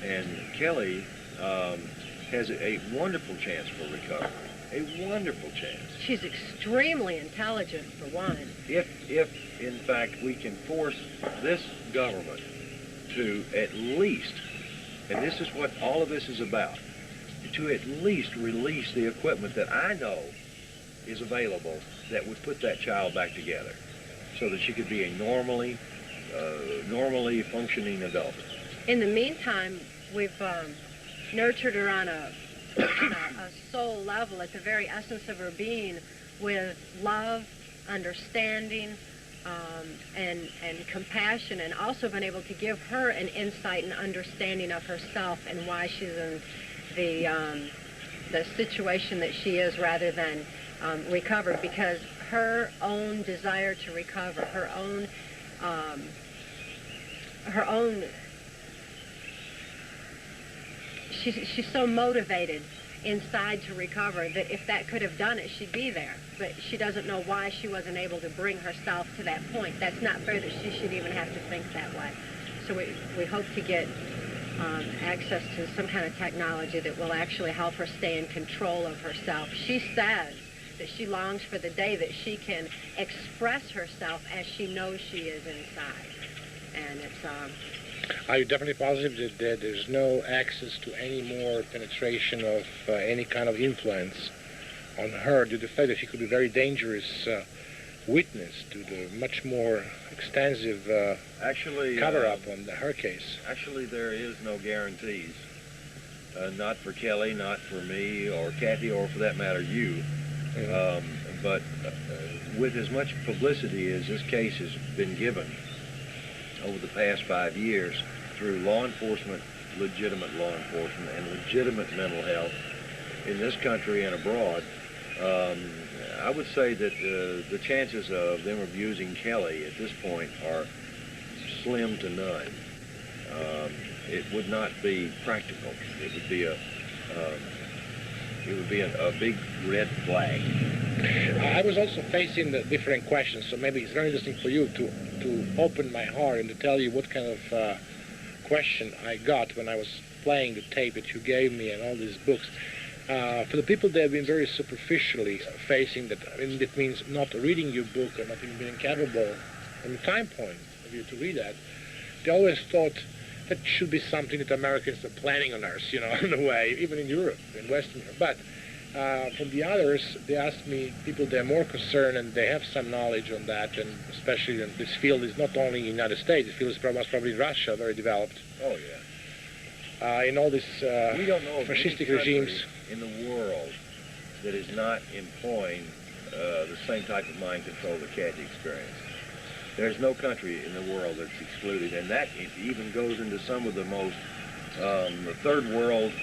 And Kelly has a wonderful chance for recovery. A wonderful chance. She's extremely intelligent, for one. If in fact we can force this government to at least, and this is what all of this is about, to at least release the equipment that I know is available that would put that child back together so that she could be a normally functioning adult. In the meantime, we've nurtured her on a soul level, at the very essence of her being, with love, understanding, and compassion, and also been able to give her an insight and understanding of herself and why she's in the situation that she is, rather than recovered, because her own desire to recover, her own she's so motivated inside to recover that if that could have done it, she'd be there. But she doesn't know why she wasn't able to bring herself to that point. That's not fair that she should even have to think that way. So we hope to get access to some kind of technology that will actually help her stay in control of herself. She says that she longs for the day that she can express herself as she knows she is inside. And it's... Are you definitely positive that there's no access to any more penetration of any kind of influence on her, due to the fact that she could be a very dangerous witness to the much more extensive cover-up on her case? Actually, there is no guarantees. Not for Kelly, not for me, or Cathy, or for that matter, you. Mm-hmm. But with as much publicity as this case has been given over the past 5 years through law enforcement, legitimate law enforcement, and legitimate mental health in this country and abroad, I would say that the chances of them abusing Kelly at this point are slim to none. It would not be practical. It would be a big red flag. I was also facing the different questions, so maybe it's very interesting for you to open my heart and to tell you what kind of question I got when I was playing the tape that you gave me and all these books. For the people that have been very superficially facing that, I mean, that means not reading your book or not even being capable from the time point of view to read that, they always thought that should be something that Americans are planning on us, you know, in a way, even in Europe, in Western Europe. But from the others, they asked me, people that are more concerned and they have some knowledge on that, and especially in this field is not only in the United States, the field is probably Russia, very developed. Oh, yeah. In all these we don't know of fascistic any regimes in the world that is not employing the same type of mind control that Cathy experienced. There's no country in the world that's excluded, and that even goes into some of the most third world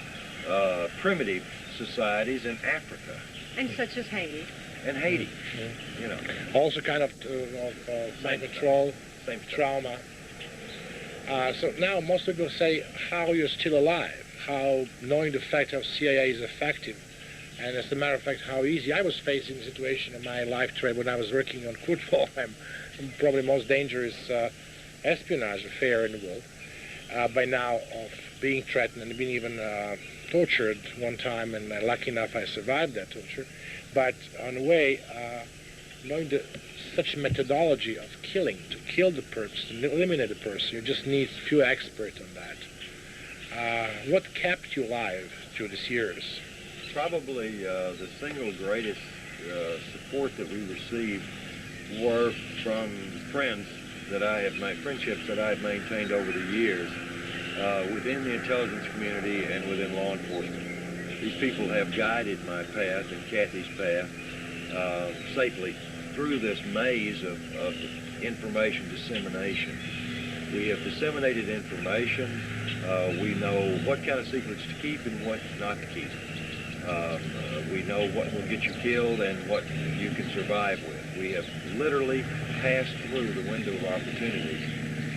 primitive societies in Africa. And such as Haiti. And Haiti, yeah. You know. Also kind of mind control, same trauma. So now most people say how you're still alive, how knowing the fact how CIA is effective, and as a matter of fact how easy. I was facing a situation in my lifetime when I was working on Kurtwolheim, probably the most dangerous espionage affair in the world, by now, of being threatened and being even tortured one time, and lucky enough I survived that torture. But on the way, knowing such methodology of killing, to kill the person, to eliminate the person, you just need a few experts on that. What kept you alive through these years? Probably the single greatest support that we received were from friends that I have made, friendships that I have maintained over the years within the intelligence community and within law enforcement. These people have guided my path and Cathy's path safely through this maze of information dissemination. We have disseminated information. We know what kind of secrets to keep and what not to keep. We know what will get you killed and what you can survive with. We have literally passed through the window of opportunities,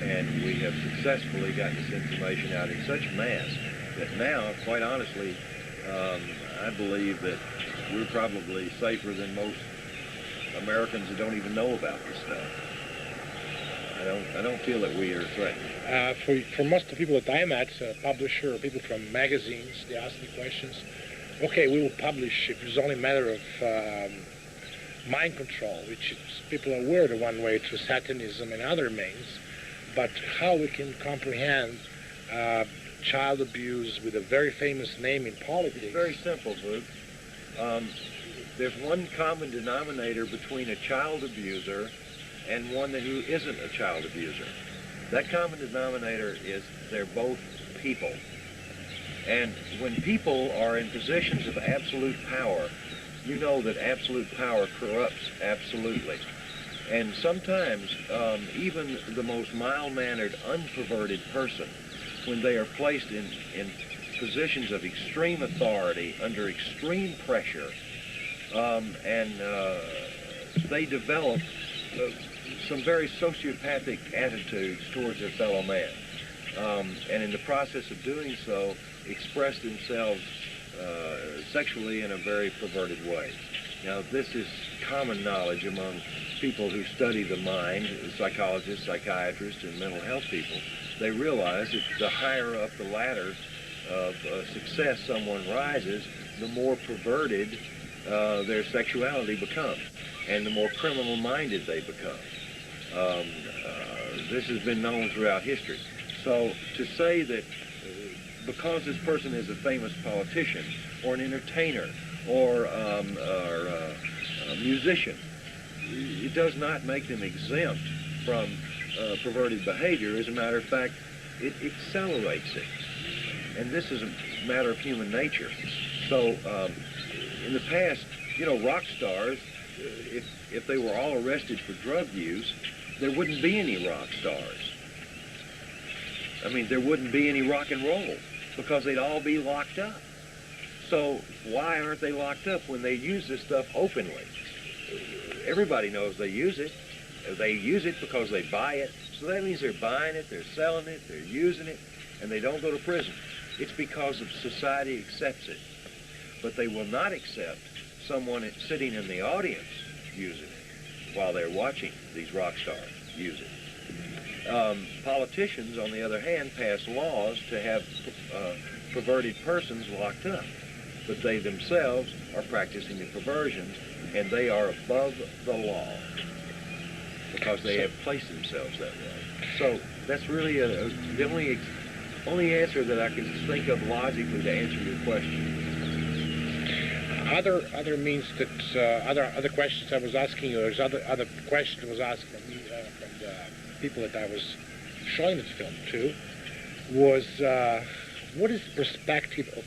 and we have successfully gotten this information out in such mass that now, quite honestly, I believe that we're probably safer than most Americans who don't even know about this stuff. I don't feel that we are threatened. For most of the people that I met, publisher or people from magazines, they ask me questions. Okay, we will publish if it's only a matter of mind control, which is, people are aware of one way through satanism and other means, but how we can comprehend child abuse with a very famous name in politics. It's very simple, Luke. There's one common denominator between a child abuser and one who isn't a child abuser. That common denominator is they're both people. And when people are in positions of absolute power, you know that absolute power corrupts absolutely. And sometimes even the most mild-mannered, unperverted person, when they are placed in positions of extreme authority, under extreme pressure, and they develop some very sociopathic attitudes towards their fellow man. And in the process of doing so, express themselves sexually in a very perverted way. Now, this is common knowledge among people who study the mind, psychologists, psychiatrists, and mental health people. They realize that the higher up the ladder of success someone rises, the more perverted their sexuality becomes, and the more criminal-minded they become. This has been known throughout history. So to say that because this person is a famous politician or an entertainer or a musician, it does not make them exempt from perverted behavior. As a matter of fact, it accelerates it. And this is a matter of human nature. So in the past, you know, rock stars, if they were all arrested for drug use, there wouldn't be any rock stars. I mean, there wouldn't be any rock and roll because they'd all be locked up. So why aren't they locked up when they use this stuff openly? Everybody knows they use it. They use it because they buy it. So that means they're buying it, they're selling it, they're using it, and they don't go to prison. It's because of society accepts it. But they will not accept someone sitting in the audience using it while they're watching these rock stars use it. Politicians, on the other hand, pass laws to have perverted persons locked up. But they themselves are practicing the perversions, and they are above the law because they have placed themselves that way. So that's really the only answer that I can think of logically to answer your question. Other means that other questions I was asking you, there's other questions was asked from me, from the people that I was showing this film to, was what is the perspective of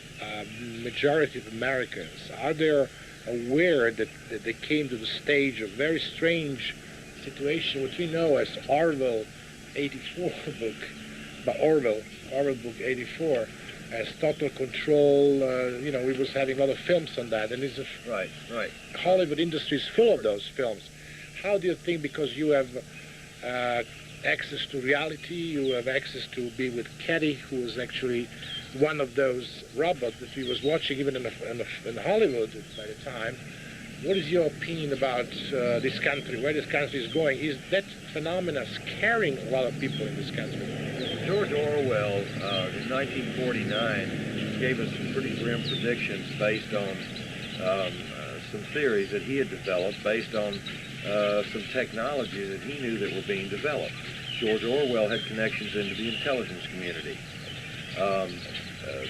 majority of Americans? Are they aware that they came to the stage of very strange situation, which we know as Orwell 84 book, by Orwell book 84, as total control? You know, we was having a lot of films on that, and it's right. Hollywood industry is full of those films. How do you think, because you have access to reality, you have access to be with Cathy, who was actually one of those robots that we was watching even in Hollywood by the time. What is your opinion about this country, where this country is going? Is that phenomena scaring a lot of people in this country? George Orwell, in 1949, gave us some pretty grim predictions based on some theories that he had developed based on some technology that he knew that were being developed. George Orwell had connections into the intelligence community,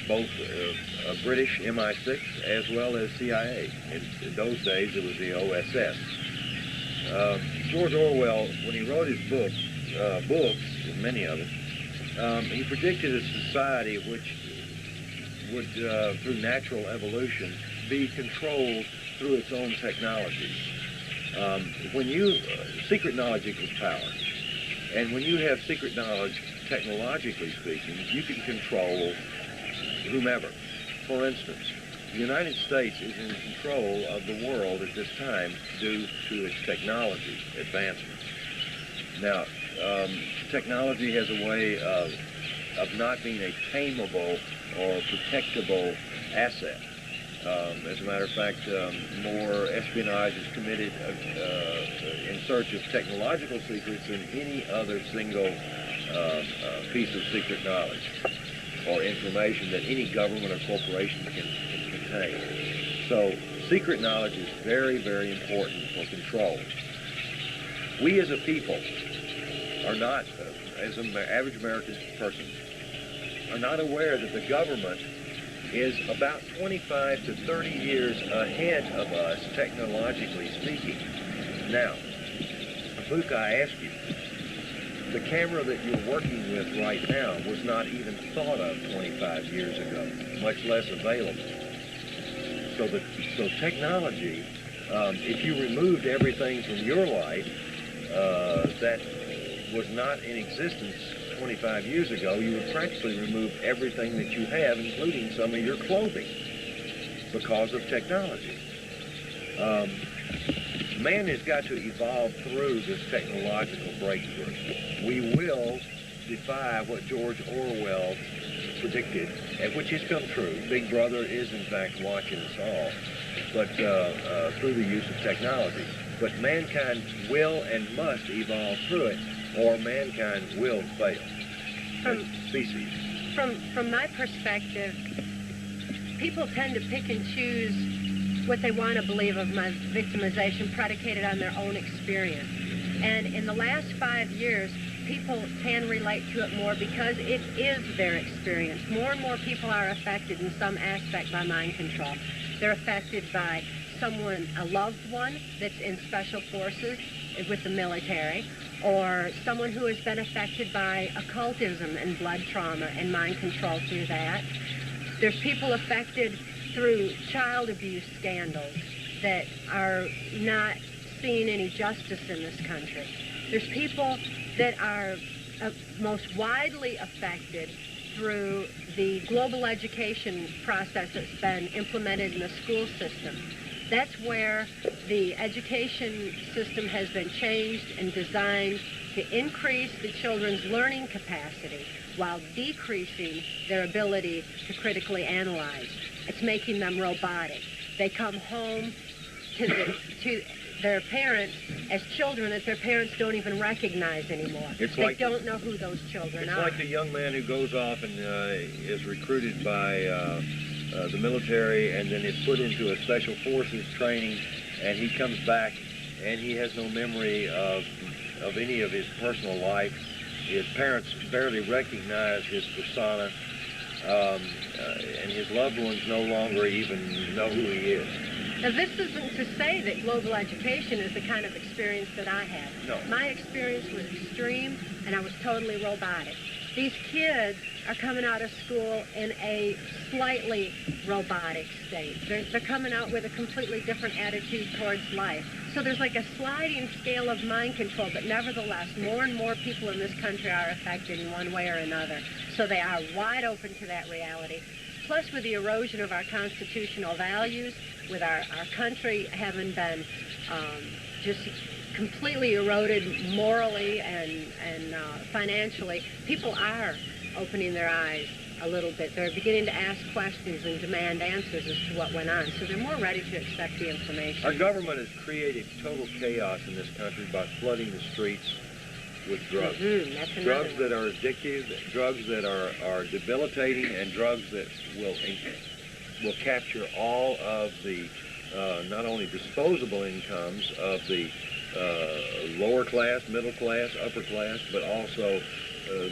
both British MI6 as well as CIA. In those days, it was the OSS. George Orwell, when he wrote his books, many of them, he predicted a society which would, through natural evolution, be controlled through its own technologies. Secret knowledge equals power. And when you have secret knowledge, technologically speaking, you can control whomever. For instance, the United States is in control of the world at this time due to its technology advancements. Now, technology has a way of not being a tameable or protectable asset. As a matter of fact, more espionage is committed in search of technological secrets than any other single piece of secret knowledge or information that any government or corporation can contain. So secret knowledge is very, very important for control. We as a people are not, as an average American person, are not aware that the government is about 25 to 30 years ahead of us, technologically speaking. Now, Luke, I ask you, the camera that you're working with right now was not even thought of 25 years ago, much less available. So technology, if you removed everything from your life that was not in existence 25 years ago, you would practically remove everything that you have, including some of your clothing, because of technology. Man has got to evolve through this technological breakthrough. We will defy what George Orwell predicted, and which has come true. Big Brother is, in fact, watching us all, but through the use of technology. But mankind will and must evolve through it, or mankind will fail as a species. From my perspective, people tend to pick and choose what they want to believe of my victimization predicated on their own experience. And in the last 5 years, people can relate to it more because it is their experience. More and more people are affected in some aspect by mind control. They're affected by someone, a loved one that's in special forces with the military, or someone who has been affected by occultism and blood trauma and mind control through that. There's people affected through child abuse scandals that are not seeing any justice in this country. There's people that are most widely affected through the global education process that's been implemented in the school system. That's where the education system has been changed and designed to increase the children's learning capacity while decreasing their ability to critically analyze. It's making them robotic. They come home to their parents as children that their parents don't even recognize anymore. They don't know who those children are. It's like the young man who goes off and is recruited by the military and then is put into a special forces training, and he comes back and he has no memory of any of his personal life. His parents barely recognize his persona, and his loved ones no longer even know who he is. Now, this isn't to say that global education is the kind of experience that I had. No. My experience was extreme, and I was totally robotic. These kids are coming out of school in a slightly robotic state. They're coming out with a completely different attitude towards life. So there's like a sliding scale of mind control, but nevertheless, more and more people in this country are affected in one way or another. So they are wide open to that reality. Plus, with the erosion of our constitutional values, with our country having been just completely eroded morally and financially, people are opening their eyes a little bit. They're beginning to ask questions and demand answers as to what went on. So they're more ready to accept the information. Our government has created total chaos in this country by flooding the streets with drugs. That's drugs one. that are addictive, drugs that are debilitating, and drugs that will capture all of the not only disposable incomes of the lower class, middle class, upper class, but also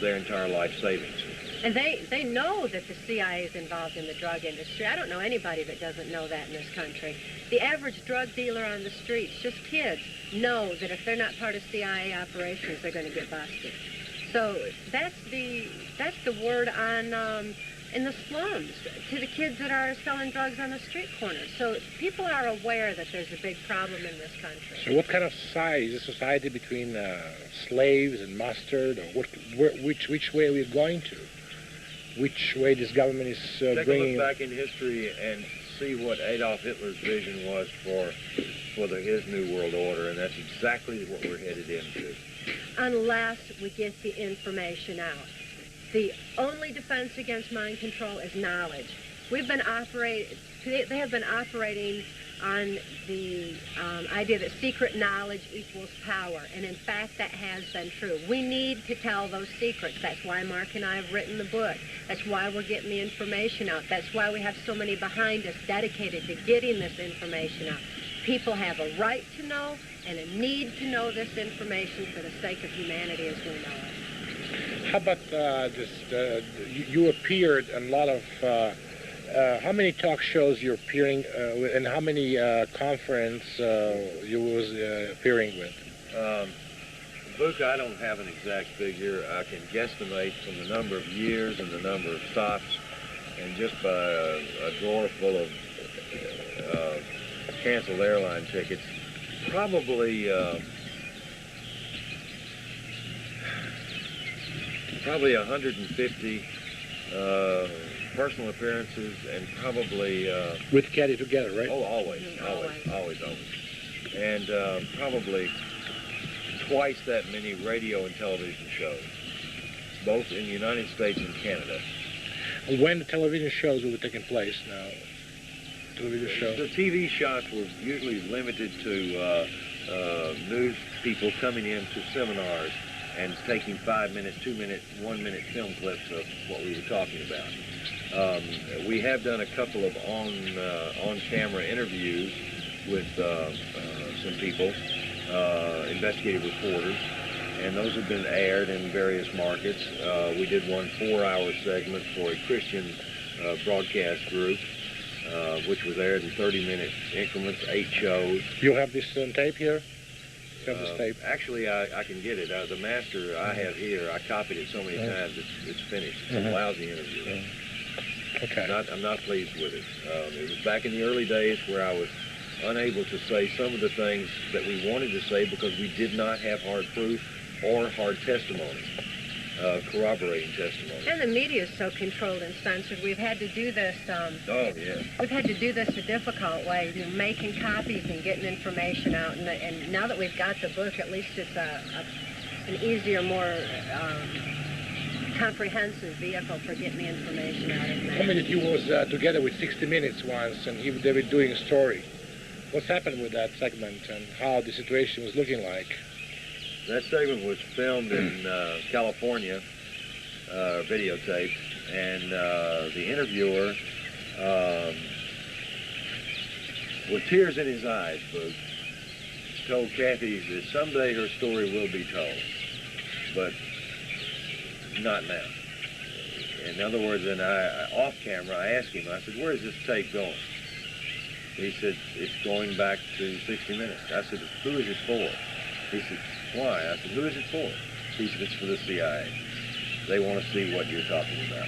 their entire life savings. And they know that the CIA is involved in the drug industry. I don't know anybody that doesn't know that in this country. The average drug dealer on the streets, just kids, know that if they're not part of CIA operations, they're going to get busted. So that's the word on in the slums to the kids that are selling drugs on the street corners. So people are aware that there's a big problem in this country. So what kind of society is a society between slaves and mustard, or which way are we going to? Which way this government is Take bringing? a look back in history and see what Adolf Hitler's vision was for his New World Order, and that's exactly what we're headed into. Unless we get the information out. The only defense against mind control is knowledge. They have been operating on the idea that secret knowledge equals power, and in fact that has been true. We need to tell those secrets. That's why Mark and I have written the book. That's why we're getting the information out. That's why we have so many behind us dedicated to getting this information out. People have a right to know and a need to know this information for the sake of humanity as we know it. How about you appeared in a lot of, how many talk shows you're appearing with, and how many conference you was appearing with? The book, I don't have an exact figure. I can guesstimate from the number of years and the number of stops, and just by a drawer full of canceled airline tickets, probably 150 personal appearances, and probably with Cathy together, right? Oh, always. And probably twice that many radio and television shows, both in the United States and Canada. When the television shows will be taking place now? Television shows? The TV shots were usually limited to news people coming into seminars and taking 5-minute, 2-minute, 1-minute film clips of what we were talking about. We have done a couple of on-camera interviews with some people, investigative reporters, and those have been aired in various markets. We did one 4-hour segment for a Christian broadcast group, which was aired in 30-minute increments, 8 shows. You have this on tape here? Tape? Actually, I can get it. The master I have here, I copied it so many times it's finished. It's a lousy interview. Okay. I'm not pleased with it. It was back in the early days where I was unable to say some of the things that we wanted to say because we did not have hard proof or hard testimony, corroborating testimony. And the media is so controlled and censored. We've had to do this. We've had to do this a difficult way, making copies and getting information out. And now that we've got the book, at least it's an easier, more comprehensive vehicle for getting the information out. How many of you was together with 60 Minutes once, and they were doing a story? What's happened with that segment, and how the situation was looking like? That segment was filmed in California, videotaped, and the interviewer, with tears in his eyes, Booth, told Cathy that someday her story will be told, but not now. In other words, and off camera, I asked him, I said, where is this tape going? He said, it's going back to 60 Minutes. I said, who is it for? He said, why? I said, who is it for? He said, it's for the CIA. They want to see what you're talking about.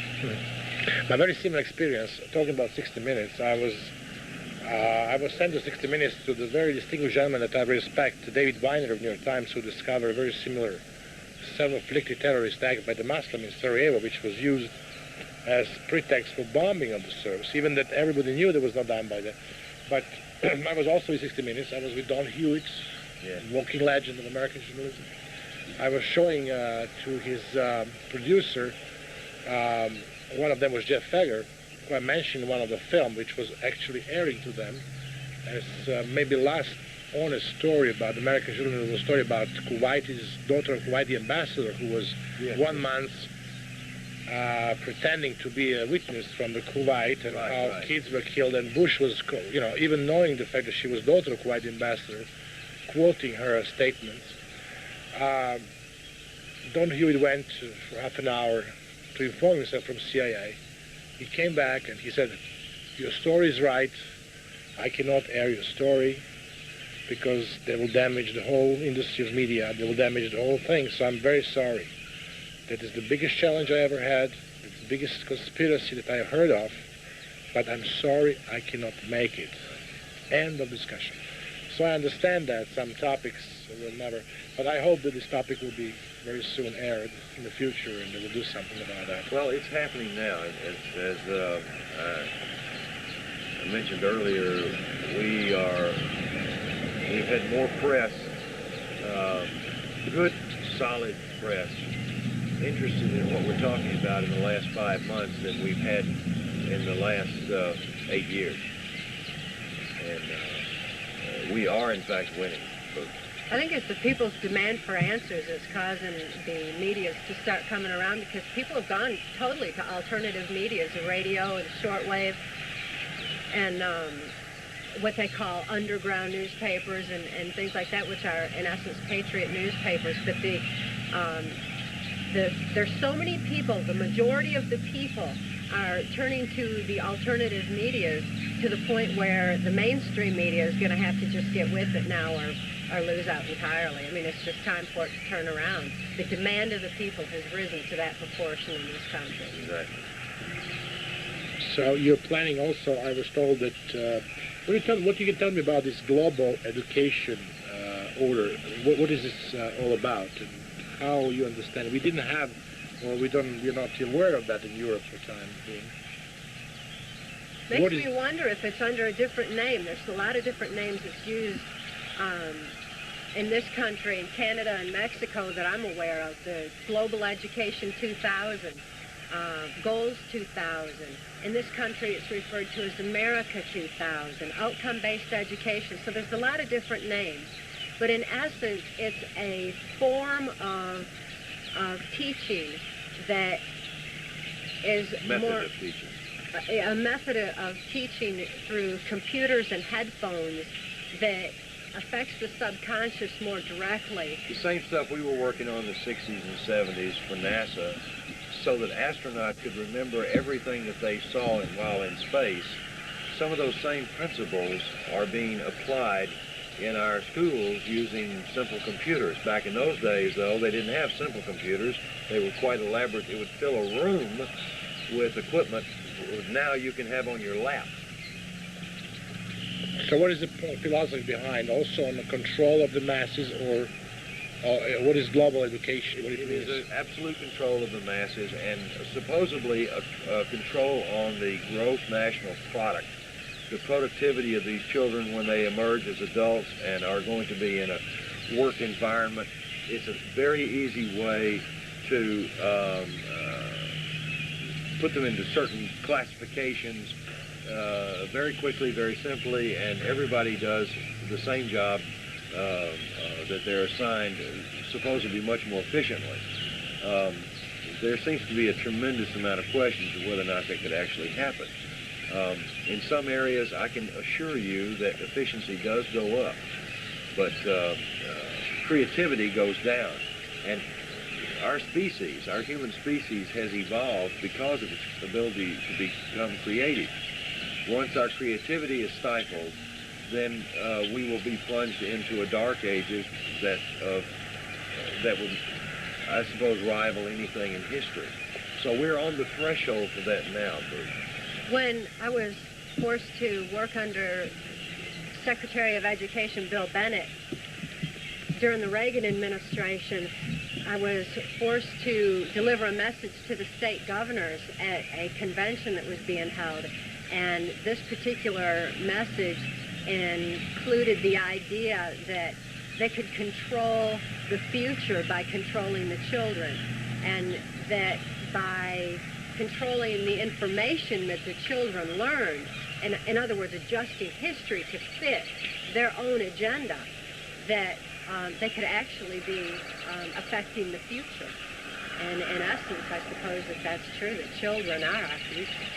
My very similar experience, talking about 60 Minutes, I was sent to 60 Minutes to the very distinguished gentleman that I respect, David Weiner of New York Times, who discovered a very similar self-inflicted terrorist act by the Muslim in Sarajevo, which was used as pretext for bombing of the service, even that everybody knew that was not done by that. But I was also in 60 Minutes. I was with Don Hewitt, walking legend of American journalism. I was showing to his producer, one of them was Jeff Fegger, who I mentioned in one of the film, which was actually airing to them as maybe last honest story about American journalism, a story about Kuwaiti's daughter, Kuwaiti ambassador, who was 1 month pretending to be a witness from the Kuwait, and how kids were killed, and Bush was, even knowing the fact that she was daughter of Kuwaiti ambassador, quoting her statements. Don Hewitt went for half an hour to inform himself from CIA. He came back and he said, your story is right. I cannot air your story because they will damage the whole industry of media. They will damage the whole thing. So I'm very sorry. That is the biggest challenge I ever had. It's the biggest conspiracy that I heard of. But I'm sorry I cannot make it. End of discussion. So I understand that some topics will never, but I hope that this topic will be very soon aired in the future, and they will do something about that. Well, it's happening now. As I mentioned earlier, we've had more press, good, solid press, interested in what we're talking about in the last 5 months than we've had in the last 8 years. And we are, in fact, winning. I think it's the people's demand for answers that's causing the medias to start coming around, because people have gone totally to alternative medias, the radio and shortwave, and what they call underground newspapers and things like that, which are in essence patriot newspapers. But there's so many people, the majority of the people are turning to the alternative medias to the point where the mainstream media is going to have to just get with it now or lose out entirely. I mean, it's just time for it to turn around. The demand of the people has risen to that proportion in this country. Exactly. So you're planning also, I was told that, what you can tell me about this global education order? What is this all about, and how you understand it? We didn't have, or we're not aware of that in Europe for time being. Makes me wonder if it's under a different name. There's a lot of different names it's used in this country, in Canada and Mexico that I'm aware of. The Global Education 2000, Goals 2000. In this country it's referred to as America 2000, Outcome-Based Education. So there's a lot of different names. But in essence, it's a form of teaching that is Method of teaching. A method of teaching through computers and headphones that affects the subconscious more directly. The same stuff we were working on in the 60s and 70s for NASA, so that astronauts could remember everything that they saw while in space. Some of those same principles are being applied in our schools using simple computers. Back in those days, though, they didn't have simple computers. They were quite elaborate. It would fill a room with equipment now you can have on your lap. So what is the philosophy behind, also on the control of the masses, or what is global education? What it is absolute control of the masses, and supposedly a control on the gross national product, the productivity of these children when they emerge as adults and are going to be in a work environment. It's a very easy way to put them into certain classifications very quickly, very simply, and everybody does the same job that they're assigned, supposedly much more efficiently. There seems to be a tremendous amount of questions of whether or not that could actually happen. In some areas, I can assure you that efficiency does go up, but creativity goes down. And our species, our human species, has evolved because of its ability to become creative. Once our creativity is stifled, then we will be plunged into a dark ages that would, I suppose, rival anything in history. So we're on the threshold for that now, Bruce. When I was forced to work under Secretary of Education Bill Bennett during the Reagan administration, I was forced to deliver a message to the state governors at a convention that was being held. And this particular message included the idea that they could control the future by controlling the children, and that by controlling the information that the children learned, and in other words, adjusting history to fit their own agenda, that they could actually be affecting the future. And in essence, I suppose that that's true, that children are our future.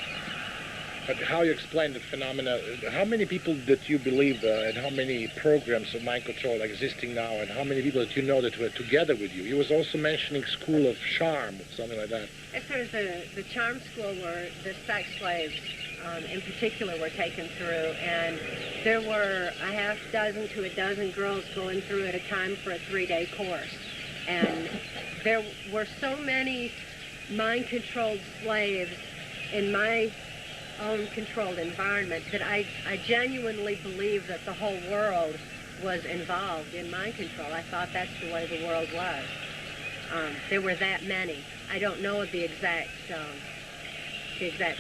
But how you explain the phenomena, how many people that you believe and how many programs of mind control are existing now, and how many people that you know that were together with you? You was also mentioning School of Charm, or something like that. Yes, there's the Charm School where the sex slaves in particular were taken through, and there were a half dozen to a dozen girls going through at a time for a 3-day course. And there were so many mind-controlled slaves in my own controlled environment that I genuinely believe that the whole world was involved in mind control. I thought that's the way the world was. There were that many. I don't know the exact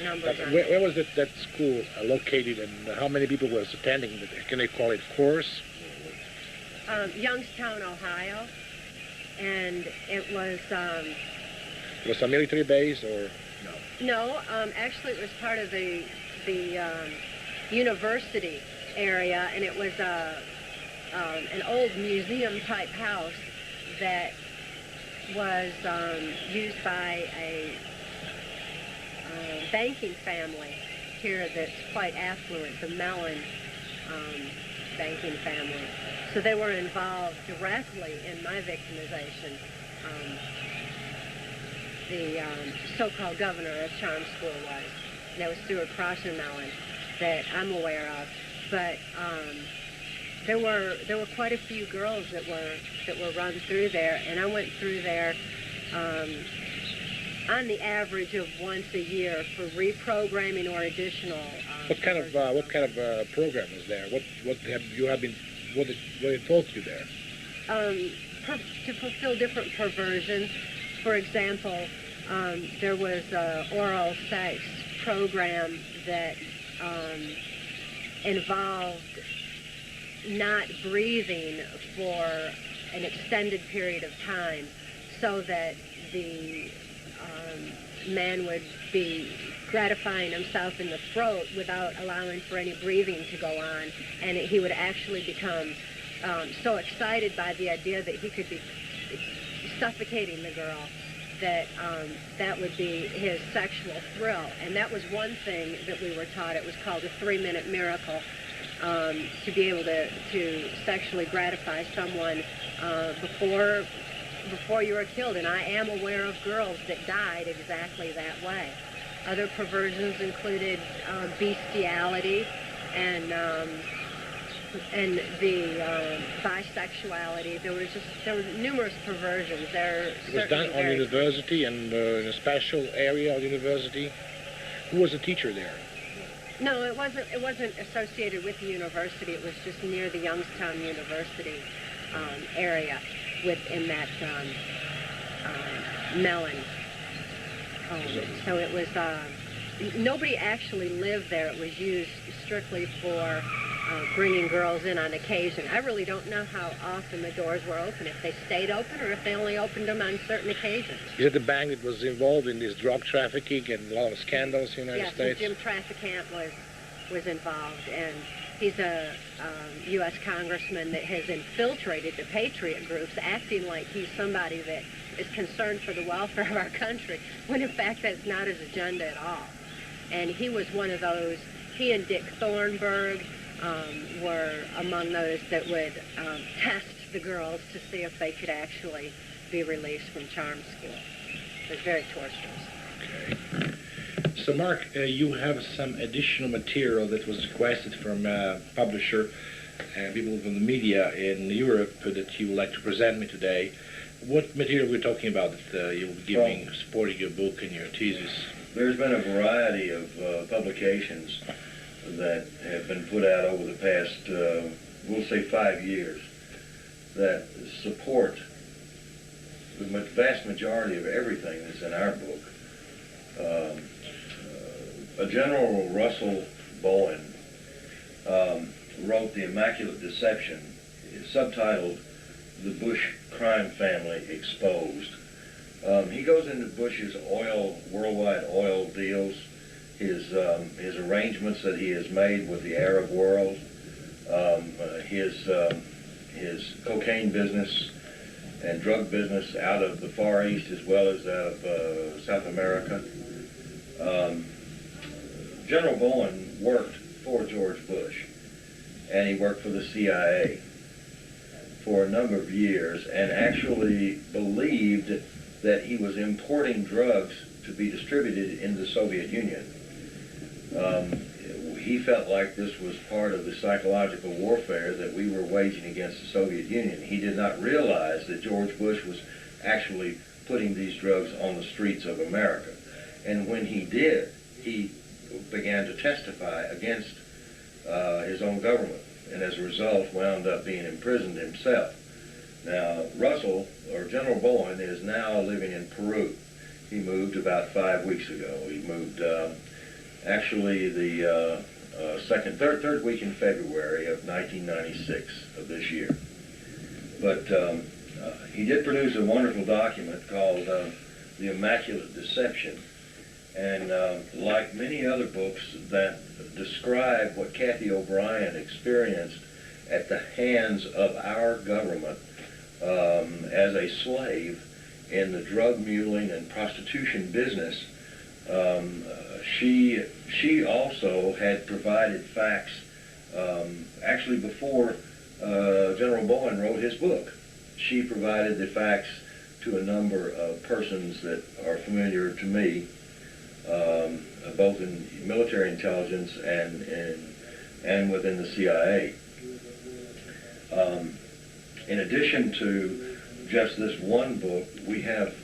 numbers. Where was that school located, and how many people was attending? Can they call it course? Youngstown, Ohio, and it was It was a military base, or? No, actually it was part of the university area, and it was an old museum-type house that was used by a banking family here that's quite affluent, the Mellon banking family. So they were involved directly in my victimization. The so-called governor of Charm School was. That was Stuart Prosser Mellon that I'm aware of. But there were quite a few girls that were run through there, and I went through there on the average of once a year for reprogramming or additional. What kind of program was there? What it taught you there? To fulfill different perversions. For example, there was an oral sex program that involved not breathing for an extended period of time, so that the man would be gratifying himself in the throat without allowing for any breathing to go on, and he would actually become so excited by the idea that he could be suffocating the girl that that would be his sexual thrill. And that was one thing that we were taught. It was called a 3-minute miracle, to be able to sexually gratify someone before you were killed. And I am aware of girls that died exactly that way. Other perversions included bestiality and the bisexuality. There were numerous perversions. It was done on university and in a special area of university. Who was the teacher there? No, it wasn't associated with the university. It was just near the Youngstown University area, within that Mellon. So it was nobody actually lived there. It was used strictly for bringing girls in on occasion. I really don't know how often the doors were open, if they stayed open or if they only opened them on certain occasions. Is it the bank that was involved in this drug trafficking and a lot of scandals in the United States? Yes, Jim Trafficant was involved, and he's a U.S. congressman that has infiltrated the patriot groups, acting like he's somebody that is concerned for the welfare of our country, when in fact that's not his agenda at all. And he was one of those. He and Dick Thornburg were among those that would test the girls to see if they could actually be released from charm school. It was very torturous. Okay. So Mark, you have some additional material that was requested from a publisher and people from the media in Europe that you would like to present me today. What material are we talking about that you will be giving, supporting your book and your thesis? There's been a variety of publications that have been put out over the past, we'll say 5 years, that support the vast majority of everything that's in our book. A General Russell Bowen wrote The Immaculate Deception, subtitled The Bush Crime Family Exposed. He goes into Bush's worldwide oil deals, his arrangements that he has made with the Arab world, his cocaine business and drug business out of the Far East as well as out of South America. General Bowen worked for George Bush, and he worked for the CIA for a number of years, and actually believed that he was importing drugs to be distributed in the Soviet Union. He felt like this was part of the psychological warfare that we were waging against the Soviet Union. He did not realize that George Bush was actually putting these drugs on the streets of America. And when he did, he began to testify against his own government, and as a result wound up being imprisoned himself. Now, Russell, or General Bowen, is now living in Peru. He moved about 5 weeks ago. He moved actually the third week in February of 1996 of this year. But he did produce a wonderful document called The Immaculate Deception. And like many other books that describe what Cathy O'Brien experienced at the hands of our government as a slave in the drug muling and prostitution business, she also had provided facts actually before General Bowen wrote his book. She provided the facts to a number of persons that are familiar to me, both in military intelligence and within the CIA. In addition to just this one book, we have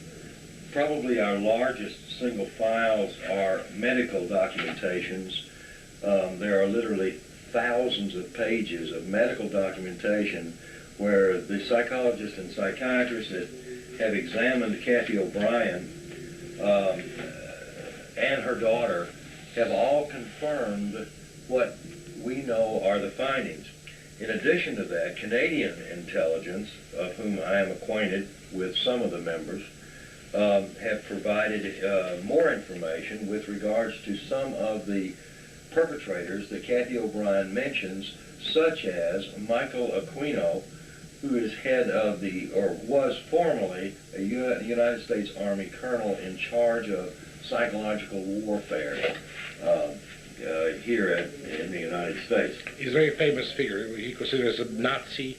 probably our largest single files are medical documentations. There are literally thousands of pages of medical documentation where the psychologists and psychiatrists that have examined Cathy O'Brien and her daughter have all confirmed what we know are the findings. In addition to that, Canadian intelligence, of whom I am acquainted with some of the members, have provided more information with regards to some of the perpetrators that Cathy O'Brien mentions, such as Michael Aquino, who is head of or was formerly a United States Army colonel in charge of psychological warfare here in the United States. He's a very famous figure. He considers a Nazi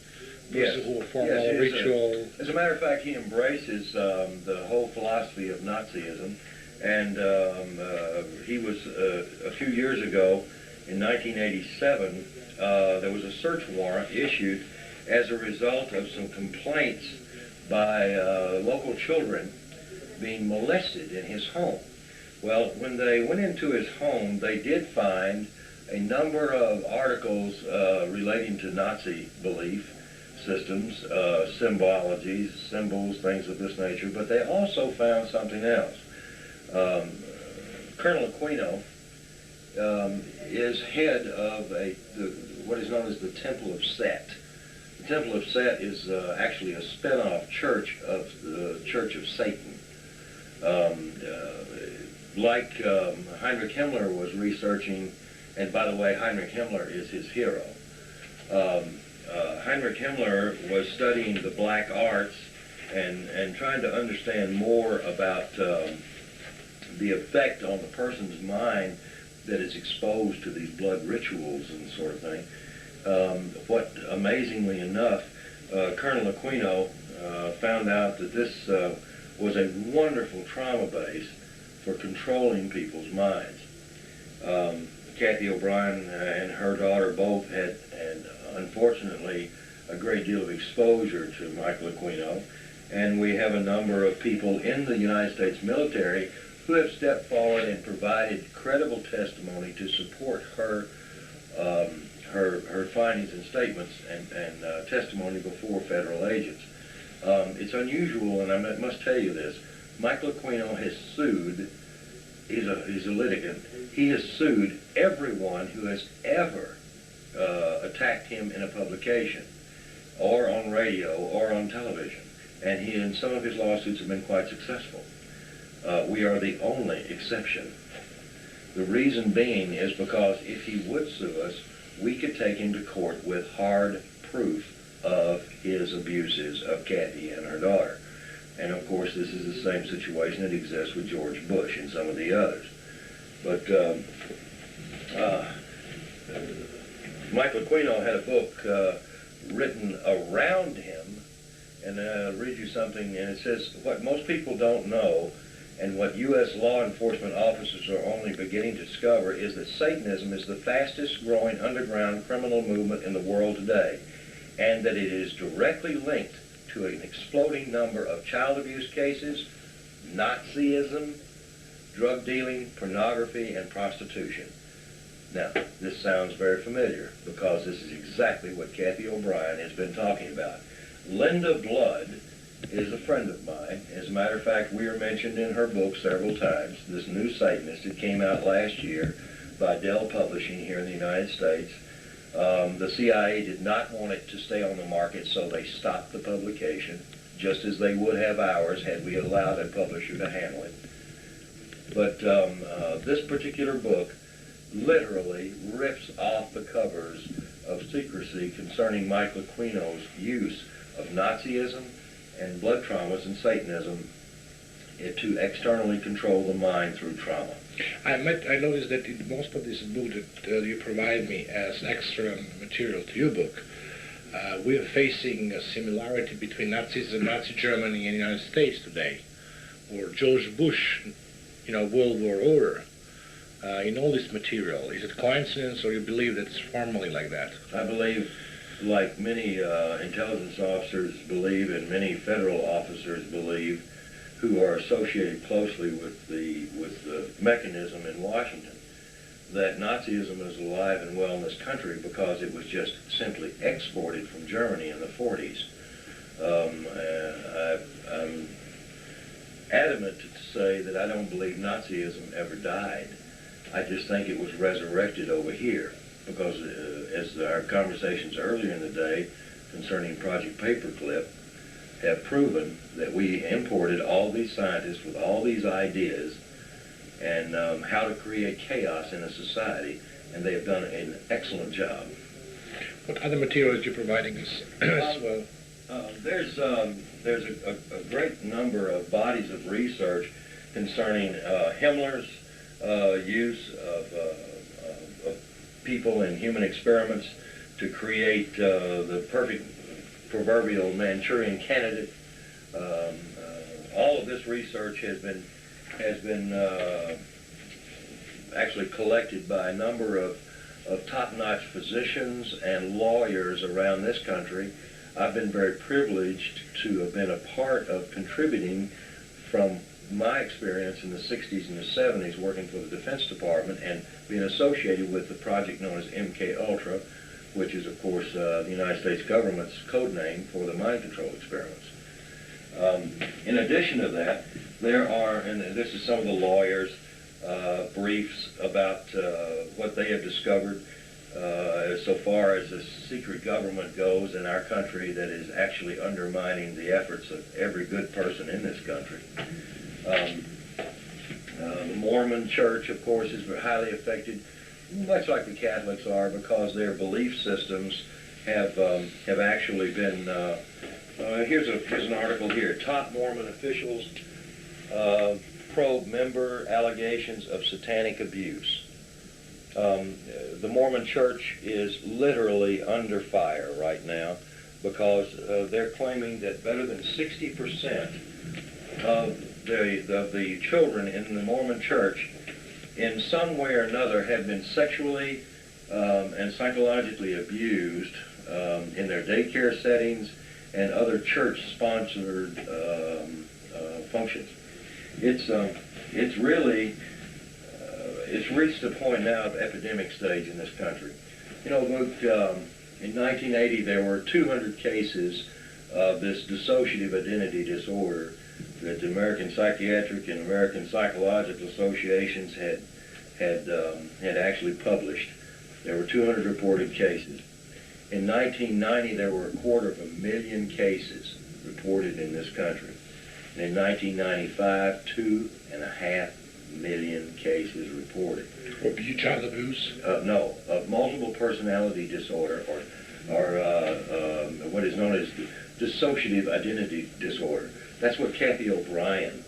person who performed all ritual. As a matter of fact, he embraces the whole philosophy of Nazism, and he was a few years ago, in 1987, there was a search warrant issued as a result of some complaints by local children being molested in his home. Well, when they went into his home, they did find a number of articles relating to Nazi belief systems, symbologies, symbols, things of this nature, but they also found something else. Colonel Aquino is head of what is known as the Temple of Set. The Temple of Set is actually a spin-off church of the Church of Satan. Like Heinrich Himmler was researching, and by the way, Heinrich Himmler is his hero. Heinrich Himmler was studying the black arts and trying to understand more about the effect on the person's mind that is exposed to these blood rituals and sort of thing. What, amazingly enough, Colonel Aquino found out that this was a wonderful trauma base for controlling people's minds. Cathy O'Brien and her daughter both had, and unfortunately, a great deal of exposure to Michael Aquino, and we have a number of people in the United States military who have stepped forward and provided credible testimony to support her findings and statements and testimony before federal agents. It's unusual, and I must tell you this. Michael Aquino has sued, he's a litigant, he has sued everyone who has ever attacked him in a publication or on radio or on television. And he, in some of his lawsuits, have been quite successful. We are the only exception. The reason being is because if he would sue us, we could take him to court with hard proof of his abuses of Cathy and her daughter. And of course, this is the same situation that exists with George Bush and some of the others. But Michael Aquino had a book written around him, and I'll read you something, and it says, what most people don't know, and what U.S. law enforcement officers are only beginning to discover, is that Satanism is the fastest growing underground criminal movement in the world today, and that it is directly linked to an exploding number of child abuse cases, Nazism, drug dealing, pornography, and prostitution. Now, this sounds very familiar because this is exactly what Cathy O'Brien has been talking about. Linda Blood is a friend of mine. As a matter of fact, we are mentioned in her book several times. This new Satanist, it came out last year by Dell Publishing here in the United States. The CIA did not want it to stay on the market, so they stopped the publication. just as they would have ours had we allowed a publisher to handle it. But this particular book literally rips off the covers of secrecy concerning Michael Aquino's use of Nazism and blood traumas and Satanism to externally control the mind through trauma. I noticed that in most of this book that you provide me as extra material to your book, we are facing a similarity between Nazism, Nazi Germany, and the United States today, or George Bush, World War order. In all this material, is it coincidence, or you believe that it's formally like that? I believe, like many intelligence officers believe, and many federal officers believe, who are associated closely with the mechanism in Washington, that Nazism is alive and well in this country because it was just simply exported from Germany in the 40s. I'm adamant to say that I don't believe Nazism ever died. I just think it was resurrected over here because as our conversations earlier in the day concerning Project Paperclip have proven, that we imported all these scientists with all these ideas and how to create chaos in a society, and they have done an excellent job. What other materials are you providing us as well? There's a great number of bodies of research concerning Himmler's use of people in human experiments to create the perfect proverbial Manchurian candidate. All of this research has been actually collected by a number of top-notch physicians and lawyers around this country. I've been very privileged to have been a part of contributing from my experience in the 60s and the 70s working for the Defense Department and being associated with the project known as MK Ultra, which is, of course, the United States government's code name for the mind control experiments. In addition to that, there are, and this is some of the lawyers' briefs about what they have discovered so far as the secret government goes in our country that is actually undermining the efforts of every good person in this country. The Mormon Church, of course, is highly affected, much like the Catholics are, because their belief systems have actually been. Here's an article here. Top Mormon officials probe member allegations of satanic abuse. The Mormon Church is literally under fire right now because they're claiming that better than 60% of the children in the Mormon Church in some way or another have been sexually and psychologically abused in their daycare settings and other church-sponsored functions. It's really it's reached a point now of epidemic stage in this country. Luke, in 1980 there were 200 cases of this dissociative identity disorder that the American Psychiatric and American Psychological Associations had actually published. There were 200 reported cases. In 1990, there were 250,000 cases reported in this country. And in 1995, 2.5 million cases reported. Or child abuse? No, of multiple personality disorder, or what is known as dissociative identity disorder. That's what Cathy O'Brien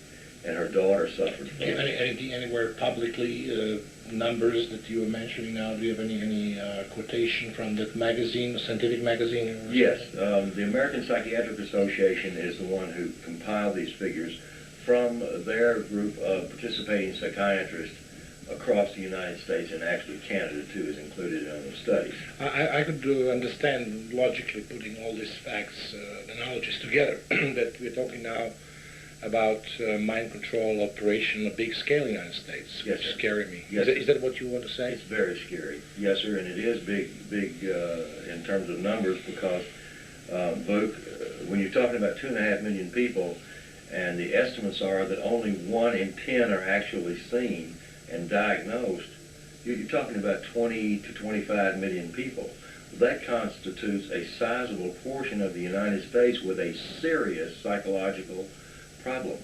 and her daughter suffered from. Anywhere publicly numbers that you were mentioning now? Do you have any quotation from that magazine, scientific magazine? Yes, the American Psychiatric Association is the one who compiled these figures from their group of participating psychiatrists across the United States, and actually Canada too is included in the studies. I could understand logically putting all these facts, analogies together, that we're talking now about mind control operation on a big scale in the United States, yes, which sir. Scaring me. Yes, is that what you want to say? It's very scary, yes, sir, and it is big in terms of numbers because, Luke, when you're talking about 2.5 million people, and the estimates are that only 1 in 10 are actually seen and diagnosed, you're talking about 20 to 25 million people. that constitutes a sizable portion of the United States with a serious psychological problem.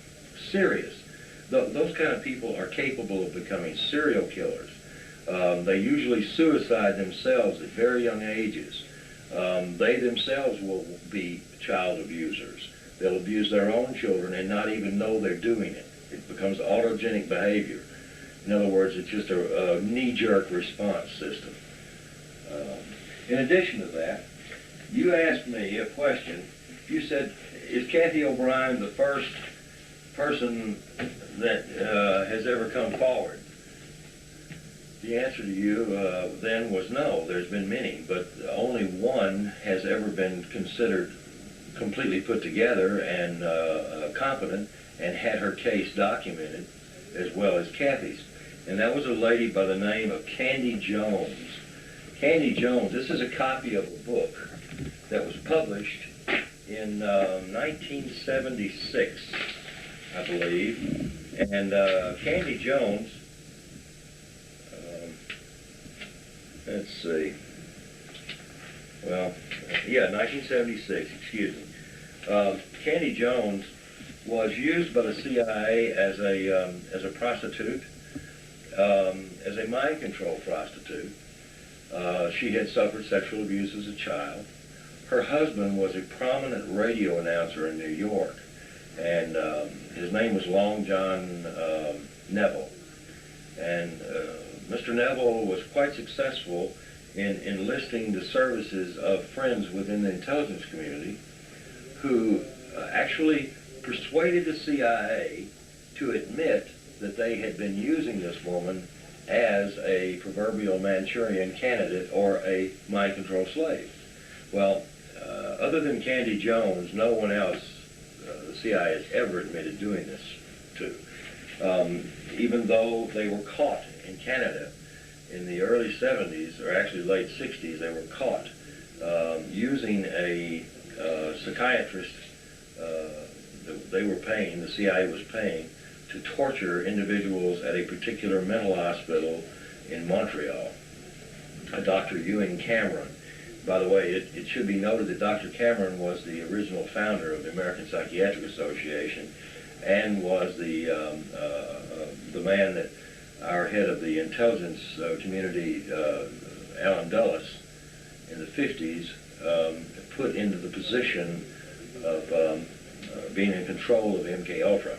Serious. Those kind of people are capable of becoming serial killers. They usually suicide themselves at very young ages. They themselves will be child abusers. They'll abuse their own children and not even know they're doing it. It becomes autogenic behavior. In other words, it's just a knee-jerk response system. In addition to that, you asked me a question. You said, is Cathy O'Brien the first person that has ever come forward? The answer to you then was no. There's been many, but only one has ever been considered completely put together and competent and had her case documented as well as Cathy's. And that was a lady by the name of Candy Jones. Candy Jones, this is a copy of a book that was published in 1976, I believe. And Candy Jones, let's see, well, yeah, 1976, excuse me. Candy Jones was used by the CIA as a prostitute, as a mind control prostitute. She had suffered sexual abuse as a child. Her husband was a prominent radio announcer in New York, and his name was Long John Neville. And Mr. Neville was quite successful in enlisting the services of friends within the intelligence community who actually persuaded the CIA to admit that they had been using this woman as a proverbial Manchurian candidate or a mind control slave. Well, other than Candy Jones, no one else the CIA has ever admitted doing this to. Even though they were caught in Canada in the early 70s, or actually late 60s, they were caught using a psychiatrist that they were paying, the CIA was paying, to torture individuals at a particular mental hospital in Montreal, a Dr. Ewan Cameron. By the way, it should be noted that Dr. Cameron was the original founder of the American Psychiatric Association and was the man that our head of the intelligence community, Alan Dulles, in the 50s, put into the position of being in control of MKUltra.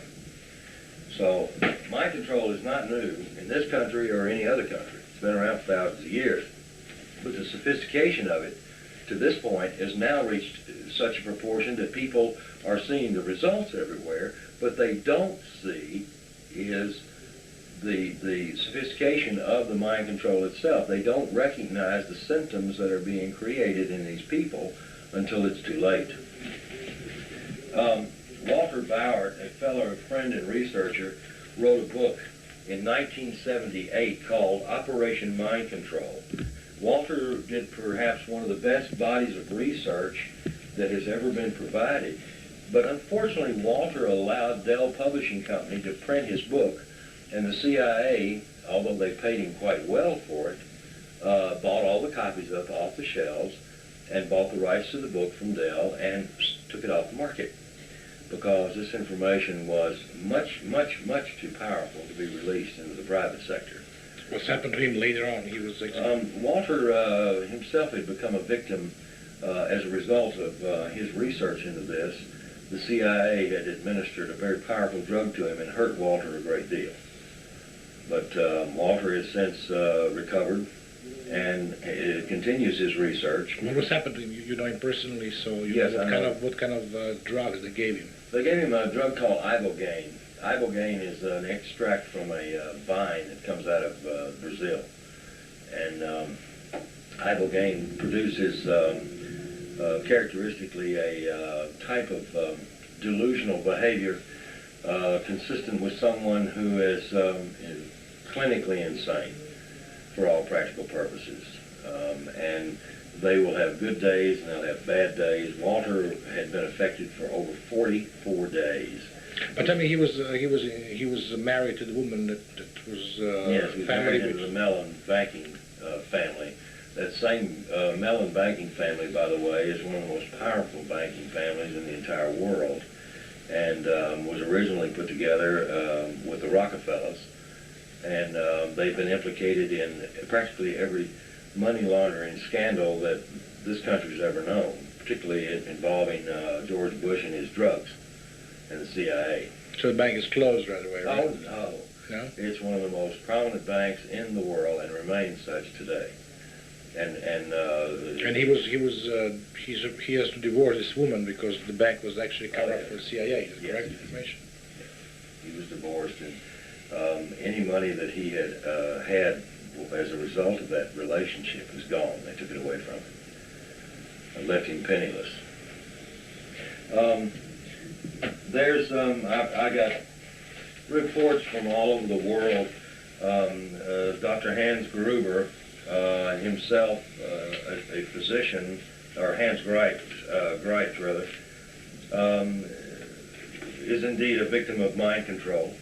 So mind control is not new in this country or any other country. It's been around for thousands of years. But the sophistication of it, to this point, has now reached such a proportion that people are seeing the results everywhere, but they don't see is the sophistication of the mind control itself. They don't recognize the symptoms that are being created in these people until it's too late. Walter Bauer, a fellow friend and researcher, wrote a book in 1978 called Operation Mind Control. Walter did perhaps one of the best bodies of research that has ever been provided, but unfortunately Walter allowed Dell Publishing Company to print his book, and the CIA, although they paid him quite well for it, bought all the copies up off the shelves and bought the rights to the book from Dell and took it off the market, because this information was much, much, much too powerful to be released into the private sector. What's happened to him later on? He was Walter himself had become a victim as a result of his research into this. The CIA had administered a very powerful drug to him and hurt Walter a great deal. But Walter has since recovered and continues his research. What was happened to him? You know him personally, so you yes, know what kind of drugs they gave him? They gave him a drug called ibogaine. Ibogaine is an extract from a vine that comes out of Brazil. And ibogaine produces characteristically a type of delusional behavior consistent with someone who is clinically insane for all practical purposes. And they will have good days and they'll have bad days. Walter had been affected for over 44 days. But tell me, he was married to the woman that was yes, he was family married into the Mellon banking family, That same Mellon banking family, by the way, is one of the most powerful banking families in the entire world, and was originally put together with the Rockefellers, and they've been implicated in practically every money laundering scandal that this country's ever known, particularly involving George Bush and his drugs and the CIA. So the bank is closed right away, right? Oh, no. No? It's one of the most prominent banks in the world and remains such today. And he has to divorce this woman because the bank was actually covered up for the CIA. Is that correct information? He was divorced, and any money that he had had as a result of that relationship is gone. They took it away from him and left him penniless. I got reports from all over the world. Dr. Hans Gruber, himself a physician, or Hans Greitz rather, is indeed a victim of mind control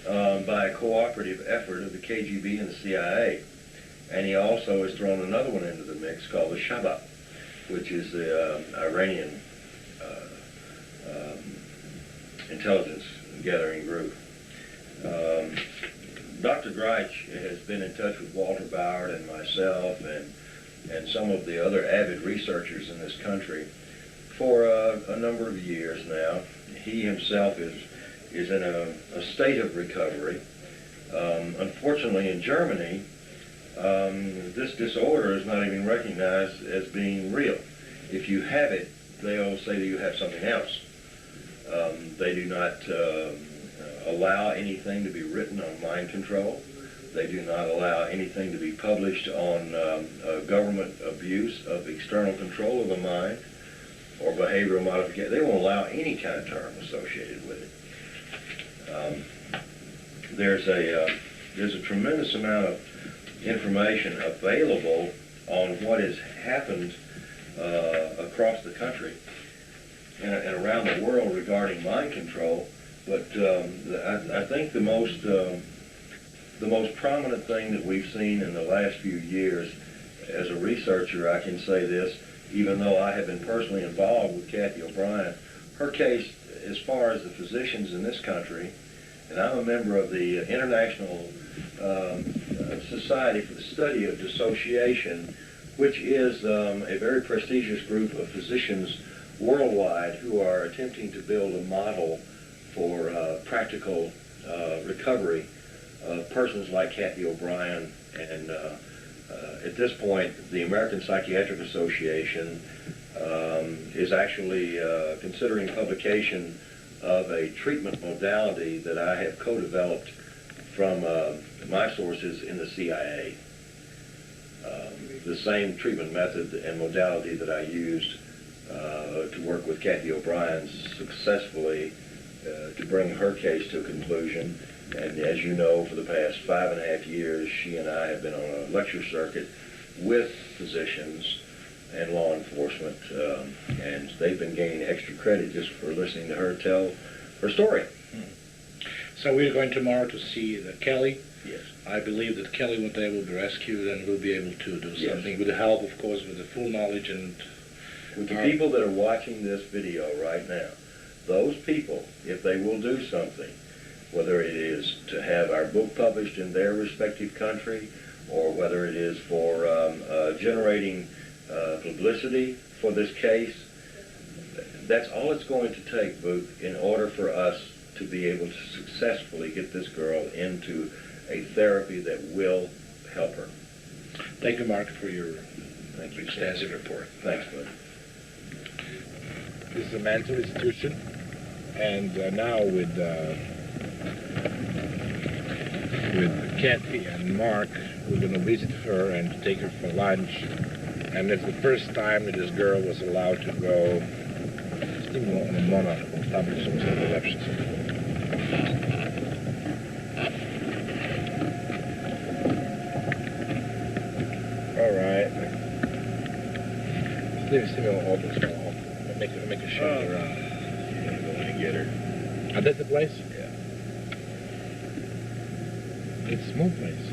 by a cooperative effort of the KGB and the CIA. And he also has thrown another one into the mix called the Shabak, which is the Iranian intelligence gathering group. Dr. Greitz has been in touch with Walter Bauer and myself and some of the other avid researchers in this country for a number of years now. He himself is in a state of recovery. Unfortunately, in Germany, this disorder is not even recognized as being real. If you have it, they'll say that you have something else. They do not allow anything to be written on mind control. They do not allow anything to be published on government abuse of external control of the mind or behavioral modification. They won't allow any kind of term associated with it. There's a tremendous amount of information available on what has happened across the country and around the world regarding mind control. But I think the most prominent thing that we've seen in the last few years, as a researcher, I can say this, even though I have been personally involved with Cathy O'Brien, her case, as far as the physicians in this country, and I'm a member of the International Society for the Study of Dissociation, which is a very prestigious group of physicians worldwide who are attempting to build a model for practical recovery of persons like Cathy O'Brien. And at this point, the American Psychiatric Association is actually considering publication of a treatment modality that I have co-developed from my sources in the CIA. The same treatment method and modality that I used to work with Cathy O'Brien successfully to bring her case to a conclusion. And as you know, for the past 5.5 years, she and I have been on a lecture circuit with physicians and law enforcement, and they've been gaining extra credit just for listening to her tell her story. So we're going tomorrow to see Kelly. Yes. I believe that Kelly one day will be rescued and will be able to do something with the help, of course, with the full knowledge and... With the people that are watching this video right now, those people, if they will do something, whether it is to have our book published in their respective country, or whether it is for generating publicity for this case, that's all it's going to take, Booth, in order for us to be able to successfully get this girl into a therapy that will help her. Thank you, Mark, for your extensive report. Thanks, Bud. This is a mental institution, and now with Cathy and Mark, we're going to visit her and take her for lunch. And it's the first time that this girl was allowed to go on a mono-establishment. All right. Make a show around. Yeah, go in and get her. Oh, that's the place? Yeah. It's a small place.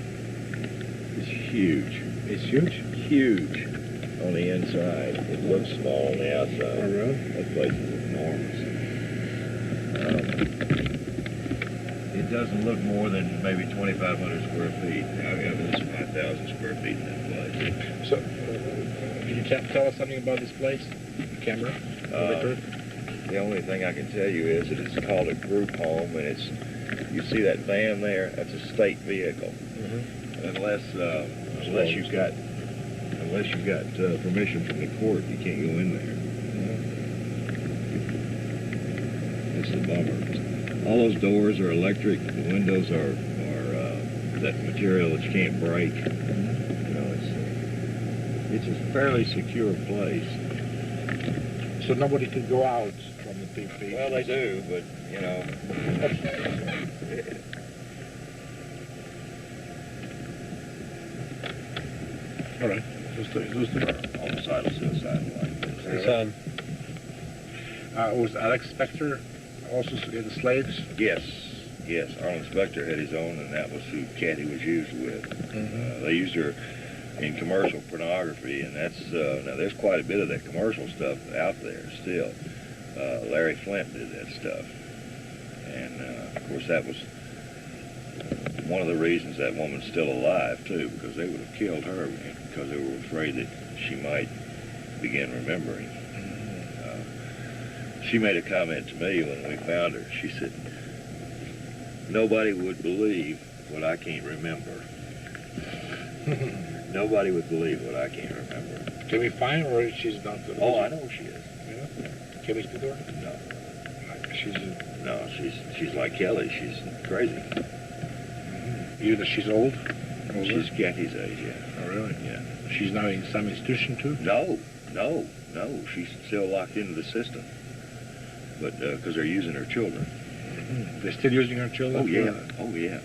It's huge. It's huge? Huge on the inside. It looks small on the outside. Oh, really? That place is enormous. It doesn't look more than maybe 2,500 square feet. However, there's 5,000 square feet in that place. So, can you tell us something about this place? Camera? The only thing I can tell you is that it's called a group home, and it's, you see that van there? That's a state vehicle. Mm-hmm. Unless you've got permission from the court, you can't go in there. It's a bummer. All those doors are electric. The windows are that material that you can't break. You know, it's a fairly secure place. So nobody could go out from the PP? Well, they do, but you know. All right. On the side of suicide line. Was Alex Spector also in the slaves? Yes. Arnold Spector had his own, and that was who Cathy was used with. They used her in commercial pornography, and that's now there's quite a bit of that commercial stuff out there still. Larry Flint did that stuff, and of course that was one of the reasons that woman's still alive too, because they would have killed her because they were afraid that she might begin remembering. She made a comment to me when we found her. She said, "Nobody would believe what I can't remember." Nobody would believe what I can't remember. Can we find her, or she's not? Oh, I know who she is. Yeah? Can we speak to her? No. She's like Kelly. She's crazy. You know she's old? Older? She's Cathy's age, yeah. Oh, really? Yeah. She's now in some institution, too? No. She's still locked into the system. But, because they're using her children. They're still using her children? Oh, yeah.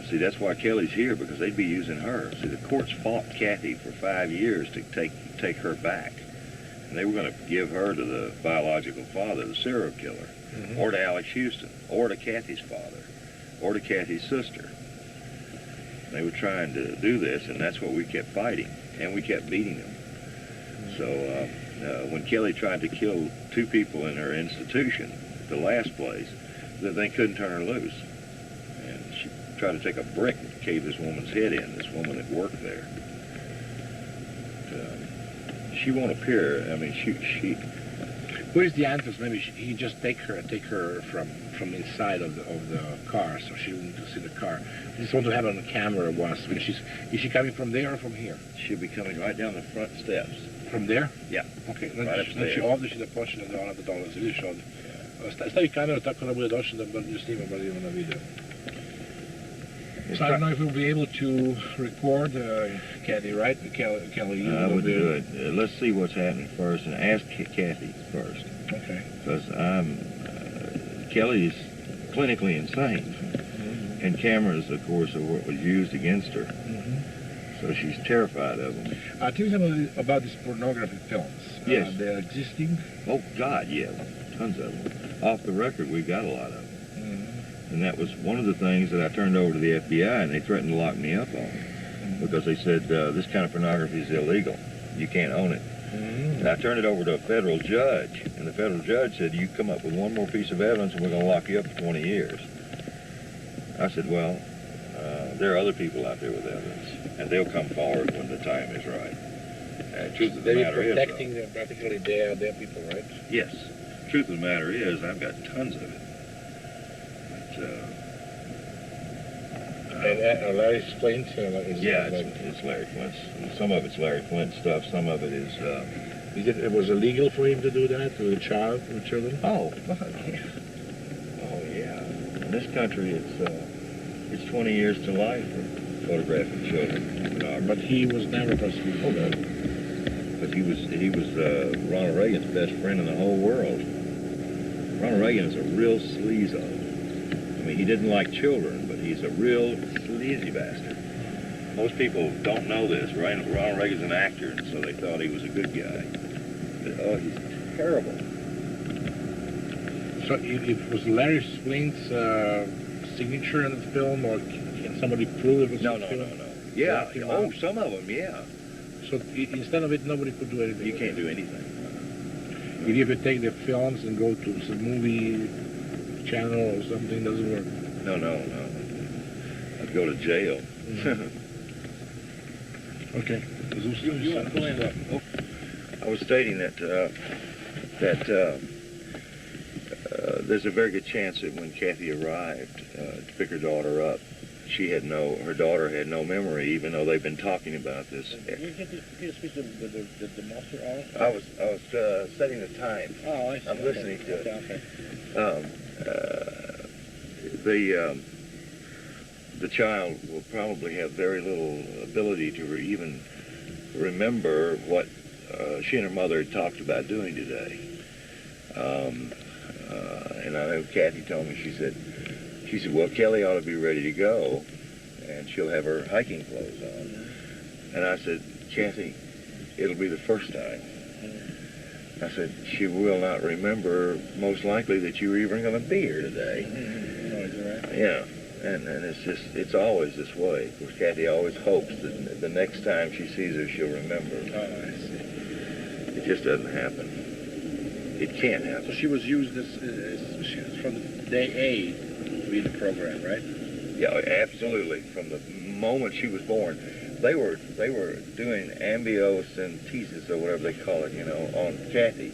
See, that's why Kelly's here, because they'd be using her. See, the courts fought Cathy for 5 years to take her back. And they were going to give her to the biological father, the serial killer, or to Alex Houston, or to Cathy's father, or to Cathy's sister. They were trying to do this, and that's what we kept fighting, and we kept beating them. So when Kelly tried to kill 2 people in her institution, the last place, that they couldn't turn her loose. And she tried to take a brick and cave this woman's head in, this woman that worked there. But, she won't appear. I mean, she Where's the answers? Maybe he just take her from inside of the car, so she wouldn't see the car. We just want to have it on the camera once. When is she coming from there or from here? She'll be coming right down the front steps. From there? Yeah. Okej, Right ovdje će da počne da ona dole, vidiš ovdje. Stavi kameru tako da bude došlo da snima bar na video. So I don't know if we'll be able to record Cathy, right? Kelly, I would do it. Let's see what's happening first, and ask Cathy first. Okay. Because Kelly's clinically insane, and cameras, of course, are what was used against her. So she's terrified of them. Tell me about these pornography films. Yes. They're existing? Oh, God, yeah. Tons of them. Off the record, we've got a lot of them. And that was one of the things that I turned over to the FBI, and they threatened to lock me up on. Because they said, this kind of pornography is illegal. You can't own it. And I turned it over to a federal judge, and the federal judge said, you come up with one more piece of evidence, and we're going to lock you up for 20 years. I said, well, there are other people out there with evidence, and they'll come forward when the time is right. Truth of the matter is, protecting them, practically their people, right? Yes. Truth of the matter is, I've got tons of it. And Larry Flint? Yeah, it's Larry Flint's. Some of it's Larry Flint stuff. Some of it is. It was illegal for him to do that to a child, with children? Oh, yeah. Oh, yeah. In this country, it's 20 years to life for photographing children. But he was never prosecuted. But he was Ronald Reagan's best friend in the whole world. Ronald Reagan is a real sleazo. I mean, he didn't like children, but he's a real sleazy bastard. Most people don't know this. Ronald Reagan's an actor, and so they thought he was a good guy. But, oh, he's terrible. So it was Larry Flint's signature in the film, or can somebody prove it was No. Yeah. Black him Oh, out. some of them, yeah. So instead of it, nobody could do anything. You can't do anything. If you could take the films and go to some movie channel or something, doesn't work. No. I'd go to jail. Okay. You want to go in? I was stating that there's a very good chance that when Cathy arrived to pick her daughter up, her daughter had no memory, even though they've been talking about this. Can you speak to the master on? I was setting the time. Oh, I see. I'm listening to it. Okay. The child will probably have very little ability to even remember what she and her mother had talked about doing today. And I know Cathy told me, she said, well, Kelly ought to be ready to go, and she'll have her hiking clothes on. And I said, Cathy, it'll be the first time. I said, she will not remember, most likely, that you were even going to be here today. Yeah. And it's always this way. Of course, Cathy always hopes that the next time she sees her, she'll remember. Oh, I see. It just doesn't happen. It can't happen. So she was used from day A to be in the program, right? Yeah, absolutely. From the moment she was born, they were doing amniocentesis or whatever they call it, on Cathy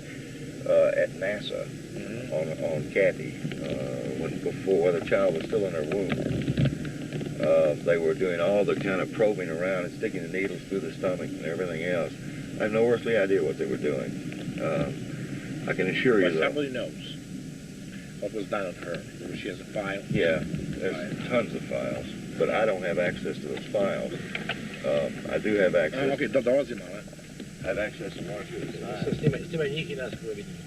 at NASA. On Cathy, before the child was still in her womb. They were doing all the kind of probing around and sticking the needles through the stomach and everything else. I have no earthly idea what they were doing. I can assure you But that. somebody knows what was done on her. She has a file. Yeah, there's tons of files, but I don't have access to those files. I do have access. Okay, dolazi malo. I have access to one or two of the files. S time njih I nas koje vidimo.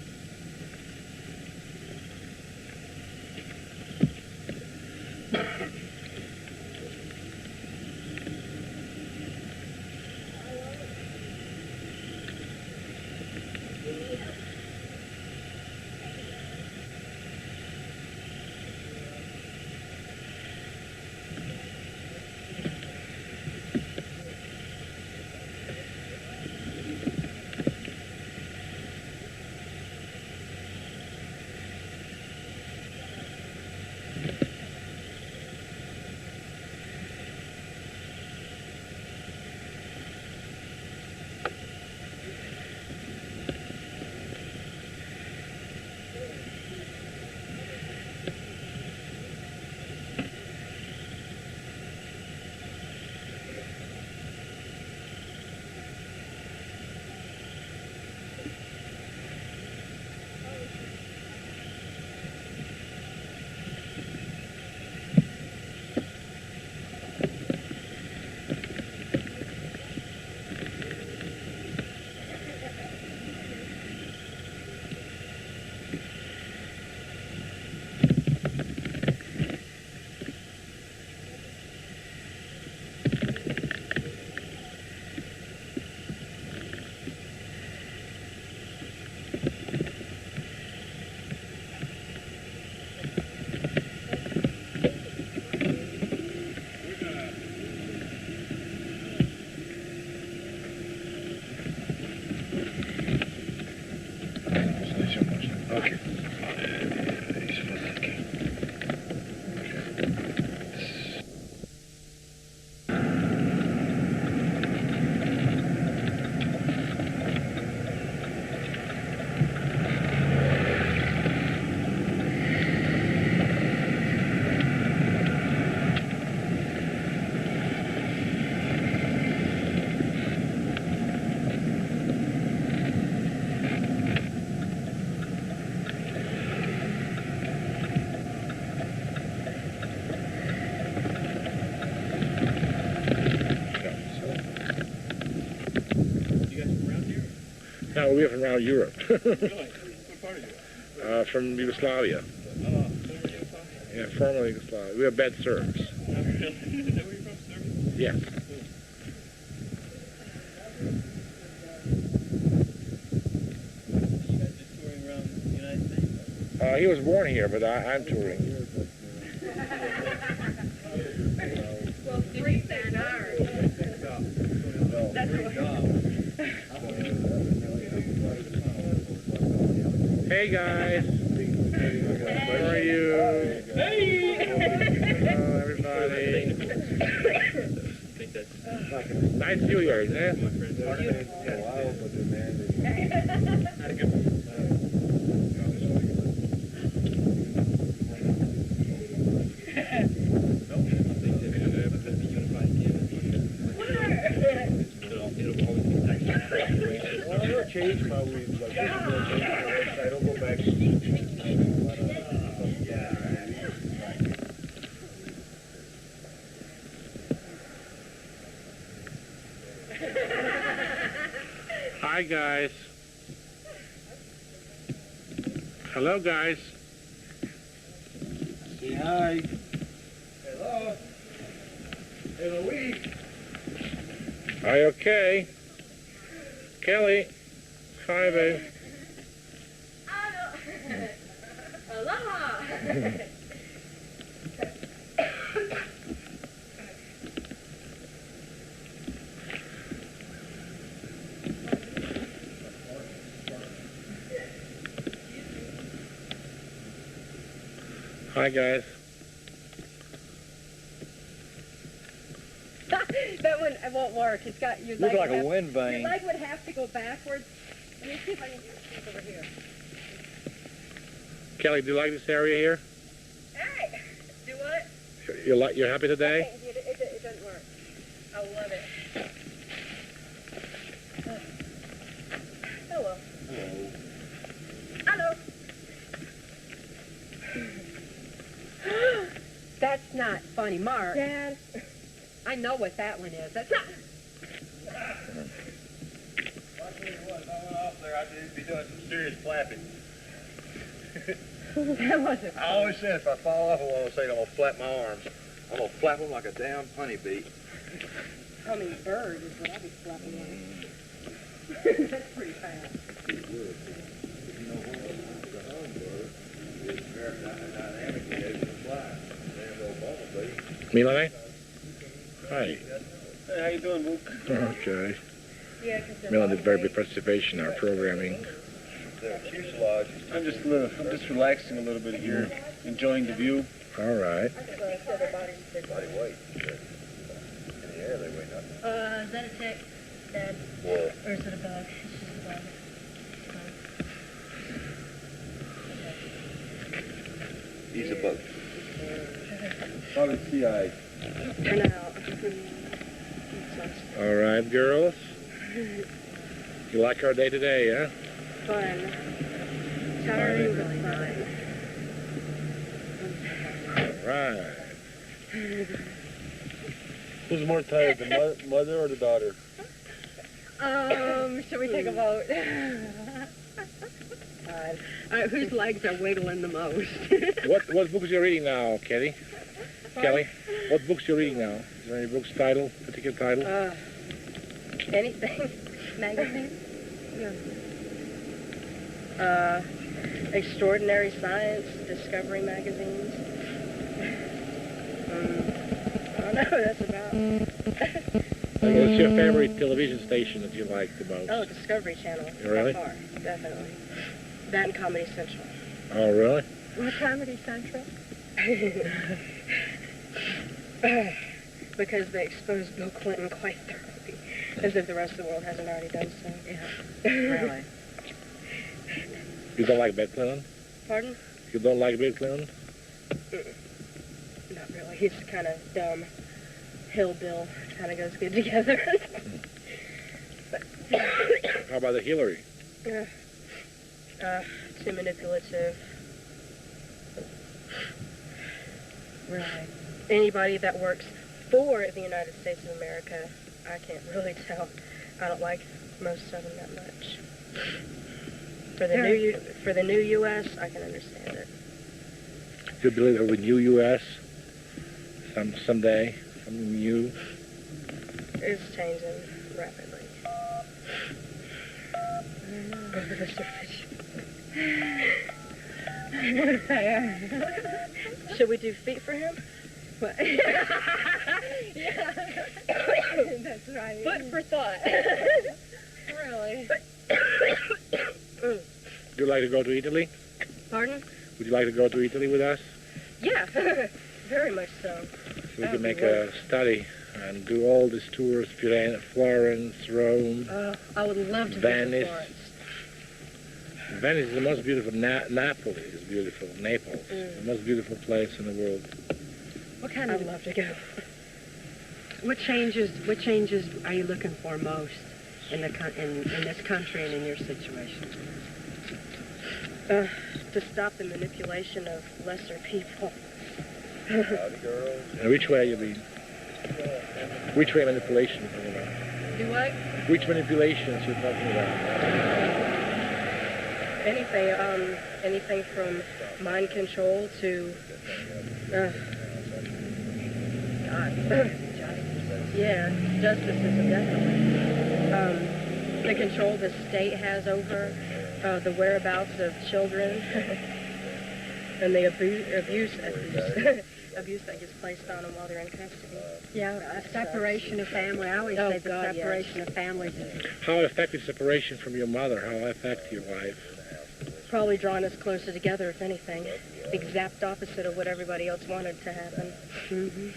Okay. No, we're from around Europe. Really? What part of Europe? From Yugoslavia. Oh, former Yugoslavia? Yeah, former Yugoslavia. We are bad Serbs. Oh, really? Is that where you're from, Serbia? Yes. You guys just touring around the United States? He was born here, but I'm touring. Well, 3 cents. Hey guys, how are you? Hello everybody. Nice to see you guys, eh? Change my weed. I don't go back. Hi guys. Hello guys. Say hi. Hello. Hello, we. Are you okay? Kelly. Hi, babe. Aloha! Hi, guys. That one, it won't work. It's got your Looks leg like would a have- wind vane. Your leg would have to go backwards. Let me see if I can get it over here. Kelly, do you like this area here? Hey! Do what? You're happy today? Okay, it doesn't work. I love it. Hello. Hello. That's not funny, Mark. Dad. I know what that one is. That's not. I need to be doing some serious flapping. That wasn't. I always said if I fall off, I want to say I'm going to flap my arms. I'm going to flap them like a damn honeybee. Hummingbird is what I'll be flapping on. That's pretty fast. Milane? Hi. Hey, how you doing, Luke? Okay. Yeah, because Milane did very good participation in our programming. I'm just relaxing a little bit here, enjoying the view. All right. Is that a tick, Dad? What? Or is it a bug? It's just a bug. He's a bug. Probably CI. For now. All right, girls. You like our day today, huh? Fun. Saturday was fun. All right. Who's more tired, the mother or the daughter? Should we take a vote? All right, whose legs are wiggling the most? What books are you reading now, Kelly? Kelly, what books are you reading now? Is there any books particular title? Anything. Magazine? Extraordinary Science, Discovery magazines. I don't know, that's about. What's your favorite television station that you like the most? Oh, Discovery Channel. Really? By far, definitely. That and Comedy Central. Oh, really? What Comedy Central? Because they exposed Bill Clinton quite thoroughly, as if the rest of the world hasn't already done so. Yeah. Really? You don't like Bill Clinton? Pardon? You don't like Bill Clinton? Not really. He's kind of dumb. Hill-Bill kind of goes good together. How about the Hillary? Too manipulative. Right. Anybody that works for the United States of America, I can't really tell. I don't like most of them that much. For the new U.S., I can understand it. You believe in the new U.S. someday? Something new? It's changing rapidly. Mr. Fisher. Should we do feet for him? What? Yeah. That's right. Food for thought. Really. Would you like to go to Italy? Pardon? Would you like to go to Italy with us? Yeah. Very much so. So we can make a study and do all these tours, Florence, Rome, I would love to Venice. visit Florence. Venice is the most beautiful. Napoli is beautiful. Naples, the most beautiful place in the world. What kind of? I'd love to go. What changes are you looking for most in this country and in your situation? To stop the manipulation of lesser people. And which way you mean? Which way manipulation you're talking about? Do what? Which manipulations you're talking about? Anything from mind control to, justicism, definitely. The control the state has over the whereabouts of children and the abuse that gets placed on them while they're in custody. Yeah, separation of family. I always say the separation of families. How affected separation from your mother? How affected your life? Probably drawing us closer together, if anything. The exact opposite of what everybody else wanted to happen. Mm-hmm.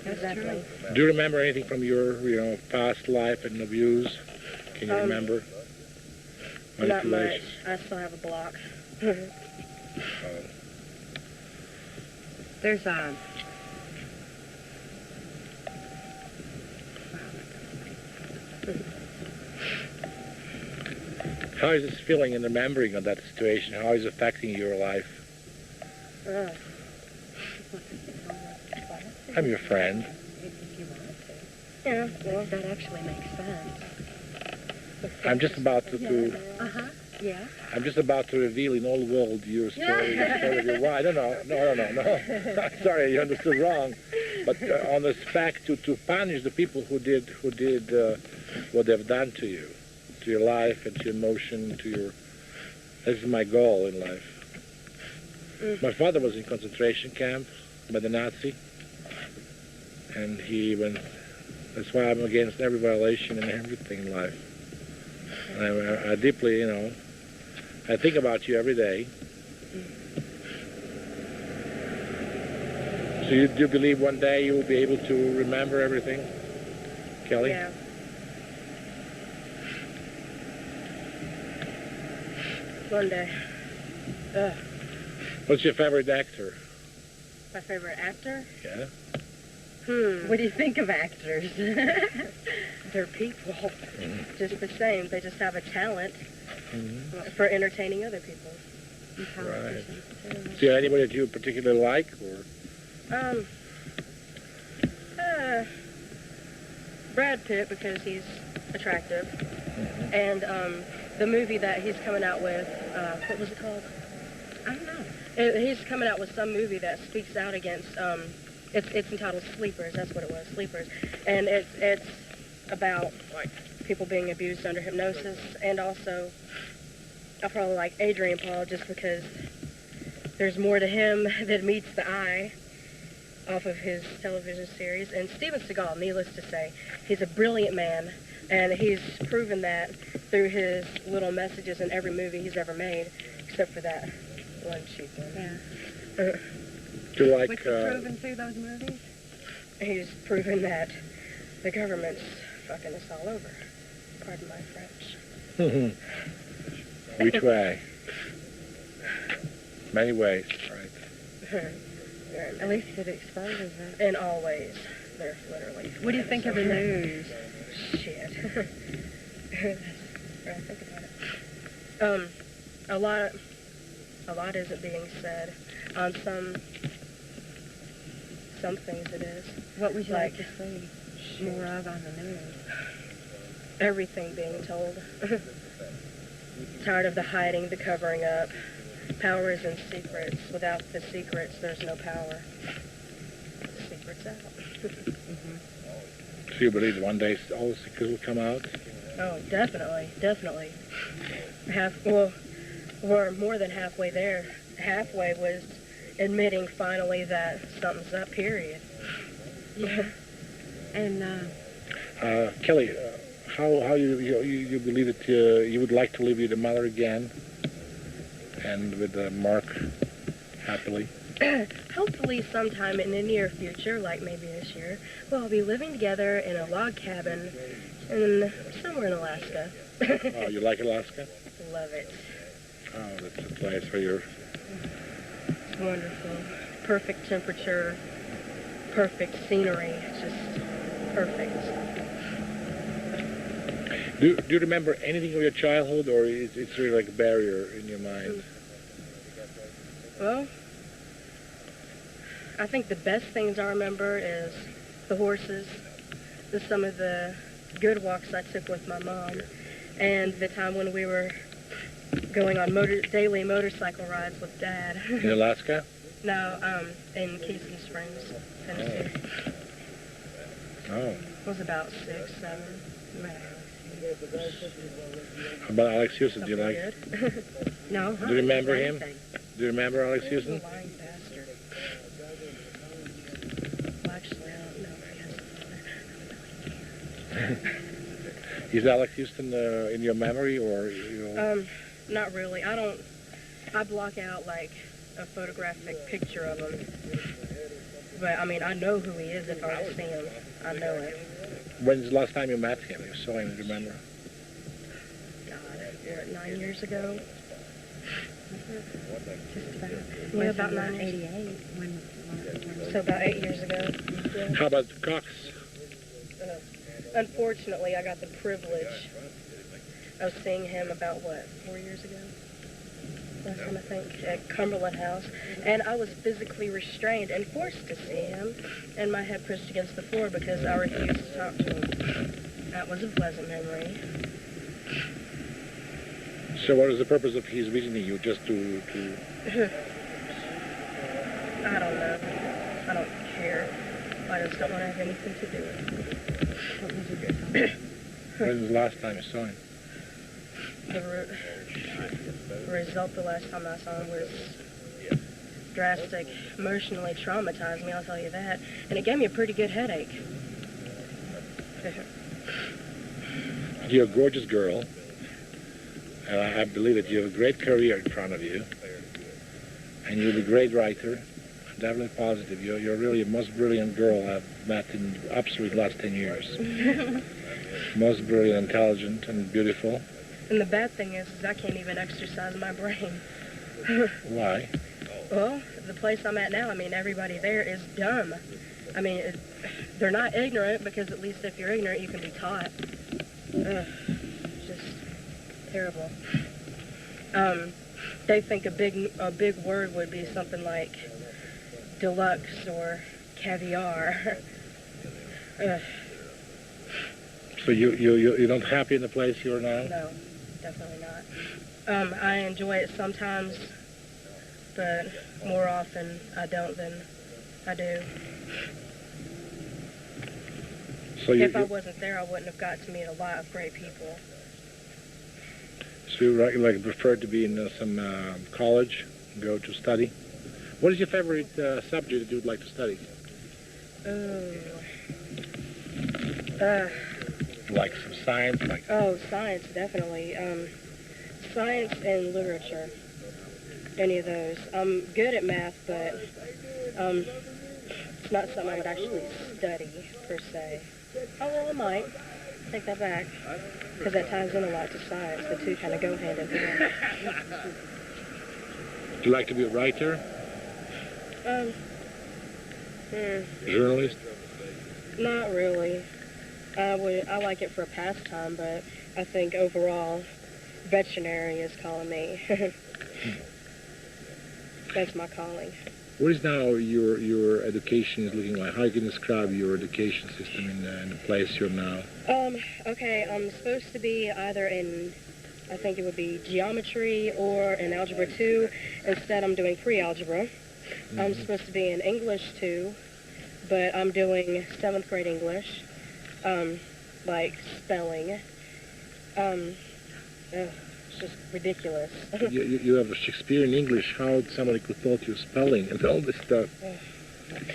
Exactly. Do you remember anything from your, past life and abuse? Can you remember? Not much. I still have a block. There's How is this feeling and remembering of that situation? How is it affecting your life? I'm your friend. Yeah, well, that actually makes sense. I'm just about to Yeah. I'm just about to reveal in all the world your story. The story of your wife. No. Sorry, you understood wrong. But on the fact to punish the people who did what they've done to you, to your life and to your emotion, to your. This is my goal in life. My father was in concentration camp by the Nazi, and he went. That's why I'm against every violation and everything in life. And I deeply, I think about you every day. So do you believe one day you will be able to remember everything, Kelly? Yeah. One day. What's your favorite actor? My favorite actor? Yeah. What do you think of actors? They're people. Mm-hmm. Just the same. They just have a talent for entertaining other people. Right. Is there anybody that you particularly like, or? Brad Pitt, because he's attractive, and the movie that he's coming out with, what was it called? I don't know. He's coming out with some movie that speaks out against. It's entitled Sleepers. That's what it was, Sleepers, and it's about like people being abused under hypnosis, and also I probably like Adrian Paul just because there's more to him than meets the eye off of his television series. And Steven Seagal, needless to say, he's a brilliant man, and he's proven that through his little messages in every movie he's ever made, except for that one cheap one. Yeah. Do you like? What's he proven through those movies? He's proven that the government's fucking us all over. Pardon my French. Which way? Many ways, right? At least it exposes it. In all ways. They're literally. What do you think of the news? Shit. I think about it. A lot isn't being said. On some things it is. What would you like to see more of on the news? Everything being told. Tired of the hiding, the covering up. Power is in secrets. Without the secrets, there's no power. The secret's out. So you believe one day all the secrets will come out? Oh, definitely. We're more than halfway there. Halfway was admitting finally that something's up, period. Yeah. And Kelly, how you believe that you would like to live with your mother again, and with Mark happily? Hopefully sometime in the near future, like maybe this year, we'll be living together in a log cabin somewhere in Alaska. Oh, you like Alaska? Love it. Oh, that's a place where you're... It's wonderful. Perfect temperature, perfect scenery, it's just perfect. Do you remember anything of your childhood, or it's really like a barrier in your mind? Well, I think the best things I remember is the horses, some of the good walks I took with my mom, and the time when we were going on daily motorcycle rides with Dad. In Alaska? No, in Keystone Springs, Tennessee. Oh. It was about 6, 7. How about Alex Houston? Do you like? no, Do you remember him? Do you remember Alex Houston? He's a lying bastard. Well, actually, I don't know if he has a Is Alex Houston in your memory, or not really. I block out like a photographic picture of him. But I mean, I know who he is if I see him. I know it. When's the last time you met him? You saw him, do you remember? God, 9 years ago? just about. Yeah, about 88. So about 8 years ago. How about Cox? Unfortunately, I got the privilege of seeing him about, 4 years ago? Last time, I think, at Cumberland House. And I was physically restrained and forced to see him, and my head pushed against the floor because I refused to talk to him. That was a pleasant memory. So what is the purpose of his visiting you? Just to... I don't know. I don't care. I just don't want to have anything to do with it. When was the last time you saw him? The result the last time I saw him was drastic, emotionally traumatized me, I'll tell you that. And it gave me a pretty good headache. You're a gorgeous girl. And I believe that you have a great career in front of you. And you're a great writer. I'm definitely positive. You're really the most brilliant girl I've met in absolutely the last 10 years. Most brilliant, intelligent, and beautiful. And the bad thing is I can't even exercise my brain. Why? Well, the place I'm at now, I mean, everybody there is dumb. I mean, they're not ignorant, because at least if you're ignorant, you can be taught. Just terrible. They think a big word would be something like deluxe or caviar. So you're not happy in the place you're now? No, definitely not. I enjoy it sometimes, but more often I don't than I do. So if I wasn't there, I wouldn't have got to meet a lot of great people. So you like prefer to be in some college, go to study? What is your favorite subject that you would like to study? Like some science? Science, definitely. Science and literature. Any of those. I'm good at math, but it's not something I would actually study, per se. Oh, well, I might. Take that back. Because that ties in a lot to science. The two kind of go hand in hand. Do you like to be a writer? Journalist? Not really. I like it for a pastime, but I think overall, veterinary is calling me. That's my calling. What is now your education is looking like? How can you describe your education system in the place you're now? Okay, I'm supposed to be either in, I think it would be geometry or in Algebra 2. Instead, I'm doing pre-algebra. Mm-hmm. I'm supposed to be in English 2, but I'm doing 7th grade English, like spelling. It's just ridiculous. you have a Shakespearean English. How somebody could taught you spelling and all this stuff?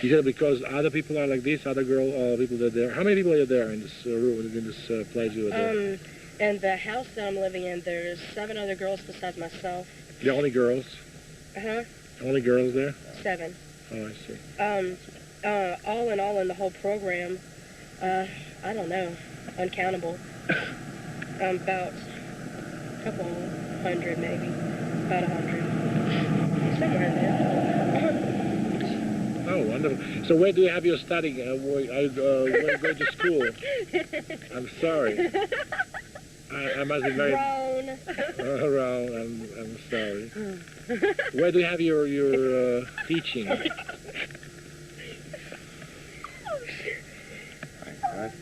You said because other people are like this, other people that are there. How many people are there in this room, in this place you were there? In the house that I'm living in, there's 7 other girls besides myself. The only girls? Uh-huh. Only girls there? 7. Oh, I see. All in all in the whole program, I don't know, uncountable. About a couple hundred maybe, about 100. Somewhere in there. Oh, wonderful. So where do you have your studying? Where you go to school? I'm sorry. I must be very... Wrong. I'm sorry. Where do you have your teaching?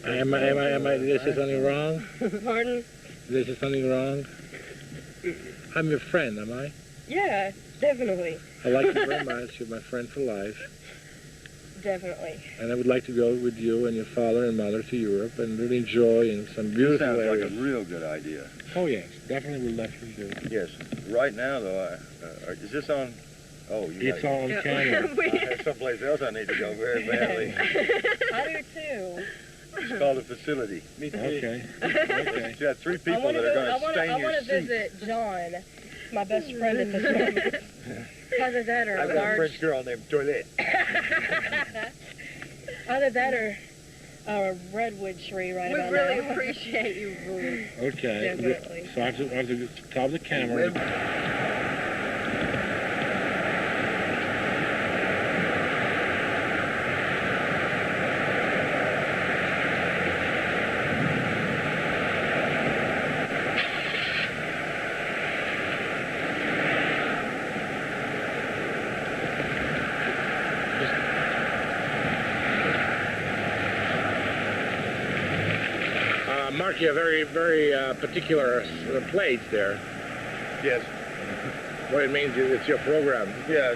Am I, did I say something wrong? Pardon? Did I say something wrong? I'm your friend, am I? Yeah, definitely. I like you very much. You're my friend for life. Definitely. And I would like to go with you and your father and mother to Europe and really enjoy in some beautiful Sounds areas. like a real good idea. Oh, yes. Definitely will definitely do. Yes. Right now, though, is this on? Oh, you It's on camera. I have someplace else I need to go very badly. I do too. It's called a facility. Okay. You got 3 people that are going to stain your I want to seat. visit John, my best friend at this moment. Either that or I've got a French girl named Toilette. Either that or a redwood tree right We about really now. appreciate you. Okay. Definitely. So I have to stop the camera. Mark, you have very, very particular plates there. Yes. What it means is it's your program. Yeah,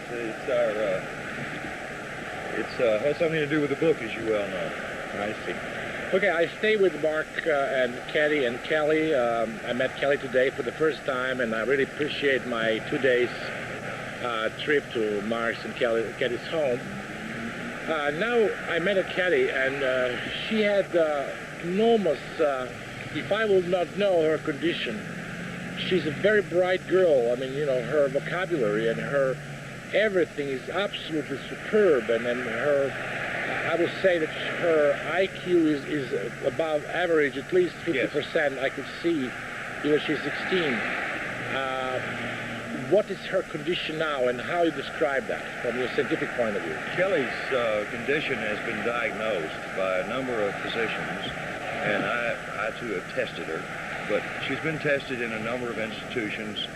it's has something to do with the book, as you well know. I see. Okay, I stay with Mark and Cathy and Kelly. I met Kelly today for the first time, and I really appreciate my 2 days trip to Mark's and Cathy's home. Now I met Cathy, and she had enormous, if I would not know her condition, she's a very bright girl. I mean, you know, her vocabulary and her everything is absolutely superb, and then her, I would say that her IQ is above average, at least 50%. Yes. I could see, you know, she's 16. What is her condition now, and how you describe that from your scientific point of view? Kelly's condition has been diagnosed by a number of physicians, and I too have tested her, but she's been tested in a number of institutions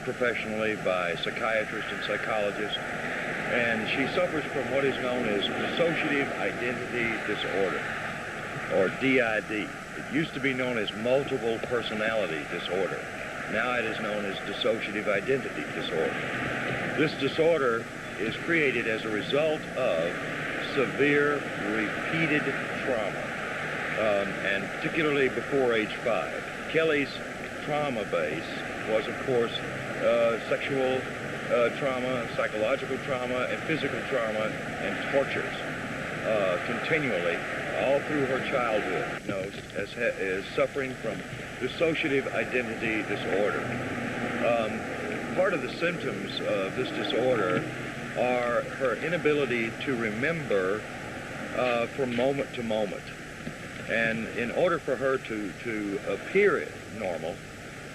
professionally by psychiatrists and psychologists, and she suffers from what is known as dissociative identity disorder, or DID. It used to be known as multiple personality disorder. Now it is known as dissociative identity disorder. This disorder is created as a result of severe repeated trauma, and particularly before age 5. Kelly's trauma base was, of course, sexual trauma, psychological trauma, and physical trauma, and tortures continually all through her childhood. As suffering from dissociative identity disorder. Part of the symptoms of this disorder are her inability to remember from moment to moment. And in order for her to appear normal,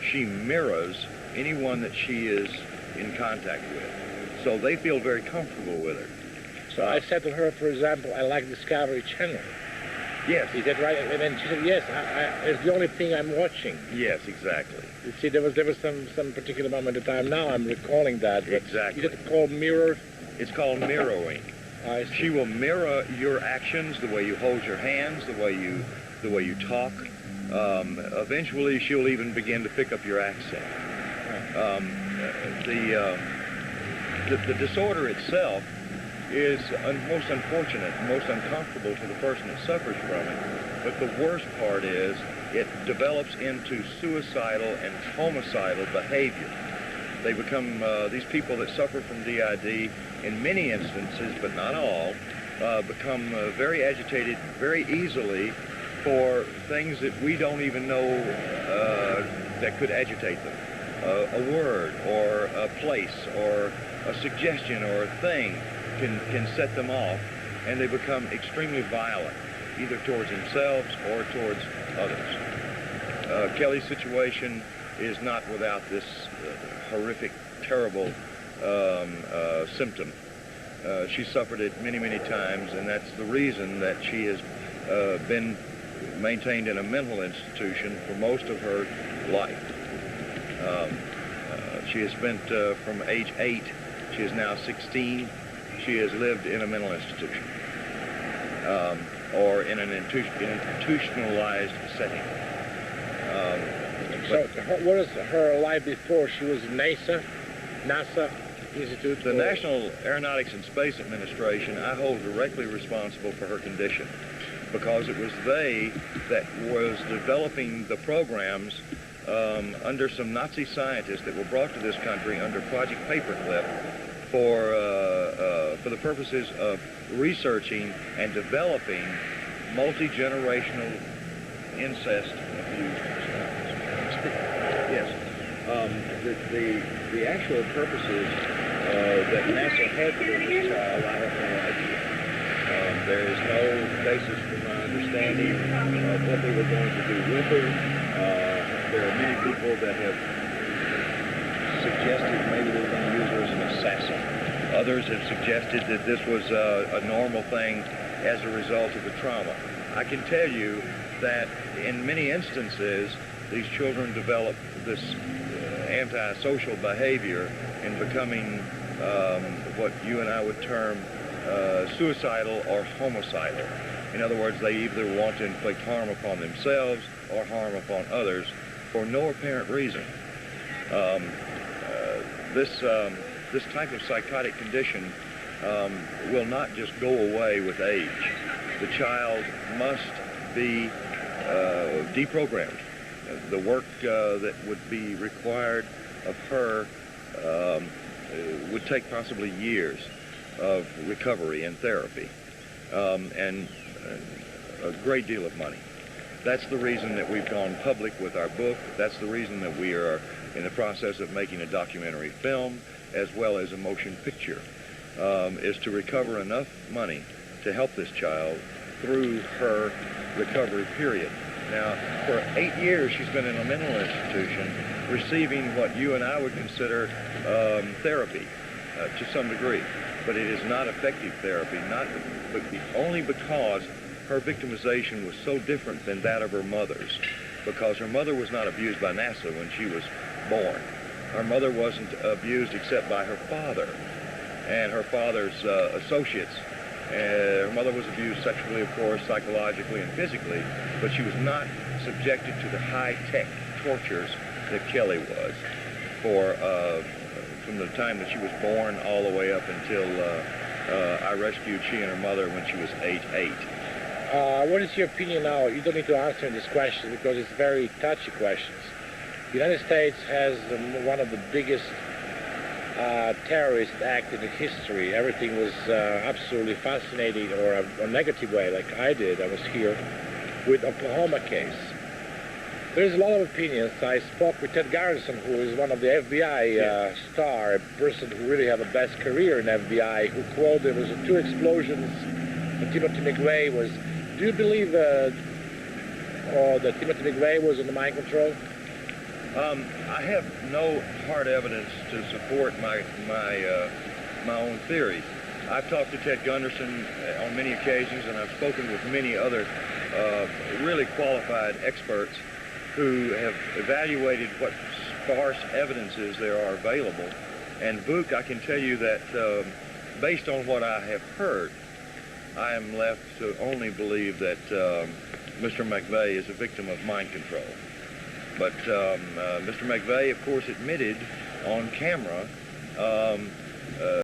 she mirrors anyone that she is in contact with. So they feel very comfortable with her. So I said to her, for example, I like Discovery Channel. Yes. Is that right? And then she said, yes, it's the only thing I'm watching. Yes, exactly. You see, there was some particular moment of time. Now I'm recalling that. Exactly. Is it called mirror? It's called mirroring. I see. She will mirror your actions, the way you hold your hands, the way you talk. Eventually, she'll even begin to pick up your accent. The disorder itself is most unfortunate, most uncomfortable to the person that suffers from it. But the worst part is it develops into suicidal and homicidal behavior. They become, these people that suffer from DID, in many instances, but not all, become very agitated very easily for things that we don't even know that could agitate them. A word or a place or a suggestion or a thing can set them off, and they become extremely violent, either towards themselves or towards others. Kelly's situation is not without this horrific, terrible symptom. She suffered it many, many times, and that's the reason that she has been maintained in a mental institution for most of her life. She has spent from age 8, she is now 16, she has lived in a mental institution or in an institutionalized setting. So what was her life before? She was in NASA Institute? The National Aeronautics and Space Administration, I hold directly responsible for her condition, because it was they that was developing the programs under some Nazi scientists that were brought to this country under Project Paperclip for the purposes of researching and developing multi-generational incest abuse. Yes. The actual purposes that NASA had for this child, I have no idea. There is no basis for my understanding of what they were going to do with her. There are many people that have suggested maybe they were going to use her as an assassin. Others have suggested that this was a normal thing as a result of the trauma. I can tell you that in many instances, these children develop this antisocial behavior in becoming what you and I would term suicidal or homicidal. In other words, they either want to inflict harm upon themselves or harm upon others for no apparent reason. This type of psychotic condition will not just go away with age. The child must be deprogrammed. The work that would be required of her would take possibly years of recovery and therapy, and a great deal of money. That's the reason that we've gone public with our book. That's the reason that we are in the process of making a documentary film as well as a motion picture, is to recover enough money to help this child through her recovery period. Now, for 8 years, she's been in a mental institution receiving what you and I would consider therapy to some degree. But it is not effective therapy, only because her victimization was so different than that of her mother's, because her mother was not abused by NASA when she was born. Her mother wasn't abused except by her father and her father's associates. Her mother was abused sexually, of course, psychologically and physically, but she was not subjected to the high-tech tortures that Kelly was from the time that she was born all the way up until I rescued she and her mother when she was age 8. What is your opinion now? You don't need to answer this question because it's very touchy questions. The United States has one of the biggest terrorist act in history. Everything was absolutely fascinating, or a negative way, like I did. I was here with Oklahoma case. There's a lot of opinions. I spoke with Ted Garrison, who is one of the FBI star, a person who really had the best career in FBI, who quoted there was 2 explosions and Timothy McVeigh was. Do you believe that Timothy McVeigh was under mind control? I have no hard evidence to support my own theory. I've talked to Ted Gunderson on many occasions, and I've spoken with many other really qualified experts who have evaluated what sparse evidences there are available. And Vuk, I can tell you that based on what I have heard, I am left to only believe that Mr. McVeigh is a victim of mind control. But Mr. McVeigh, of course, admitted on camera